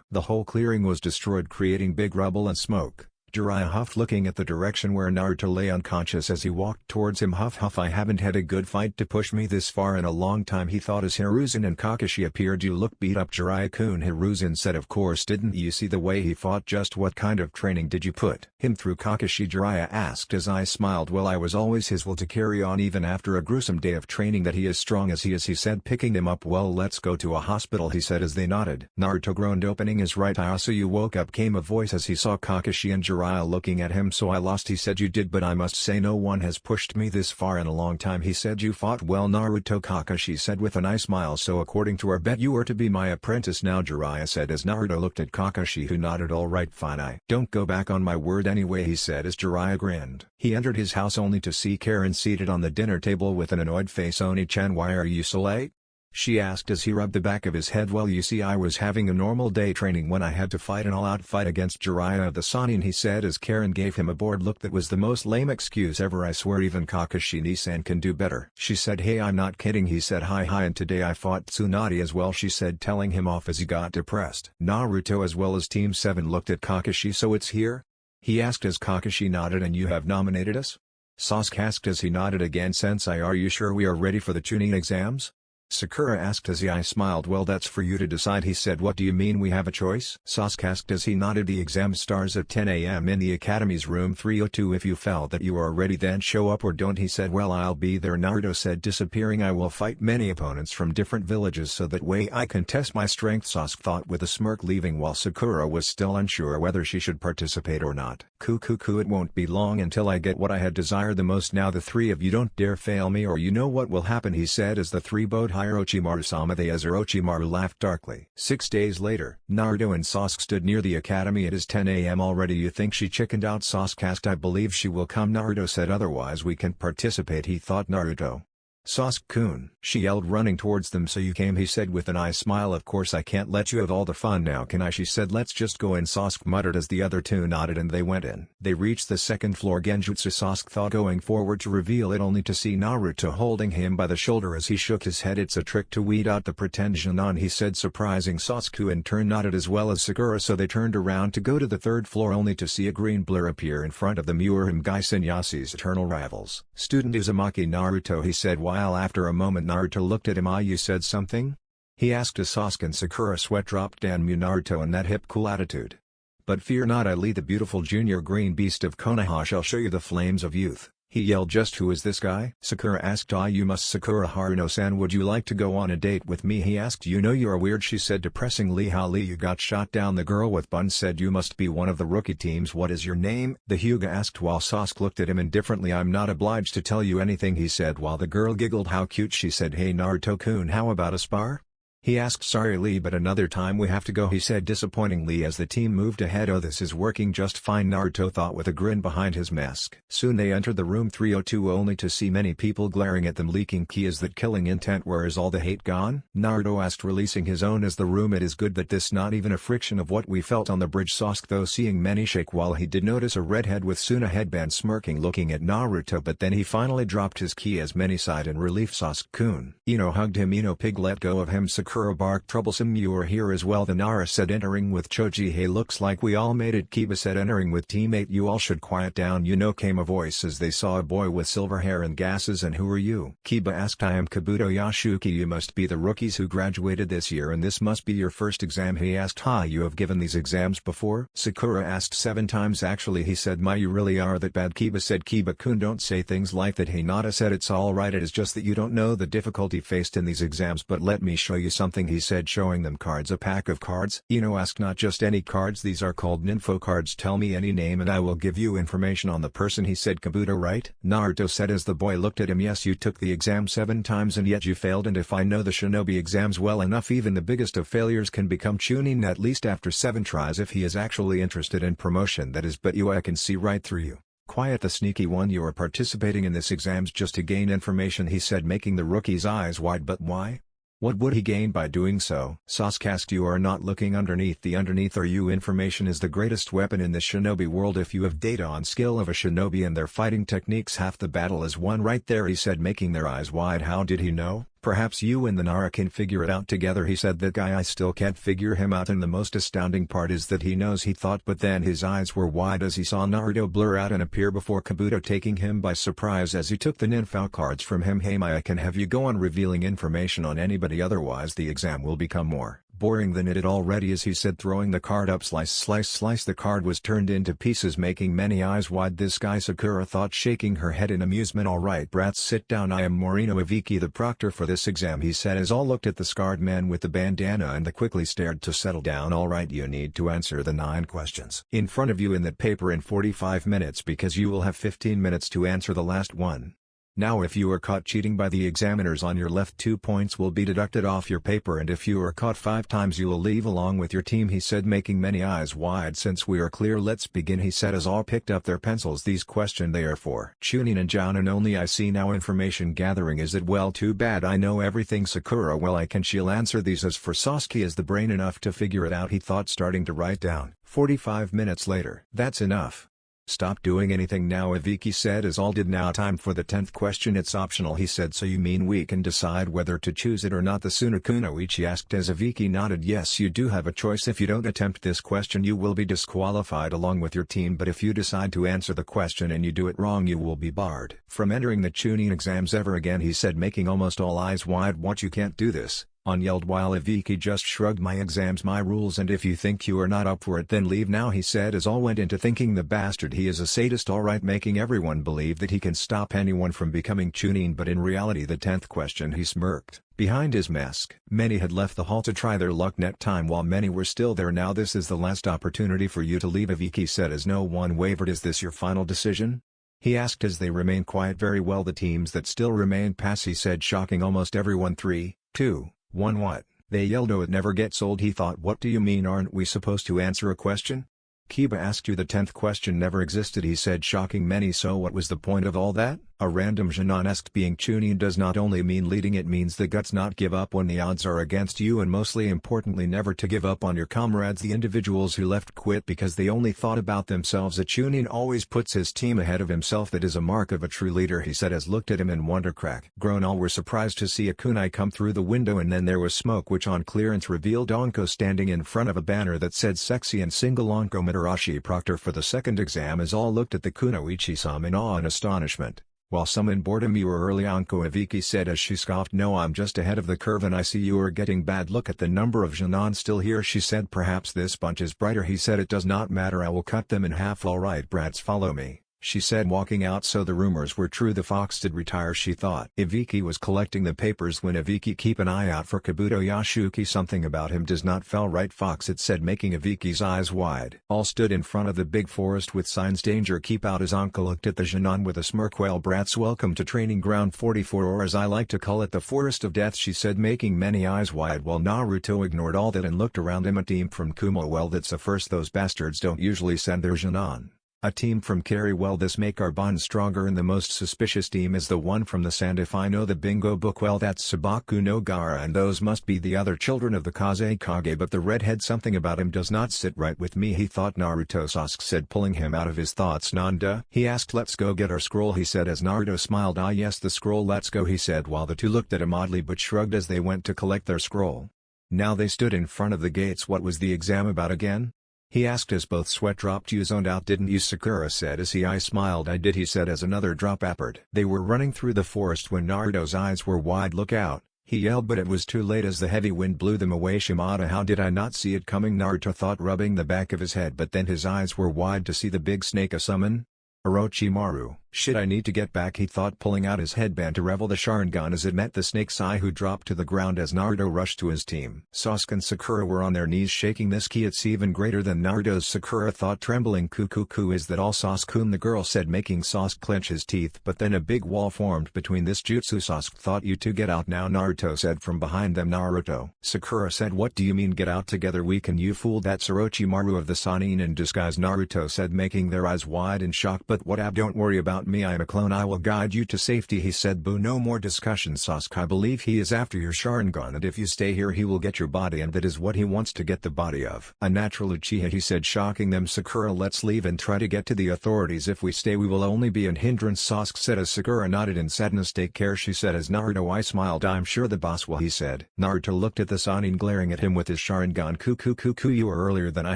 The whole clearing was destroyed, creating big rubble and smoke. Jiraiya huffed, looking at the direction where Naruto lay unconscious as he walked towards him. Huff huff, I haven't had a good fight to push me this far in a long time, he thought as Hiruzen and Kakashi appeared. You look beat up, Jiraiya-kun, Hiruzen said. Of course, didn't you see the way he fought? Just what kind of training did you put him through, Kakashi? Jiraiya asked as I smiled. Well, I was always his will to carry on even after a gruesome day of training. That he is strong as he is, he said, picking him up. Well, let's go to a hospital, he said as they nodded. Naruto groaned, opening his right eye. So you woke up, came a voice as he saw Kakashi and Jiraiya looking at him. So I lost, he said. You did, but I must say no one has pushed me this far in a long time, he said. You fought well, Naruto, Kakashi said with a nice smile. So according to our bet, you are to be my apprentice now, Jiraiya said as Naruto looked at Kakashi, who nodded. All right, fine, I don't go back on my word anyway, he said as Jiraiya grinned. He entered his house only to see Karen seated on the dinner table with an annoyed face. Oni-chan, why are you so late? She asked as he rubbed the back of his head. Well, you see, I was having a normal day training when I had to fight an all-out fight against Jiraiya of the Sannin, he said as Karen gave him a bored look. That was the most lame excuse ever, I swear even Kakashi-san can do better. She said. Hey, I'm not kidding, he said. Hi, and today I fought Tsunade as well, she said, telling him off as he got depressed. Naruto as well as Team 7 looked at Kakashi. So it's here? He asked as Kakashi nodded. And you have nominated us? Sasuke asked as he nodded again. Sensei, are you sure we are ready for the Chunin exams? Sakura asked as I smiled. Well, that's for you to decide, he said. What do you mean we have a choice? Sasuke asked as he nodded. The exam starts at 10 a.m. in the Academy's room 302. If you felt that you are ready, then show up or don't, he said. Well, I'll be there, Naruto said, disappearing. I will fight many opponents from different villages so that way I can test my strength, Sasuke thought with a smirk, leaving while Sakura was still unsure whether she should participate or not. It won't be long until I get what I had desired the most. Now the three of you don't dare fail me or you know what will happen, he said as the three bowed higher. Orochimaru-sama, they as Orochimaru laughed darkly. 6 days later, Naruto and Sasuke stood near the academy. It is 10 a.m. already. You think she chickened out? Sasuke asked. I believe she will come, Naruto said, otherwise we can participate, he thought. Naruto. Sasuke-kun, she yelled, running towards them. So you came, he said with an eye smile. Of course I can't let you have all the fun now, can I? She said. Let's just go in, Sasuke muttered as the other two nodded and they went in. They reached the second floor genjutsu, Sasuke thought, going forward to reveal it only to see Naruto holding him by the shoulder as he shook his head. It's a trick to weed out the pretend Jonan, he said, surprising Sasuke, who in turn nodded as well as Sakura. So they turned around to go to the third floor only to see a green blur appear in front of them. You are him, Gai Sannyasi's eternal rivals. Student Uzumaki Naruto, he said, while after a moment Naruto looked at him. You said something? He asked as Sasuke and Sakura sweat dropped down. Naruto and that hip cool attitude. But fear not, I lead the beautiful junior green beast of Konoha shall show you the flames of youth, he yelled. Just who is this guy? Sakura asked. You must Sakura Haruno-san, would you like to go on a date with me, he asked. You know you're weird, she said depressingly. How Lee, you got shot down, the girl with buns said. You must be one of the rookie teams. What is your name? The Hyuga asked while Sasuke looked at him indifferently. I'm not obliged to tell you anything, he said while the girl giggled. How cute, she said. Hey Naruto-kun, how about a spar? He asked sorry Lee but another time we have to go he said disappointingly as the team moved ahead oh this is working just fine Naruto thought with a grin behind his mask. Soon they entered the room 302 only to see many people glaring at them leaking ki is that killing intent where is all the hate gone? Naruto asked releasing his own as the room it is good that this not even a friction of what we felt on the bridge Sasuke though seeing many shake while he did notice a redhead with Suna headband smirking looking at Naruto but then he finally dropped his ki as many sighed in relief Sasuke-kun. Ino hugged him Ino pig let go of him Sakura barked troublesome you are here as well the Nara said entering with Choji hey looks like we all made it Kiba said entering with teammate you all should quiet down came a voice as they saw a boy with silver hair and gases and who are you? Kiba asked I am Kabuto Yasuki you must be the rookies who graduated this year and this must be your first exam he asked you have given these exams before? Sakura asked 7 times actually he said you really are that bad Kiba said Kiba-kun don't say things like that Hinata said it's alright it is just that you don't know the difficulty faced in these exams but let me show you something he said showing them cards a pack of cards. Ino asked not just any cards these are called ninfo cards tell me any name and I will give you information on the person he said Kabuto right? Naruto said as the boy looked at him yes you took the exam 7 times and yet you failed and if I know the shinobi exams well enough even the biggest of failures can become chunin at least after 7 tries if he is actually interested in promotion that is but I can see right through you. Quiet the sneaky one you are participating in this exams just to gain information he said making the rookie's eyes wide but why? What would he gain by doing so? Sasuke asked you are not looking underneath the underneath are you information is the greatest weapon in this shinobi world if you have data on skill of a shinobi and their fighting techniques half the battle is won right there he said making their eyes wide how did he know? Perhaps you and the Nara can figure it out together he said that guy I still can't figure him out and the most astounding part is that he knows he thought but then his eyes were wide as he saw Naruto blur out and appear before Kabuto taking him by surprise as he took the ninfo cards from him hey I can have you go on revealing information on anybody otherwise the exam will become more boring than it already is he said throwing the card up slice the card was turned into pieces making many eyes wide this guy Sakura thought shaking her head in amusement alright brats sit down I am Morino Aviki the proctor for this exam he said as all looked at the scarred man with the bandana and the quickly stared to settle down alright you need to answer the 9 questions in front of you in that paper in 45 minutes because you will have 15 minutes to answer the last one. Now if you are caught cheating by the examiners on your left 2 points will be deducted off your paper and if you are caught 5 times you will leave along with your team he said making many eyes wide since we are clear let's begin he said as all picked up their pencils these questions they are for Chunin and Jounin only I see now information gathering is it well too bad I know everything Sakura well I can she'll answer these as for Sasuke is the brain enough to figure it out he thought starting to write down 45 minutes later that's enough. Stop doing anything now Aviki said as all did now time for the 10th question it's optional he said so you mean we can decide whether to choose it or not the Sunakunoichi asked as Aviki nodded yes you do have a choice if you don't attempt this question you will be disqualified along with your team but if you decide to answer the question and you do it wrong you will be barred from entering the Chunin exams ever again he said making almost all eyes wide what you can't do this. On yelled while Aviki just shrugged my exams my rules and if you think you are not up for it then leave now he said as all went into thinking the bastard he is a sadist alright making everyone believe that he can stop anyone from becoming Chunin but in reality the 10th question he smirked. Behind his mask. Many had left the hall to try their luck net time while many were still there now this is the last opportunity for you to leave Aviki said as no one wavered is this your final decision? He asked as they remained quiet very well the teams that still remained pass he said shocking almost everyone 3, 2, 1 what? They yelled oh it never gets old he thought what do you mean aren't we supposed to answer a question? Kiba asked you the 10th question never existed he said shocking many so what was the point of all that? A random Jonin asked being Chunin does not only mean leading it means the guts not give up when the odds are against you and mostly importantly never to give up on your comrades the individuals who left quit because they only thought about themselves a Chunin always puts his team ahead of himself that is a mark of a true leader he said as looked at him in wonder crack. Grown all were surprised to see a kunai come through the window and then there was smoke which on clearance revealed Anko standing in front of a banner that said sexy and single Anko Mitarashi proctor for the 2nd exam as all looked at the kunoichi-sama in awe and astonishment. While some in boredom you were early Anko Aviki said as she scoffed no I'm just ahead of the curve and I see you are getting bad look at the number of Jonin still here she said perhaps this bunch is brighter he said it does not matter I will cut them in half alright brats follow me. she said, walking out. So the rumors were true, the fox did retire, she thought. Ibiki was collecting the papers when Ibiki, keep an eye out for Kabuto Yashuki, something about him does not feel right, fox, it said, making Ibiki's eyes wide. All stood in front of the big forest with signs, danger, keep out. His uncle looked at the Jinan with a smirk. Well brats, welcome to training ground 44, or as I like to call it, the forest of death, she said, making many eyes wide while Naruto ignored all that and looked around him. A team from Kumo, well that's a first, those bastards don't usually send their Jinan. A team from Kari, well this make our bond stronger, and the most suspicious team is the one from the sand. If I know the bingo book, well that's Sabaku no Gaara, and those must be the other children of the Kazekage, but the redhead, something about him does not sit right with me, he thought. Naruto, Sasuke said, pulling him out of his thoughts. Nanda? He asked. Let's go get our scroll, he said as Naruto smiled. Ah yes, the scroll, let's go, he said, while the two looked at him oddly but shrugged as they went to collect their scroll. Now they stood in front of the gates. What was the exam about again? He asked as both sweat dropped. You zoned out, didn't you? Sakura said as I smiled. I did, he said as another drop appeared. They were running through the forest when Naruto's eyes were wide. Look out, he yelled, but it was too late as the heavy wind blew them away. Shimada, how did I not see it coming? Naruto thought, rubbing the back of his head, but then his eyes were wide to see the big snake. A summon? Orochimaru. Shit, I need to get back, he thought, pulling out his headband to revel the Sharingan as it met the snake's eye, who dropped to the ground as Naruto rushed to his team. Sasuke and Sakura were on their knees shaking this ki, it's even greater than Naruto's, Sakura thought, trembling. Kukuku, is that all, Sasuke? The girl said, making Sasuke clench his teeth, but then a big wall formed between this jutsu. Sasuke thought, you two get out now, Naruto said from behind them. Naruto. Sakura said, what do you mean get out together? We can, you fool, that's Orochimaru of the Sannin in disguise, Naruto said, making their eyes wide in shock. But what ab, don't worry about me, I am a clone, I will guide you to safety, he said. Boo, no more discussion, Sasuke, I believe he is after your Sharingan, and if you stay here he will get your body, and that is what he wants to get the body of a natural Uchiha, he said, shocking them. Sakura, let's leave and try to get to the authorities. If we stay we will only be an hindrance, Sasuke said as Sakura nodded in sadness. Take care, she said as Naruto I smiled. I'm sure the boss will, he said. Naruto looked at the Sannin glaring at him with his Sharingan. Kukukuku, you are earlier than I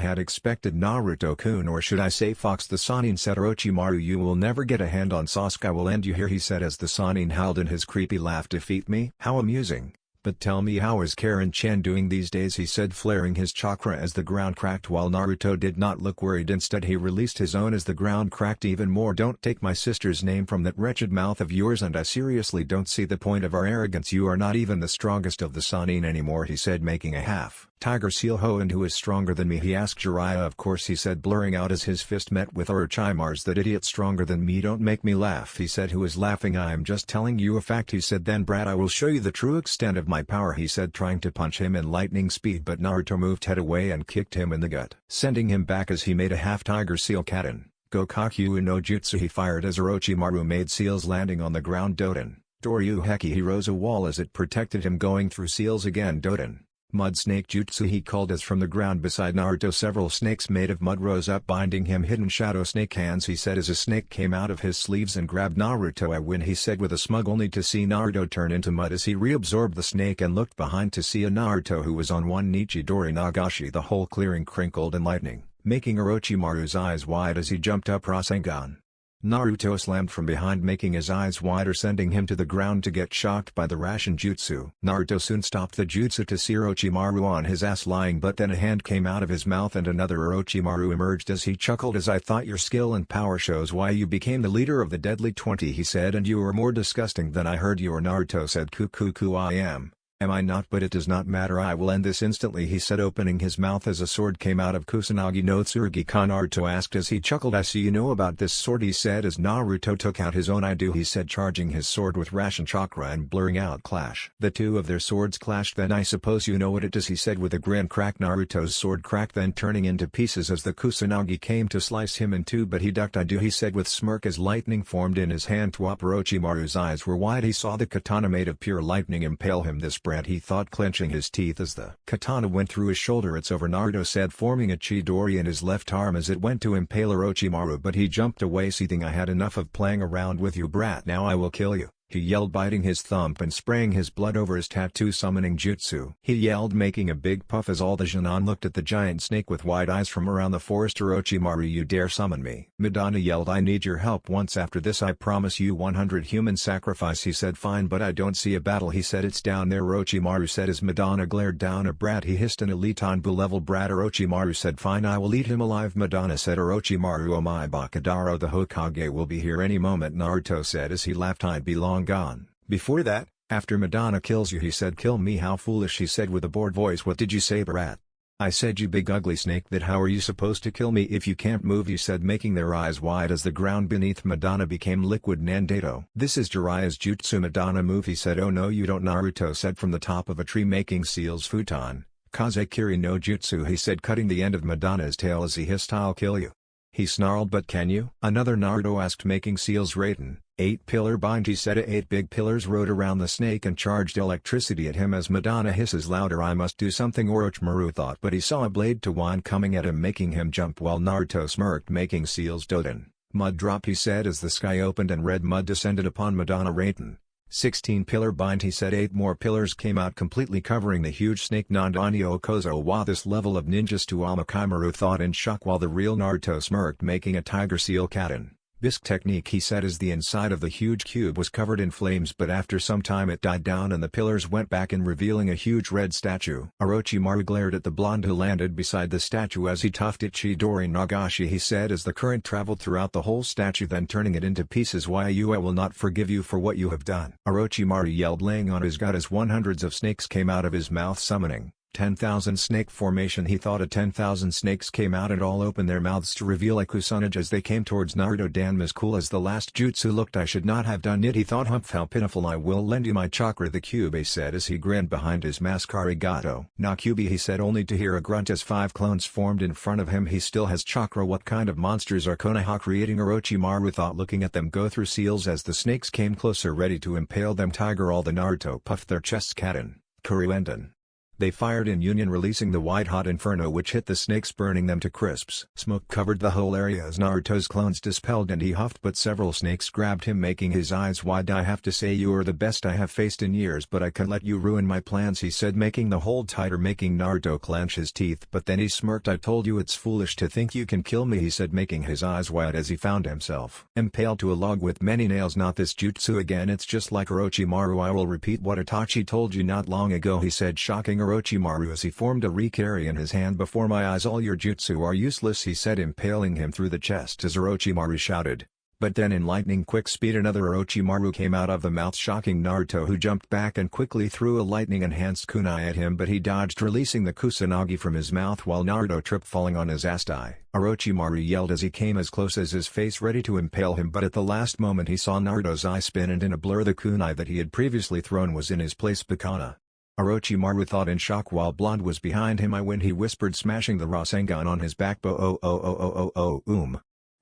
had expected, Naruto-kun, or should I say fox, the Sannin said. Orochimaru, you will never get a hand on Sasuke, I will end you here, he said as the Sannin howled in his creepy laugh. Defeat me? How amusing. But tell me, how is Karen-chan doing these days, he said, flaring his chakra as the ground cracked, while Naruto did not look worried. Instead he released his own as the ground cracked even more. Don't take my sister's name from that wretched mouth of yours, and I seriously don't see the point of our arrogance. You are not even the strongest of the Sannin anymore, he said, making a half tiger seal. Ho, and who is stronger than me, he asked Jiraiya. Of course, he said, blurring out as his fist met with Orochimaru's. That idiot stronger than me, don't make me laugh, he said. Who is laughing? I am just telling you a fact, he said. Then brat, I will show you the true extent of my power, he said, trying to punch him in lightning speed, but Naruto moved head away and kicked him in the gut, sending him back as he made a half tiger seal katen. Gokakyu no jutsu, he fired as Orochimaru made seals landing on the ground. Doden. Doryu heki, he rose a wall as it protected him going through seals again. Doden. Mud snake jutsu, he called as from the ground beside Naruto several snakes made of mud rose up binding him. Hidden shadow snake hands, he said as a snake came out of his sleeves and grabbed Naruto. I win, he said with a smug, only to see Naruto turn into mud as he reabsorbed the snake and looked behind to see a Naruto who was on one knee. Chidori Nagashi, the whole clearing crinkled in lightning, making Orochimaru's eyes wide as he jumped up. Rasengan. Naruto slammed from behind, making his eyes wider, sending him to the ground to get shocked by the Rasen jutsu. Naruto soon stopped the jutsu to see Orochimaru on his ass lying, but then a hand came out of his mouth and another Orochimaru emerged as he chuckled as I thought your skill and power shows why you became the leader of the Deadly 20, he said, and you are more disgusting than I heard you were. Naruto said. Kukuku, I am I not? But it does not matter, I will end this instantly, he said, opening his mouth as a sword came out of Kusanagi no Tsurugi. Naruto asked as he chuckled. I see you know about this sword, he said as Naruto took out his own. I do, he said, charging his sword with Rasen chakra and blurring out clash. The two of their swords clashed. Then I suppose you know what it is, he said with a grin. Crack. Naruto's sword cracked, then turning into pieces as the Kusanagi came to slice him in two, but he ducked. I do, he said with smirk as lightning formed in his hand. Twop. Orochimaru's eyes were wide. He saw the katana made of pure lightning impale him. This brat, he thought, clenching his teeth as the katana went through his shoulder. It's over, Naruto said, forming a chidori in his left arm as it went to impale Orochimaru, but he jumped away seething. I had enough of playing around with you, brat, now I will kill you. he yelled, biting his thumb and spraying his blood over his tattoo summoning jutsu. He yelled, making a big puff as all the Genin looked at the giant snake with wide eyes from around the forest. Orochimaru, you dare summon me? Madara yelled, I need your help. Once after this I promise you 100 human sacrifice. He said, fine, but I don't see a battle. He said, it's down there. Orochimaru said as Madara glared down. A brat, he hissed, an elite Anbu level brat. Orochimaru said, fine, I will eat him alive. Madara said, Orochimaru, oh my Bakadaro, the Hokage will be here any moment. Naruto said as he laughed, I'd be long gone. Before that, after Madara kills you, he said, kill me? How foolish, he said with a bored voice. What did you say, brat? I said, you big ugly snake. That how are you supposed to kill me if you can't move? He said, making their eyes wide as the ground beneath Madara became liquid. Nandato. This is Jiraiya's jutsu Madara move. He said, oh no you don't. Naruto said from the top of a tree making seal's futon. Kazekiri no jutsu, he said, cutting the end of Madara's tail as he hissed, I'll kill you. He snarled, but can you? Another Naruto asked, making seal's raiden. 8-pillar bind, he said. 8 big pillars rode around the snake and charged electricity at him as Madara hisses louder, I must do something. Orochimaru thought, but he saw a blade to wand coming at him, making him jump while Naruto smirked, making seal's doden. Mud drop, he said as the sky opened and red mud descended upon Madara raiden. 16-pillar bind, he said. 8 more pillars came out, completely covering the huge snake. Nandanyo Kozo, wow, this level of ninjutsu. Orochimaru thought in shock while the real Naruto smirked, making a tiger seal katen. Bisque technique, he said as the inside of the huge cube was covered in flames, but after some time it died down and the pillars went back in, revealing a huge red statue. Orochimaru glared at the blonde who landed beside the statue as he toughed it. Chidori Nagashi, he said as the current traveled throughout the whole statue, then turning it into pieces. Why you, I will not forgive you for what you have done. Orochimaru yelled, laying on his gut as hundreds of snakes came out of his mouth, summoning 10,000 snake formation. He thought 10,000 snakes came out and all opened their mouths to reveal a kusanage as they came towards Naruto. Damn, as cool as the last jutsu looked, I should not have done it. He thought, humph, how pitiful. I will lend you my chakra. The Kyubey said as he grinned behind his mask. Arigato. Na Kyubey, he said, only to hear a grunt as 5 clones formed in front of him. He still has chakra. What kind of monsters are Konoha creating? Orochimaru thought, looking at them go through seals as the snakes came closer ready to impale them. Tiger, all the Naruto puffed their chests. Katen. Kuruenden. They fired in union, releasing the white-hot inferno which hit the snakes, burning them to crisps. Smoke covered the whole area as Naruto's clones dispelled and he huffed, but several snakes grabbed him, making his eyes wide. I have to say you are the best I have faced in years, but I can't let you ruin my plans, he said, making the hold tighter, making Naruto clench his teeth. But then he smirked. I told you it's foolish to think you can kill me, he said, making his eyes wide as he found himself impaled to a log with many nails. Not this jutsu again, it's just like Orochimaru. I will repeat what Itachi told you not long ago, he said, shocking Orochimaru as he formed a Rikari in his hand. Before my eyes all your jutsu are useless, he said, impaling him through the chest as Orochimaru shouted. But then in lightning quick speed another Orochimaru came out of the mouth, shocking Naruto, who jumped back and quickly threw a lightning-enhanced kunai at him, but he dodged, releasing the kusanagi from his mouth while Naruto tripped, falling on his ass. Orochimaru yelled as he came as close as his face, ready to impale him, but at the last moment he saw Naruto's eye spin and in a blur the kunai that he had previously thrown was in his place. Bakana. Orochimaru thought in shock while Blonde was behind him. I win, he whispered, smashing the Rasengan on his back.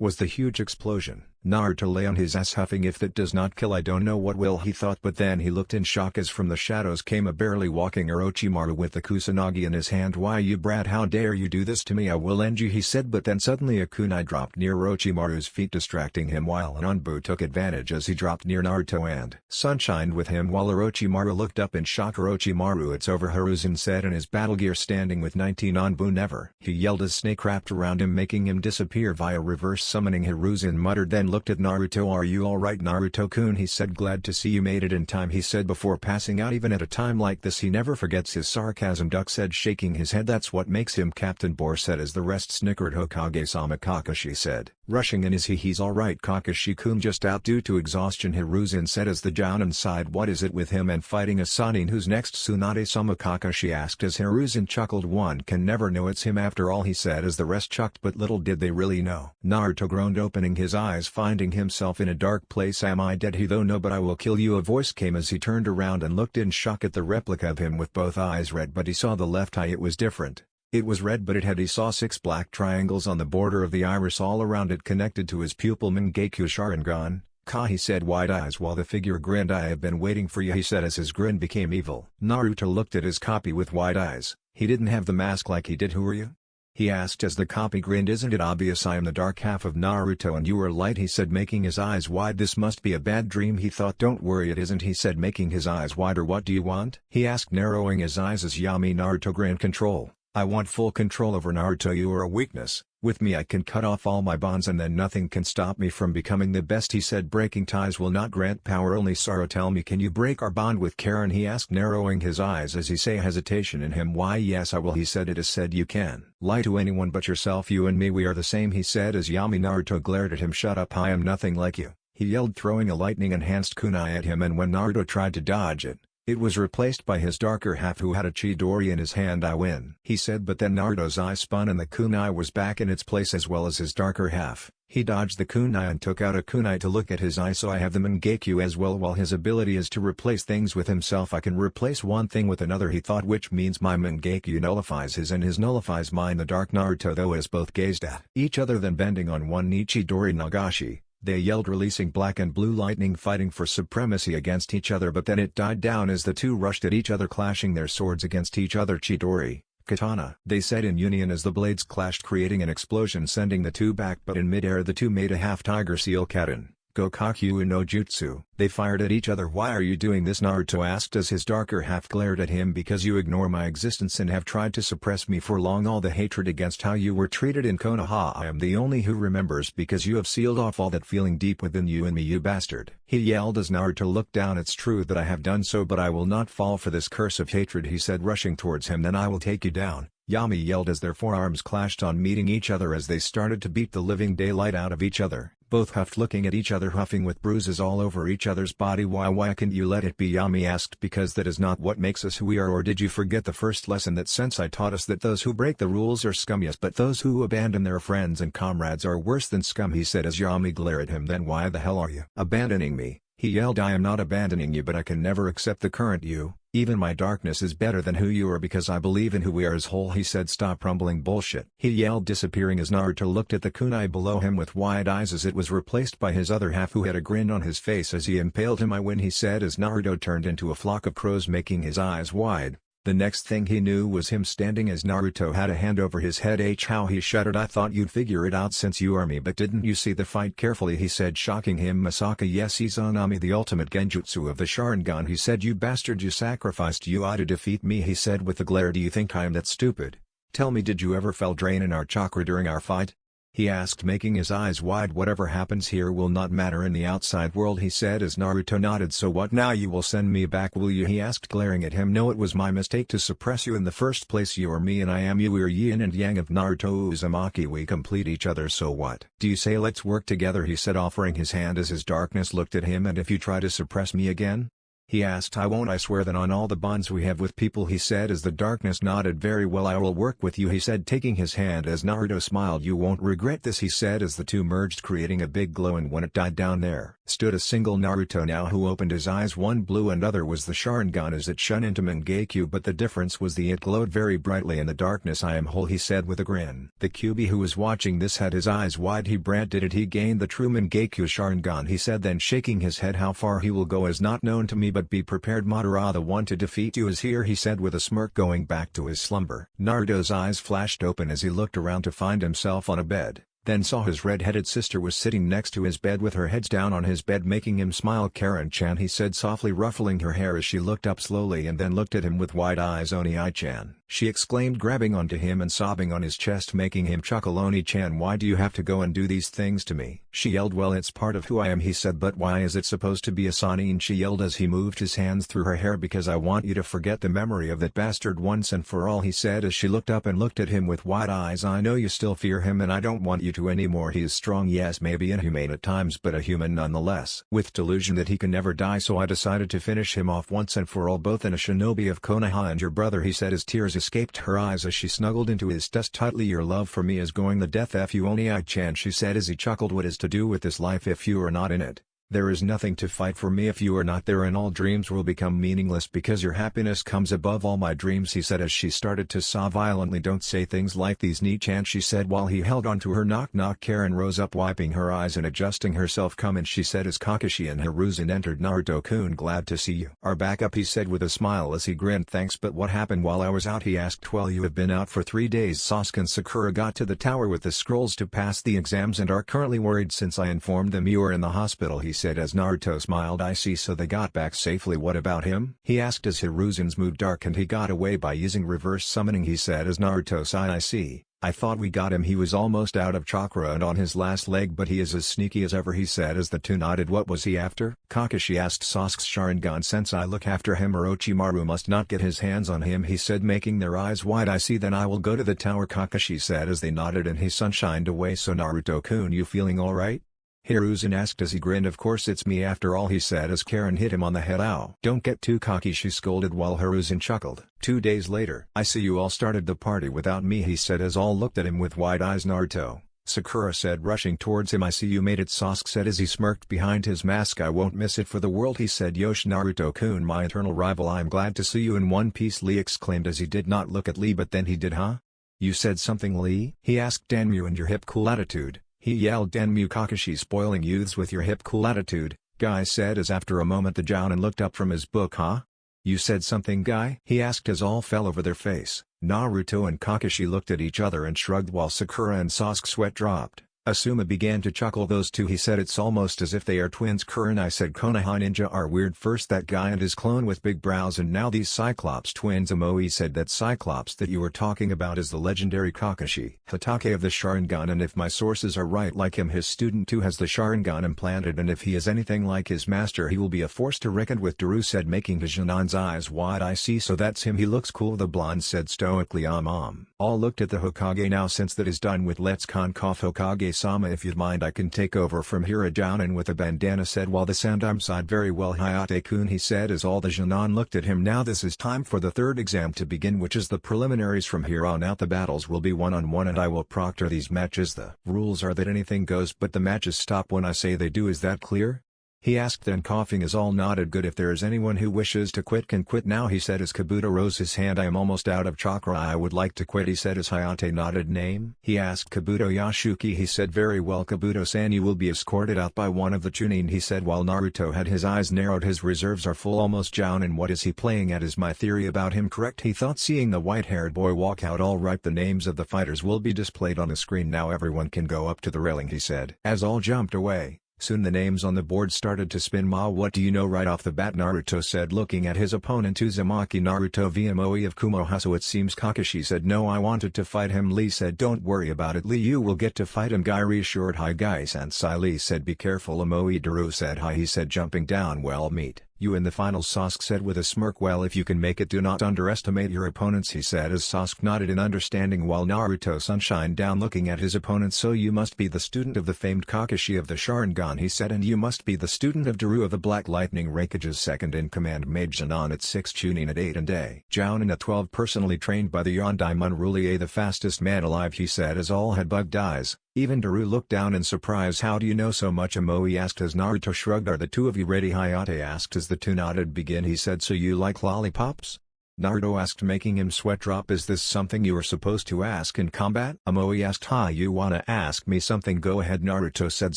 Was the huge explosion. Naruto lay on his ass huffing, if that does not kill I don't know what will, he thought, but then he looked in shock as from the shadows came a barely walking Orochimaru with the kusanagi in his hand. Why you brat, how dare you do this to me? I will end you, he said, but then suddenly a kunai dropped near Orochimaru's feet, distracting him while an Anbu took advantage as he dropped near Naruto and sunshined with him while Orochimaru looked up in shock. Orochimaru, it's over, Hiruzen said in his battle gear, standing with 19 Anbu. Never, he yelled as snake wrapped around him, making him disappear via reverse summoning. Hiruzen muttered, then looked at Naruto. Are you alright, Naruto-kun? He said. Glad to see you made it in time, he said before passing out. Even at a time like this he never forgets his sarcasm, Duck said, shaking his head. That's what makes him Captain Boar said as the rest snickered. Hokage-sama, Kakashi said. Rushing in, is he's alright, Kakashi-kun, just out due to exhaustion, Hiruzen said as the Jounin sighed. What is it with him and fighting a Sannin? Who's next, Tsunade-sama? Kakashi asked as Hiruzen chuckled. One can never know, it's him after all, he said as the rest chucked, but little did they really know. Naruto groaned, opening his eyes, finding himself in a dark place. Am I dead? He though no, but I will kill you, a voice came as he turned around and looked in shock at the replica of him with both eyes red, but he saw the left eye, it was different. It was red, but he saw 6 black triangles on the border of the iris all around it, connected to his pupil Mangekyou Sharingan. Ka, he said, wide eyes while the figure grinned. I have been waiting for you, he said as his grin became evil. Naruto looked at his copy with wide eyes. He didn't have the mask like he did. Who are you? He asked as the copy grinned. Isn't it obvious I am the dark half of Naruto and you are light, he said, making his eyes wide. This must be a bad dream, he thought. Don't worry, it isn't, he said, making his eyes wider. What do you want? He asked, narrowing his eyes as Yami Naruto grinned. Control. I want full control over Naruto. You are a weakness. With me I can cut off all my bonds and then nothing can stop me from becoming the best, he said. Breaking ties will not grant power, only sorrow. Tell me, can you break our bond with Karen? He asked, narrowing his eyes as he saw hesitation in him. Why yes I will, he said. It is said you can lie to anyone but yourself. You and me, we are the same, he said as Yami Naruto glared at him. Shut up, I am nothing like you, he yelled, throwing a lightning-enhanced kunai at him, and when Naruto tried to dodge it, it was replaced by his darker half who had a Chidori in his hand. I win, he said, but then Naruto's eye spun and the kunai was back in its place as well as his darker half. He dodged the kunai and took out a kunai to look at his eye. So I have the Mangekyo as well. While his ability is to replace things with himself, I can replace one thing with another, he thought, which means my Mangekyo nullifies his and his nullifies mine. The dark Naruto though as both gazed at each other, then bending on one knee, Chidori Nagashi, they yelled, releasing black and blue lightning, fighting for supremacy against each other. But then it died down as the two rushed at each other, clashing their swords against each other. Chidori, katana, they said in union as the blades clashed, creating an explosion sending the two back. But in midair the two made a half tiger seal katan, Gokakyu no Jutsu. They fired at each other. Why are you doing this? Naruto asked as his darker half glared at him. Because you ignore my existence and have tried to suppress me for long. All the hatred against how you were treated in Konoha, I am the only who remembers, because you have sealed off all that feeling deep within you and me, you bastard, he yelled as Naruto looked down. It's true that I have done so, but I will not fall for this curse of hatred, he said, rushing towards him. Then I will take you down, Yami yelled as their forearms clashed on meeting each other as they started to beat the living daylight out of each other. Both huffed, looking at each other, huffing with bruises all over each other's body. Why can't you let it be? Yami asked. Because that is not what makes us who we are. Or did you forget the first lesson that Sensei taught us, that those who break the rules are scum? Yes, but those who abandon their friends and comrades are worse than scum, he said as Yami glared at him. Then why the hell are you abandoning me? He yelled. I am not abandoning you, but I can never accept the current you. Even my darkness is better than who you are because I believe in who we are as whole, he said. Stop rumbling bullshit, he yelled, disappearing as Naruto looked at the kunai below him with wide eyes as it was replaced by his other half, who had a grin on his face as he impaled him. I win, he said as Naruto turned into a flock of crows, making his eyes wide. The next thing he knew was him standing as Naruto had a hand over his head. How he shuddered. I thought you'd figure it out since you are me, but didn't you see the fight carefully, he said, shocking him. Masaka, yes, Izanami, the ultimate genjutsu of the Sharingan, he said. You bastard, you sacrificed UI to defeat me, he said with a glare. Do you think I am that stupid? Tell me, did you ever feel drain in our chakra during our fight? He asked, making his eyes wide. Whatever happens here will not matter in the outside world, he said as Naruto nodded. So what now? You will send me back, will you? He asked, glaring at him. No, it was my mistake to suppress you in the first place. You are me and I am you. We are yin and yang of Naruto Uzumaki. We complete each other. So what do you say? Let's work together, he said, offering his hand as his darkness looked at him. And if you try to suppress me again? He asked. I won't, I swear that on all the bonds we have with people, he said as the darkness nodded. Very well, I will work with you, he said, taking his hand as Naruto smiled. You won't regret this, he said as the two merged, creating a big glow, and when it died down there stood a single Naruto now, who opened his eyes. One blue and other was the Sharingan as it shone into Mangekyo, but the difference was it glowed very brightly in the darkness. I am whole, he said with a grin. The Kyuubi who was watching this had his eyes wide. He did it, he gained the true Mangekyo Sharingan, he said, then shaking his head. How far he will go is not known to me, but be prepared. Madara, the one to defeat you, is here, he said with a smirk, going back to his slumber. Naruto's eyes flashed open as he looked around to find himself on a bed, then saw his red-headed sister was sitting next to his bed with her head down on his bed, making him smile. Karen-chan, he said softly, ruffling her hair as she looked up slowly and then looked at him with wide eyes. Oni-chan, she exclaimed, grabbing onto him and sobbing on his chest, making him chuckle. Oni-chan, why do you have to go and do these things to me? She yelled. Well, it's part of who I am, he said. But why is it supposed to be a Sanin? She yelled as he moved his hands through her hair. Because I want you to forget the memory of that bastard once and for all, he said as she looked up and looked at him with wide eyes. I know you still fear him and I don't want you to anymore. He is strong, yes, maybe inhumane at times, but a human nonetheless, with delusion that he can never die. So I decided to finish him off once and for all, both in a shinobi of Konoha and your brother, he said as tears escaped her eyes as she snuggled into his chest tightly. Your love for me is going the death F you, Oni-chan, she said as he chuckled. What is to do with this life if you are not in it? There is nothing to fight for me if you are not there, and all dreams will become meaningless because your happiness comes above all my dreams, he said as she started to sob violently. Don't say things like these, Nichan, she said while he held onto her. Knock knock. Karen rose up, wiping her eyes and adjusting herself. Come in, she said as Kakashi and Hiruzen entered. Naruto-kun, glad to see you are back up, he said with a smile as he grinned. Thanks, but what happened while I was out, he asked. Well, you have been out for 3 days. Sasuke and Sakura got to the tower with the scrolls to pass the exams and are currently worried since I informed them you are in the hospital, he said as Naruto smiled. I see, so they got back safely. What about him? He asked as Hiruzen's mood darkened. He got away by using reverse summoning, he said as Naruto sighed. I see. I thought we got him. He was almost out of chakra and on his last leg, but he is as sneaky as ever, he said as the two nodded. What was he after? Kakashi asked. Sasuke's Sharingan. Since I look after him, Orochimaru must not get his hands on him, he said, making their eyes wide. I see, then I will go to the tower, Kakashi said as they nodded and he sunshined away. So Naruto-kun, you feeling alright? Hiruzen asked as he grinned. Of course it's me after all, he said as Karen hit him on the head. Ow. Don't get too cocky, she scolded while Hiruzen chuckled. 2 days later. I see you all started the party without me, he said as all looked at him with wide eyes. Naruto, Sakura said rushing towards him. I see you made it, Sasuke said as he smirked behind his mask. I won't miss it for the world, he said. Yosh, Naruto-kun, my eternal rival, I'm glad to see you in one piece, Lee exclaimed as he did not look at Lee, but then he did. Huh? You said something, Lee? He asked. Danmu and your hip cool attitude. He yelled. Danmu, Kakashi spoiling youths with your hip cool attitude, Guy said as after a moment the Jounin looked up from his book. Huh? You said something, Guy? He asked as all fell over their face. Naruto and Kakashi looked at each other and shrugged while Sakura and Sasuke sweat dropped. Asuma began to chuckle. Those two, he said, it's almost as if they are twins. Kurenai said Konoha ninja are weird. First that guy and his clone with big brows and now these Cyclops twins. Amoe said that Cyclops that you were talking about is the legendary Kakashi Hatake of the Sharingan, and if my sources are right, like him, his student too has the Sharingan implanted, and if he is anything like his master he will be a force to reckon with, Daru said, making his Jinan's eyes wide. I see, so that's him, he looks cool, the blonde said stoically. All looked at the Hokage. Now since that is done with, let's con cough. Hokage-sama, if you'd mind I can take over from here, a Jounin with a bandana said while the Sandarm sighed. Very well, Hayate-kun, he said as all the Jinan looked at him. Now this is time for the third exam to begin, which is the preliminaries. From here on out the battles will be one-on-one and I will proctor these matches. The rules are that anything goes, but the matches stop when I say they do. Is that clear? He asked, then coughing as all nodded. Good, if there is anyone who wishes to quit can quit now, he said as Kabuto rose his hand. I am almost out of chakra, I would like to quit, he said as Hayate nodded. Name? He asked. Kabuto Yashuki, he said. Very well, Kabuto-san, you will be escorted out by one of the Chunin, he said while Naruto had his eyes narrowed. His reserves are full. Almost Jounin, what is he playing at? Is my theory about him correct? He thought, seeing the white-haired boy walk out. All right, the names of the fighters will be displayed on the screen now, everyone can go up to the railing, he said as all jumped away. Soon the names on the board started to spin. Ma, what do you know right off the bat? Naruto said, looking at his opponent Uzumaki. Naruto vmoe of Kumoha. So it seems Kakashi said. No, I wanted to fight him. Lee said. Don't worry about it, Lee, you will get to fight him. Guy reassured. Hi Guy-sensei. Lee said. Be careful. Amoe. Daru said. Hi, he said, jumping down. Well, meet you in the final, Sasuke said with a smirk. Well, if you can make it, do not underestimate your opponents, he said as Sasuke nodded in understanding while Naruto sunshined down looking at his opponent. So you must be the student of the famed Kakashi of the Sharingan, he said, and you must be the student of Daru of the Black Lightning, Raikage's second-in-command mage. Jinan at 6, Chunin at 8 and A Jounin at 12, personally trained by the Yondai Monrulie, the fastest man alive, he said as all had bugged eyes. Even Daru looked down in surprise. How do you know so much? Amoe asked as Naruto shrugged. Are the two of you ready? Hayate asked as the two nodded. Begin, he said. So you like lollipops? Naruto asked, making him sweat drop. Is this something you are supposed to ask in combat? Amoe asked. Ha, you wanna ask me something? Go ahead, Naruto said.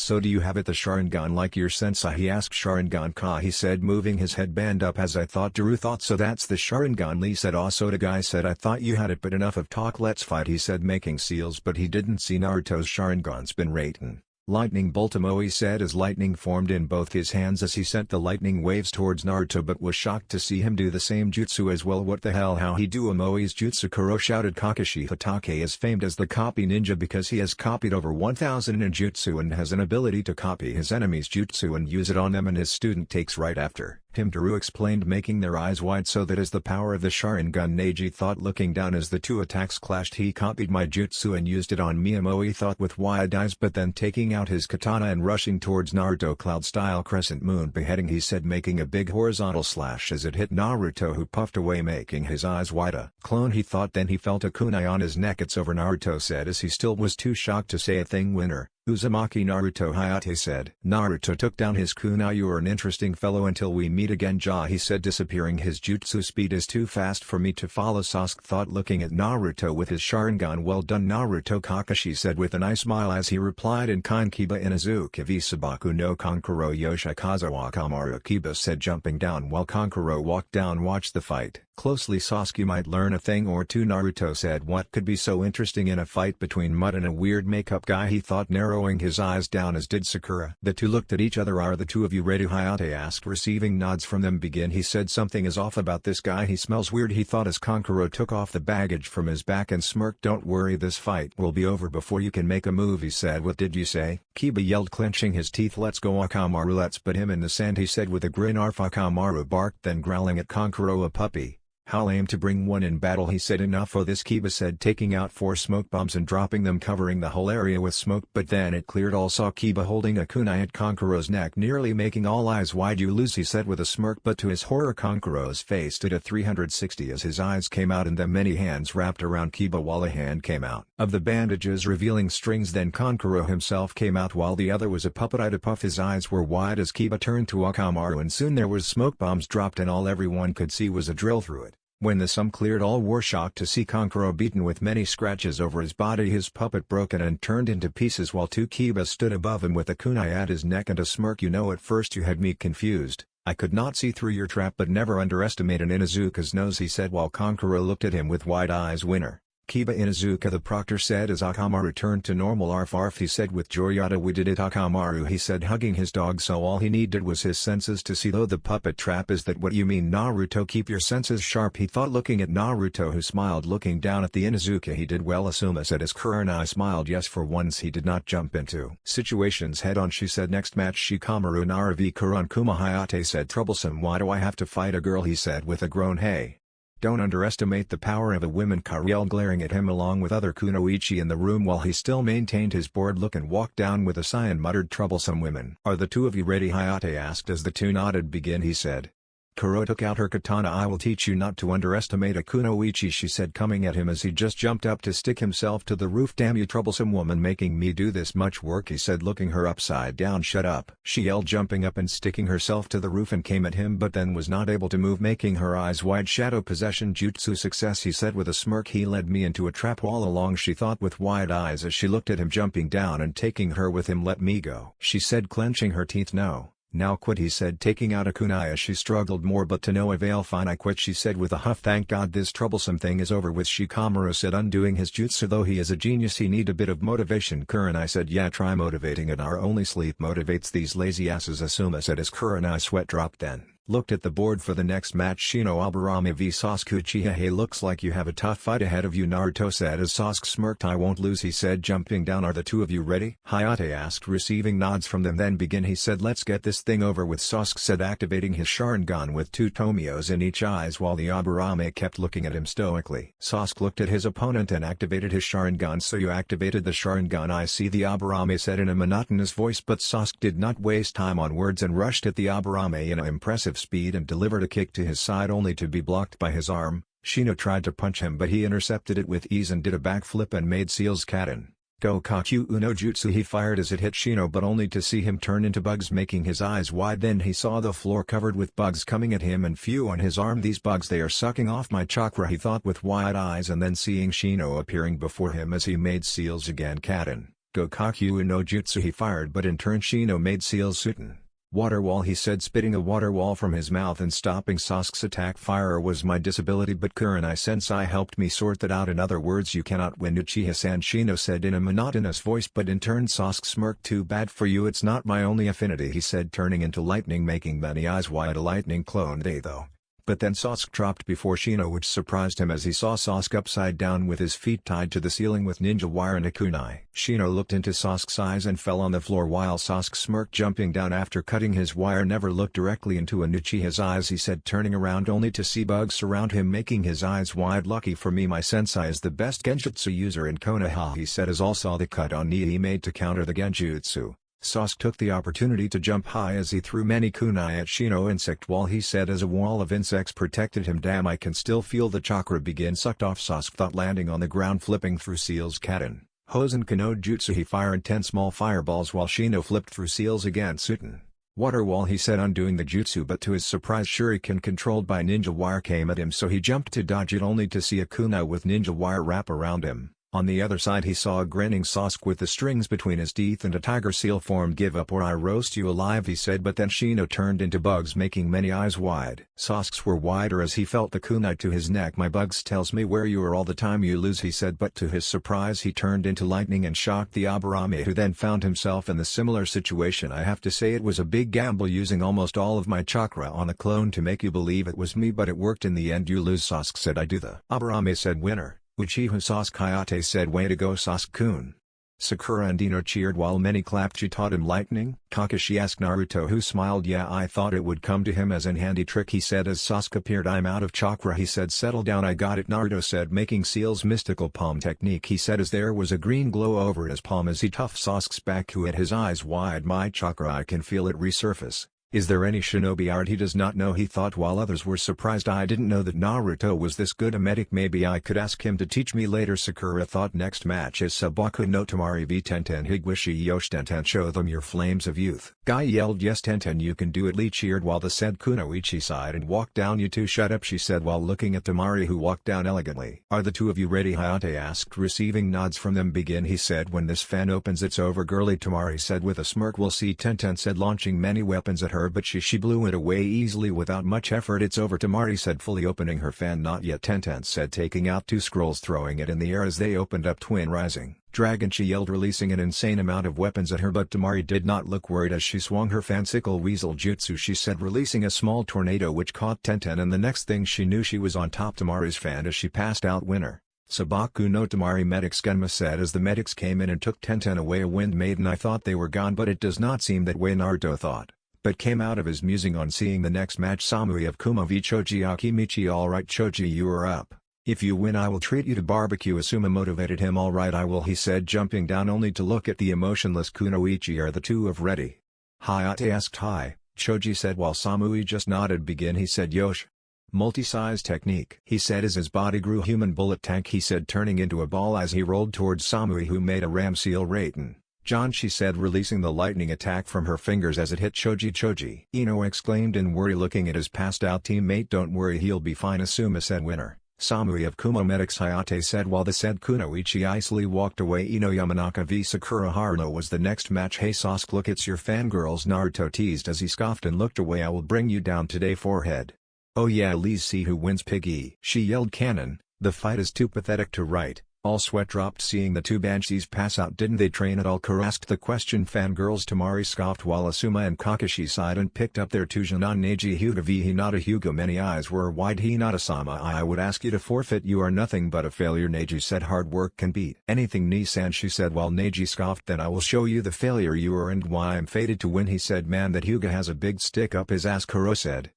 So do you have it, the Sharingan like your sensei? He asked. Sharingan ka, he said, moving his headband up. As I thought. Daru thought. So that's the Sharingan, Lee said. Also the guy said. I thought you had it, but enough of talk, let's fight, he said, making seals, but he didn't see Naruto's Sharingan spin. Raten. Lightning bolt, Amoe said as lightning formed in both his hands as he sent the lightning waves towards Naruto, but was shocked to see him do the same jutsu as well. What the hell, how he do Amoe's jutsu? Kuro shouted. Kakashi Hatake is famed as the copy ninja because he has copied over 1000 ninjutsu and has an ability to copy his enemy's jutsu and use it on them, and his student takes right after him, Daru explained, making their eyes wide. So that is the power of the Sharingan, Neji thought, looking down as the two attacks clashed. He copied my jutsu and used it on me, Amoe thought with wide eyes, but then taking out his katana and rushing towards Naruto. Cloud-style crescent moon beheading, he said, making a big horizontal slash as it hit Naruto, who puffed away, making his eyes wide. A clone, he thought. Then he felt a kunai on his neck. It's over, Naruto said as he still was too shocked to say a thing. Winner. Uzumaki Naruto Hayate said. Naruto took down his kunai. You are an interesting fellow until we meet again, Ja, he said, disappearing. His jutsu speed is too fast for me to follow, Sasuke thought, looking at Naruto with his Sharingan. Well done, Naruto, Kakashi said with a nice smile as he replied in kind. Kiba Inazuka v Sabaku no Kankuro Yoshikazu Akamaru, Kiba said, jumping down while Kankuro walked down. Watch the fight closely, Sasuke, might learn a thing or two, Naruto said. What could be so interesting in a fight between mud and a weird makeup guy, he thought, narrowing his eyes down, as did Sakura. The two looked at each other. Are the two of you ready, Hayate asked, receiving nods from them. Begin, he said. Something is off about this guy, he smells weird, he thought, as Kankuro took off the baggage from his back and smirked. Don't worry, this fight will be over before you can make a move, he said. What did you say? Kiba yelled, clenching his teeth. Let's go, Akamaru, let's put him in the sand, he said with a grin. Arf, Akamaru barked, then growling at Kankuro, a puppy. How lame to bring one in battle, he said. Enough of this, Kiba said, taking out 4 smoke bombs and dropping them, covering the whole area with smoke. But then it cleared. All saw Kiba holding a kunai at Kankuro's neck, nearly making all eyes wide. You lose, he said with a smirk, but to his horror Kankuro's face did a 360 as his eyes came out and then many hands wrapped around Kiba while a hand came out of the bandages revealing strings. Then Kankuro himself came out while the other was a puppet eye to puff. His eyes were wide as Kiba turned to Akamaru, and soon there was smoke bombs dropped and all everyone could see was a drill through it. When the sum cleared, all were shocked to see Kankuro beaten with many scratches over his body, his puppet broken and turned into pieces, while 2 Kibas stood above him with a kunai at his neck and a smirk. You know, at first you had me confused. I could not see through your trap, but never underestimate an Inazuka's nose, he said while Kankuro looked at him with wide eyes. Winner. Kiba Inazuka, the proctor said as Akamaru turned to normal. Arf arf, he said with joy. Yada, we did it, Akamaru, he said, hugging his dog. So all he needed was his senses to see though the puppet trap. Is that what you mean, Naruto? Keep your senses sharp, he thought, looking at Naruto, who smiled, looking down at the Inazuka. He did well, Asuma said as Kurenai smiled. Yes, for once he did not jump into situations head on, she said. Next match, Shikamaru Nara v Kuron. Kuma Hayate said, troublesome. Why do I have to fight a girl, he said with a groan. Hey, don't underestimate the power of a woman, Kari yelled, glaring at him along with other kunoichi in the room while he still maintained his bored look and walked down with a sigh and muttered, troublesome women. Are the two of you ready, Hayate asked as the two nodded. Begin, he said. Kuro took out her katana. I will teach you not to underestimate a kunoichi, she said, coming at him as he just jumped up to stick himself to the roof. Damn you, troublesome woman, making me do this much work, he said, looking her upside down. Shut up, she yelled, jumping up and sticking herself to the roof, and came at him but then was not able to move, making her eyes wide. Shadow possession jutsu success, he said with a smirk. He led me into a trap all along, she thought with wide eyes as she looked at him jumping down and taking her with him. Let me go, she said, clenching her teeth. No. Now quit, he said, taking out a kunai as she struggled more but to no avail. Fine, I quit, she said with a huff. Thank God this troublesome thing is over with, Shikamaru said, undoing his jutsu. Though he is a genius, he need a bit of motivation. Kurenai said, yeah, try motivating it. Our only sleep motivates these lazy asses, Asuma said as Kurenai sweat dropped. Then looked at the board for the next match. Shino Aburame v Sasuke Uchiha. Hey, looks like you have a tough fight ahead of you, Naruto said as Sasuke smirked. I won't lose, he said, jumping down. Are the two of you ready? Hayate asked, receiving nods from them. Then begin, he said. Let's get this thing over with, Sasuke said, activating his Sharingan with 2 Tomios in each eyes while the Aburame kept looking at him stoically. Sasuke looked at his opponent and activated his Sharingan. So you activated the Sharingan, I see, the Aburame said in a monotonous voice, but Sasuke did not waste time on words and rushed at the Aburame in an impressive speed and delivered a kick to his side only to be blocked by his arm. Shino tried to punch him but he intercepted it with ease and did a backflip and made Seal's Katen Go Kakyu Uno Jutsu. He fired as it hit Shino but only to see him turn into bugs, making his eyes wide. Then he saw the floor covered with bugs coming at him and few on his arm. These bugs, they are sucking off my chakra, he thought with wide eyes, and then seeing Shino appearing before him as he made Seal's again Katen Go Kakyu Uno Jutsu. He fired but in turn Shino made Seal's Suten Water Wall, he said, spitting a water wall from his mouth and stopping Sasuke's attack. Fire was my disability, but Kurenai Sensei helped me sort that out. In other words, you cannot win, Uchiha-san, Shino said in a monotonous voice, but in turn Sasuke smirked. Too bad for you, it's not my only affinity, he said, turning into lightning, making many eyes wide. A lightning clone they though. But then Sasuke dropped before Shino, which surprised him as he saw Sasuke upside down with his feet tied to the ceiling with ninja wire and a kunai. Shino looked into Sasuke's eyes and fell on the floor while Sasuke smirked, jumping down after cutting his wire. Never looked directly into an Uchiha's eyes, he said, turning around only to see bugs surround him, making his eyes wide. Lucky for me, my sensei is the best genjutsu user in Konoha, he said as all saw the cut on knee he made to counter the genjutsu. Sasuke took the opportunity to jump high as he threw many kunai at Shino. Insect wall, he said as a wall of insects protected him. Damn, I can still feel the chakra begin sucked off, Sasuke thought, landing on the ground, flipping through Seal's Katen Hosenka no Jutsu. He fired 10 small fireballs while Shino flipped through seals against Suten. Water wall, he said, undoing the jutsu, but to his surprise shuriken controlled by ninja wire came at him, so he jumped to dodge it only to see a kunai with ninja wire wrap around him. On the other side he saw a grinning Sasuke with the strings between his teeth and a tiger seal form. Give up or I roast you alive, he said, but then Shino turned into bugs, making many eyes wide. Sasuke's were wider as he felt the kunai to his neck. My bugs tells me where you are all the time you lose, he said, but to his surprise he turned into lightning and shocked the Aburame, who then found himself in the similar situation. I have to say it was a big gamble using almost all of my chakra on a clone to make you believe it was me, but it worked in the end. You lose, Sasuke said. I do. The Aburame said, winner. Uchiha Sasuke Hayate said, way to go Sasuke-kun. Sakura and Ino cheered while many clapped. She taught him lightning? Kakashi asked Naruto, who smiled. Yeah, I thought it would come to him as an handy trick, he said as Sasuke appeared. I'm out of chakra, he said. Settle down, I got it, Naruto said, making Seal's mystical palm technique, he said as there was a green glow over his palm as he tuffed Sasuke's back, who had his eyes wide. My chakra, I can feel it resurface. Is there any shinobi art he does not know, he thought, while others were surprised. I didn't know that Naruto was this good a medic. Maybe I could ask him to teach me later, Sakura thought. Next match is Sabaku no Tamari v Tenten Higuchi Yosh. Tenten, show them your flames of youth. Guy yelled. Yes Tenten, you can do it. Lee cheered while the said Kunoichi sighed and walked down. You two shut up, she said while looking at Tamari, who walked down elegantly. Are the two of you ready, Hayate asked, receiving nods from them. Begin, he said. When this fan opens it's over, girly, Tamari said with a smirk. We'll see, Tenten said, launching many weapons at her, but she blew it away easily without much effort. It's over, Tamari said, fully opening her fan. Not yet, Tenten said, taking out 2 scrolls, throwing it in the air as they opened up. Twin rising dragon, she yelled, releasing an insane amount of weapons at her, but Tamari did not look worried as she swung her fanciful weasel jutsu, she said, releasing a small tornado which caught Tenten, and the next thing she knew she was on top Tamari's fan as she passed out. Winner. Sabaku no Tamari medics, Genma said as the medics came in and took Tenten away. A wind maiden, I thought they were gone, but it does not seem that way, Naruto thought, but came out of his musing on seeing the next match. Samui of Kuma v Choji Akimichi. Alright Choji, you are up. If you win I will treat you to barbecue. Asuma motivated him. Alright I will, he said, jumping down only to look at the emotionless Kunoichi. Are the two of ready? Hayate asked. Hi, Choji said while Samui just nodded. Begin, he said. Yosh. Multi-size technique, he said as his body grew. Human bullet tank, he said, turning into a ball as he rolled towards Samui, who made a ram seal. Raten. John, she said, releasing the lightning attack from her fingers as it hit Choji. Choji, Ino exclaimed in worry, looking at his passed out teammate. Don't worry, he'll be fine, Asuma said. Winner. Samui of Kuma medics, Hayate said while the said Kunoichi icily walked away. Ino Yamanaka v Sakura Haruno was the next match. Hey Sasuke, look, it's your fangirls, Naruto teased as he scoffed and looked away. I will bring you down today, forehead. Oh yeah, let's see who wins, Piggy, she yelled. Cannon, the fight is too pathetic to write. All sweat dropped seeing the two banshees pass out. Didn't they train at all? Kura asked the question. Fangirls, Tamari scoffed while Asuma and Kakashi sighed and picked up their two Jinan. Neji Hyuga v Hinata. Hyuga, many eyes were wide. Hinata-sama, I would ask you to forfeit. You are nothing but a failure, Neji said. Hard work can beat anything, Nisan, she said while Neji scoffed. Then I will show you the failure you are and why I'm fated to win, he said. Man, that Hyuga has a big stick up his ass, Kuro said.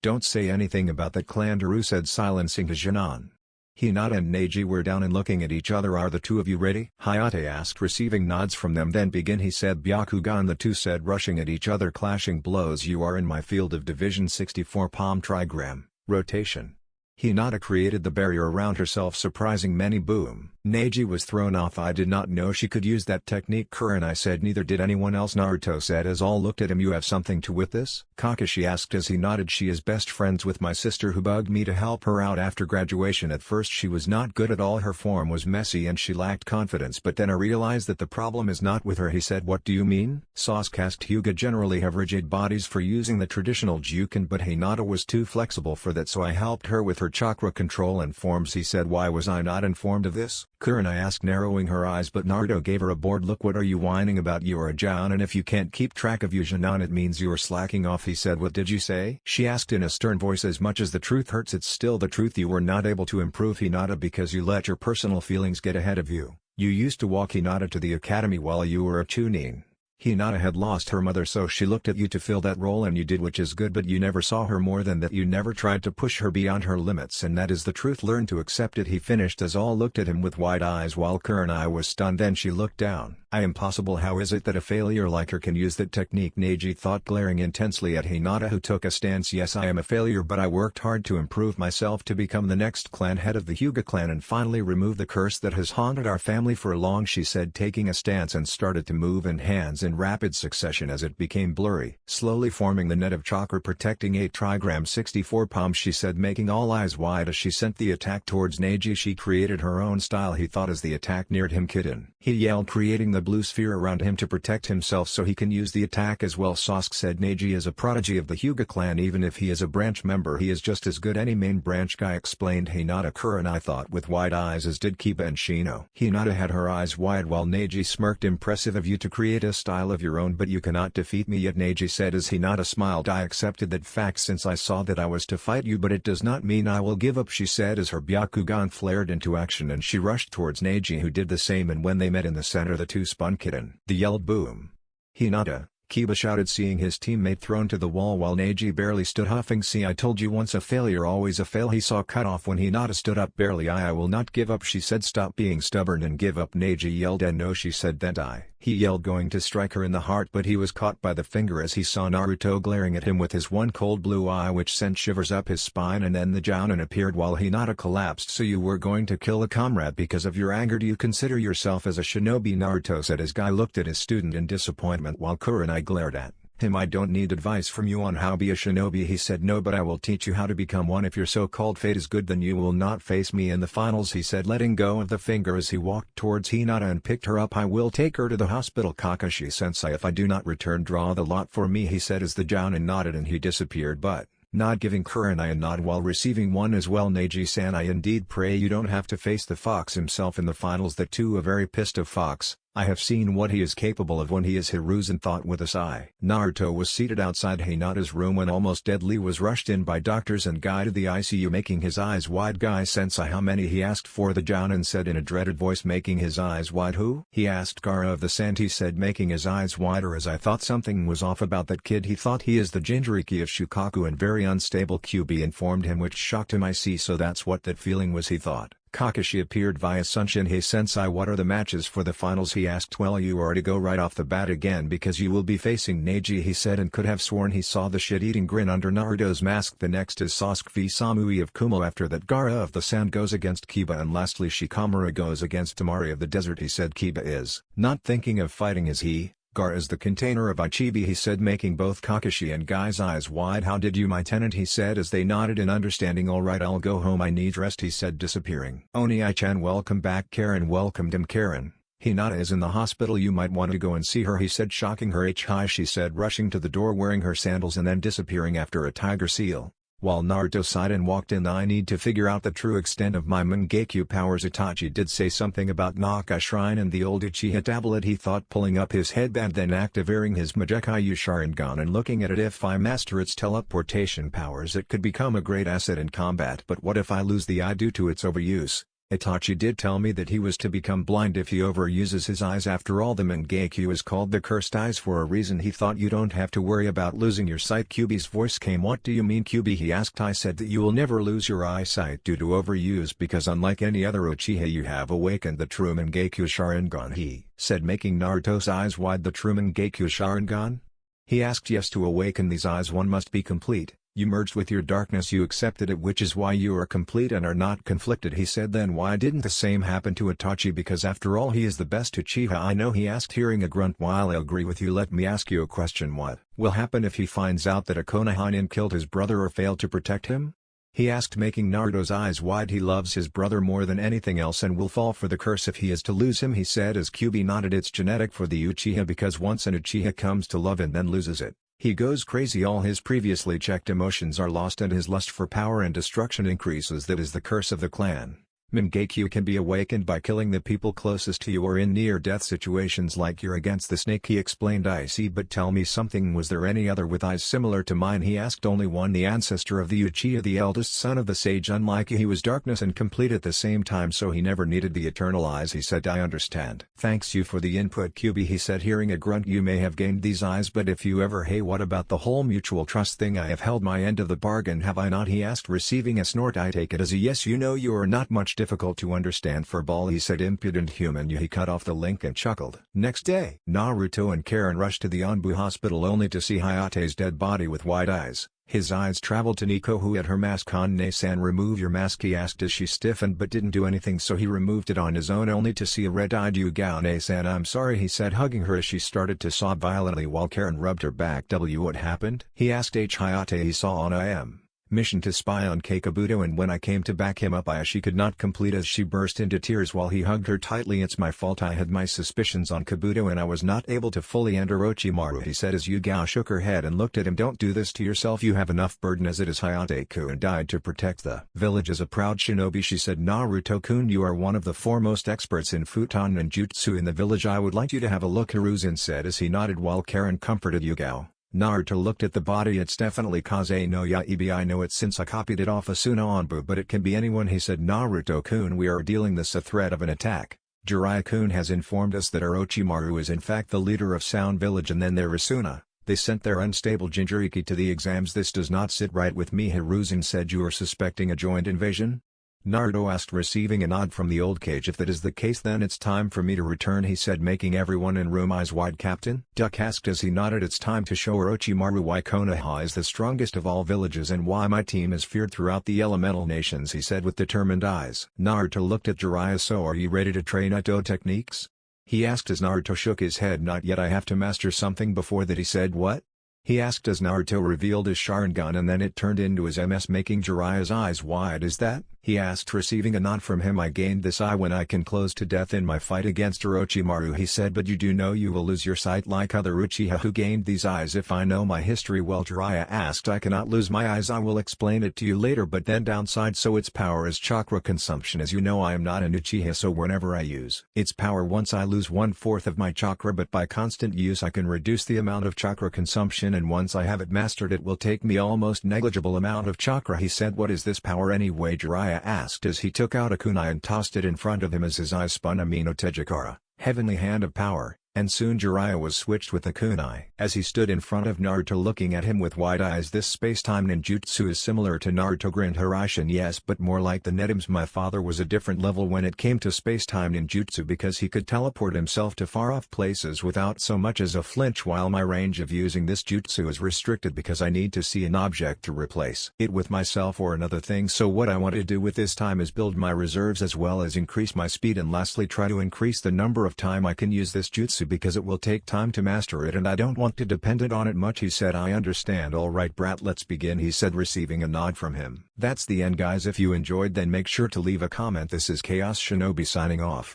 Don't say anything about that, clan, Daru said, silencing his Jinan. Hinata and Neji were down and looking at each other. Are the two of you ready? Hayate asked, receiving nods from them. Then begin, he said. Byakugan, the two said, rushing at each other, clashing blows. You are in my field of division 64. Palm trigram, rotation. Hinata created the barrier around herself, surprising many. Boom. Neji was thrown off. I did not know she could use that technique, Kuren. I said. Neither did anyone else, Naruto said as all looked at him. You have something to with this? Kakashi asked as he nodded. She is best friends with my sister who bugged me to help her out after graduation. At first she was not good at all. Her form was messy and she lacked confidence, but then I realized that the problem is not with her, he said. What do you mean? Sasuke asked. Hyuga generally have rigid bodies for using the traditional Juken, but Hinata was too flexible for that, so I helped her with her chakra control and forms, he said. Why was I not informed of this? Kurina asked, narrowing her eyes, but Naruto gave her a bored look. What are you whining about? You are a Jian, and if you can't keep track of your Jinan it means you are slacking off, he said. What did you say? She asked in a stern voice. As much as the truth hurts, it's still the truth. You were not able to improve, Hinata, because you let your personal feelings get ahead of you. You used to walk Hinata to the academy while you were a Chunin. Hinata had lost her mother, so she looked at you to fill that role, and you did, which is good, but you never saw her more than that. You never tried to push her beyond her limits, and that is the truth. Learn to accept it, he finished as all looked at him with wide eyes while Kurenai was stunned. Then she looked down. I impossible. How is it that a failure like her can use that technique? Neji thought, glaring intensely at Hinata, who took a stance. Yes, I am a failure, but I worked hard to improve myself to become the next clan head of the Hyuga clan and finally remove the curse that has haunted our family for long, she said, taking a stance and started to move in hands in rapid succession as it became blurry, slowly forming the net of chakra protecting 8 trigram 64 palms, she said, making all eyes wide as she sent the attack towards Neji. She created her own style, he thought, as the attack neared him. Kitten, he yelled, creating the blue sphere around him to protect himself so he can use the attack as well. Sasuke said, Neji is a prodigy of the Hyuga clan. Even if he is a branch member, he is just as good any main branch guy, explained Hinata. Kurenai thought with wide eyes, as did Kiba and Shino. Hinata had her eyes wide while Neji smirked. Impressive of you to create a style of your own, but you cannot defeat me yet, Neji said as Hinata smiled. I accepted that fact since I saw that I was to fight you, but it does not mean I will give up, she said as her Byakugan flared into action and she rushed towards Neji, who did the same, and when they met in the center the two spun. Kitten, the yelled boom. Hinata, Kiba shouted, seeing his teammate thrown to the wall while Neji barely stood, huffing. See, I told you, once a failure always a fail. He saw cut off when Hinata stood up. Barely. I will not give up, she said. Stop being stubborn and give up, Neji yelled. And no, she said. Then he yelled, going to strike her in the heart, but he was caught by the finger as he saw Naruto glaring at him with his one cold blue eye, which sent shivers up his spine. And then the Jounin appeared while Hinata collapsed. So you were going to kill a comrade because of your anger? Do you consider yourself as a shinobi? Naruto said as Guy looked at his student in disappointment while Kurenai glared at him. I don't need advice from you on how be a shinobi, he said. No, but I will teach you how to become one. If your so-called fate is good, then you will not face me in the finals, he said, letting go of the finger as he walked towards Hinata and picked her up. I will take her to the hospital, Kakashi-sensei. If I do not return, draw the lot for me, he said as the Jounin nodded and he disappeared, but not giving Kurenai a nod while receiving one as well. Neji-san, I indeed pray you don't have to face the fox himself in the finals. That too a very pissed off fox. I have seen what he is capable of when he is Hiruzen, thought with a sigh. Naruto was seated outside Hinata's room when almost deadly was rushed in by doctors and Guy to the ICU, making his eyes wide. Guy-sensei, how many? He asked. For the Jounin said in a dreaded voice, making his eyes wide. Who? He asked. Gaara of the Sand, he said, making his eyes wider. As I thought something was off about that kid. He thought he is the Jinchuriki of Shukaku and very unstable, QB informed him, which shocked him. I see, so that's what that feeling was, he thought. Kakashi appeared via Sunshin. Hey sensei, what are the matches for the finals? He asked. Well, you are to go right off the bat again because you will be facing Neji, he said, and could have sworn he saw the shit-eating grin under Naruto's mask. The next is Sasuke v Samui of Kumo. After that, Gaara of the Sand goes against Kiba, and lastly Shikamaru goes against Temari of the Desert, he said. Kiba is not thinking of fighting, is he? Gaara is the container of Ichibi, he said, making both Kakashi and Guy's eyes wide. How did you, my tenant, he said as they nodded in understanding. All right, I'll go home, I need rest, he said, disappearing. Oni-chan, welcome back. Karen welcomed him. Karen, Hinata is in the hospital, you might want to go and see her, he said, shocking her. Hi, she said, rushing to the door wearing her sandals and then disappearing after a tiger seal. While Naruto sighed and walked in. I need to figure out the true extent of my Mangekyo powers. Itachi did say something about Naka Shrine and the old Uchiha tablet, he thought, pulling up his headband, then activating his Majekyu Sharingan and looking at it. If I master its teleportation powers, it could become a great asset in combat, but what if I lose the eye due to its overuse? Itachi did tell me that he was to become blind if he overuses his eyes. After all, the Mangekyo is called the cursed eyes for a reason, he thought. You don't have to worry about losing your sight. Kyubi's voice came. What do you mean, Kyubi, he asked. I said that you will never lose your eyesight due to overuse because unlike any other Uchiha you have awakened the true Mangekyo Sharingan, he said, making Naruto's eyes wide. The true Mangekyo Sharingan? He asked. Yes, to awaken these eyes one must be complete. You merged with your darkness, you accepted it, which is why you are complete and are not conflicted, he said. Then why didn't the same happen to Itachi? Because after all he is the best Uchiha I know, he asked, hearing a grunt. While I agree with you, let me ask you a question. What will happen if he finds out that a Konohanain killed his brother or failed to protect him? He asked, making Naruto's eyes wide. He loves his brother more than anything else and will fall for the curse if he is to lose him, he said as Kyubi nodded. It's genetic for the Uchiha because once an Uchiha comes to love and then loses it, he goes crazy. All his previously checked emotions are lost and his lust for power and destruction increases. That is the curse of the clan. Mangekyo can be awakened by killing the people closest to you or in near-death situations like you're against the snake, he explained. I see, but tell me something, was there any other with eyes similar to mine? He asked. Only one, the ancestor of the Uchiha, the eldest son of the sage. Unlike you, he was darkness and complete at the same time, so he never needed the eternal eyes, he said. I understand. Thanks you for the input, Kyubi, he said, hearing a grunt. You may have gained these eyes, but if you ever, hey, what about the whole mutual trust thing? I have held my end of the bargain, have I not? He asked, receiving a snort. I take it as a yes. You know you are not much different difficult to understand for Ball, he said. Impudent human you. He cut off the link and chuckled. Next day, Naruto and Karen rushed to the Anbu hospital only to see Hayate's dead body with wide eyes. His eyes traveled to Nico, who had her mask on. "Ne-san, remove your mask," he asked as she stiffened but didn't do anything, so he removed it on his own only to see a red-eyed Yugao. "Ne-san, I'm sorry," he said, hugging her as she started to sob violently while Karen rubbed her back. What happened?" he asked. Hayate, he saw on IM mission to spy on Kabuto, and when I came to back him up she could not complete as she burst into tears while he hugged her tightly. "It's my fault. I had my suspicions on Kabuto and I was not able to fully enter Orochimaru," he said as Yugao shook her head and looked at him. "Don't do this to yourself. You have enough burden as it is. Hayate-kun died to protect the village as a proud shinobi," she said. "Naruto-kun, you are one of the foremost experts in futon ninjutsu in the village. I would like you to have a look," Hiruzen said as he nodded while Karen comforted Yugao. Naruto looked at the body. "It's definitely Kaze no Yaibi. I know it since I copied it off Asuna Anbu, but it can be anyone," he said. "Naruto-kun, we are dealing this a threat of an attack. Jiraiya-kun has informed us that Orochimaru is in fact the leader of Sound Village, and then there is Asuna. They sent their unstable Jinchuriki to the exams. This does not sit right with me," Hiruzen said. "You are suspecting a joint invasion?" Naruto asked, receiving a nod from the old cage. "If that is the case, then it's time for me to return," he said, making everyone in room eyes wide. "Captain?" Duck asked as he nodded. "It's time to show Orochimaru why Konoha is the strongest of all villages and why my team is feared throughout the elemental nations," he said with determined eyes. Naruto looked at Jiraiya. "So are you ready to train Ito techniques?" he asked as Naruto shook his head. "Not yet. I have to master something before that," he said. "What?" he asked as Naruto revealed his Sharingan and then it turned into his MS, making Jiraiya's eyes wide. "Is that?" he asked, receiving a nod from him. "I gained this eye when I can close to death in my fight against Orochimaru," he said. "But you do know you will lose your sight like other Uchiha who gained these eyes." "If I know my history well," Jiraiya asked, "I cannot lose my eyes. I will explain it to you later, but then downside. So its power is chakra consumption. As you know, I am not an Uchiha, so whenever I use its power once I lose 1/4 of my chakra, but by constant use I can reduce the amount of chakra consumption, and once I have it mastered it will take me almost negligible amount of chakra," he said. "What is this power anyway?" Jiraiya asked as he took out a kunai and tossed it in front of him as his eyes spun. "Amino Tejikara, heavenly hand of power," and soon Jiraiya was switched with the kunai. As he stood in front of Naruto looking at him with wide eyes, "This space-time ninjutsu is similar to Naruto," grinned Hiraishi. "Yes, but more like the Nedims. My father was a different level when it came to space-time ninjutsu because he could teleport himself to far-off places without so much as a flinch, while my range of using this jutsu is restricted because I need to see an object to replace it with myself or another thing. So what I want to do with this time is build my reserves as well as increase my speed, and lastly try to increase the number of time I can use this jutsu because it will take time to master it and I don't want to depend on it much," he said. "I understand. All right, brat, let's begin," he said, receiving a nod from him. That's the end, guys. If you enjoyed, then make sure to leave a comment. This is Chaos Shinobi signing off.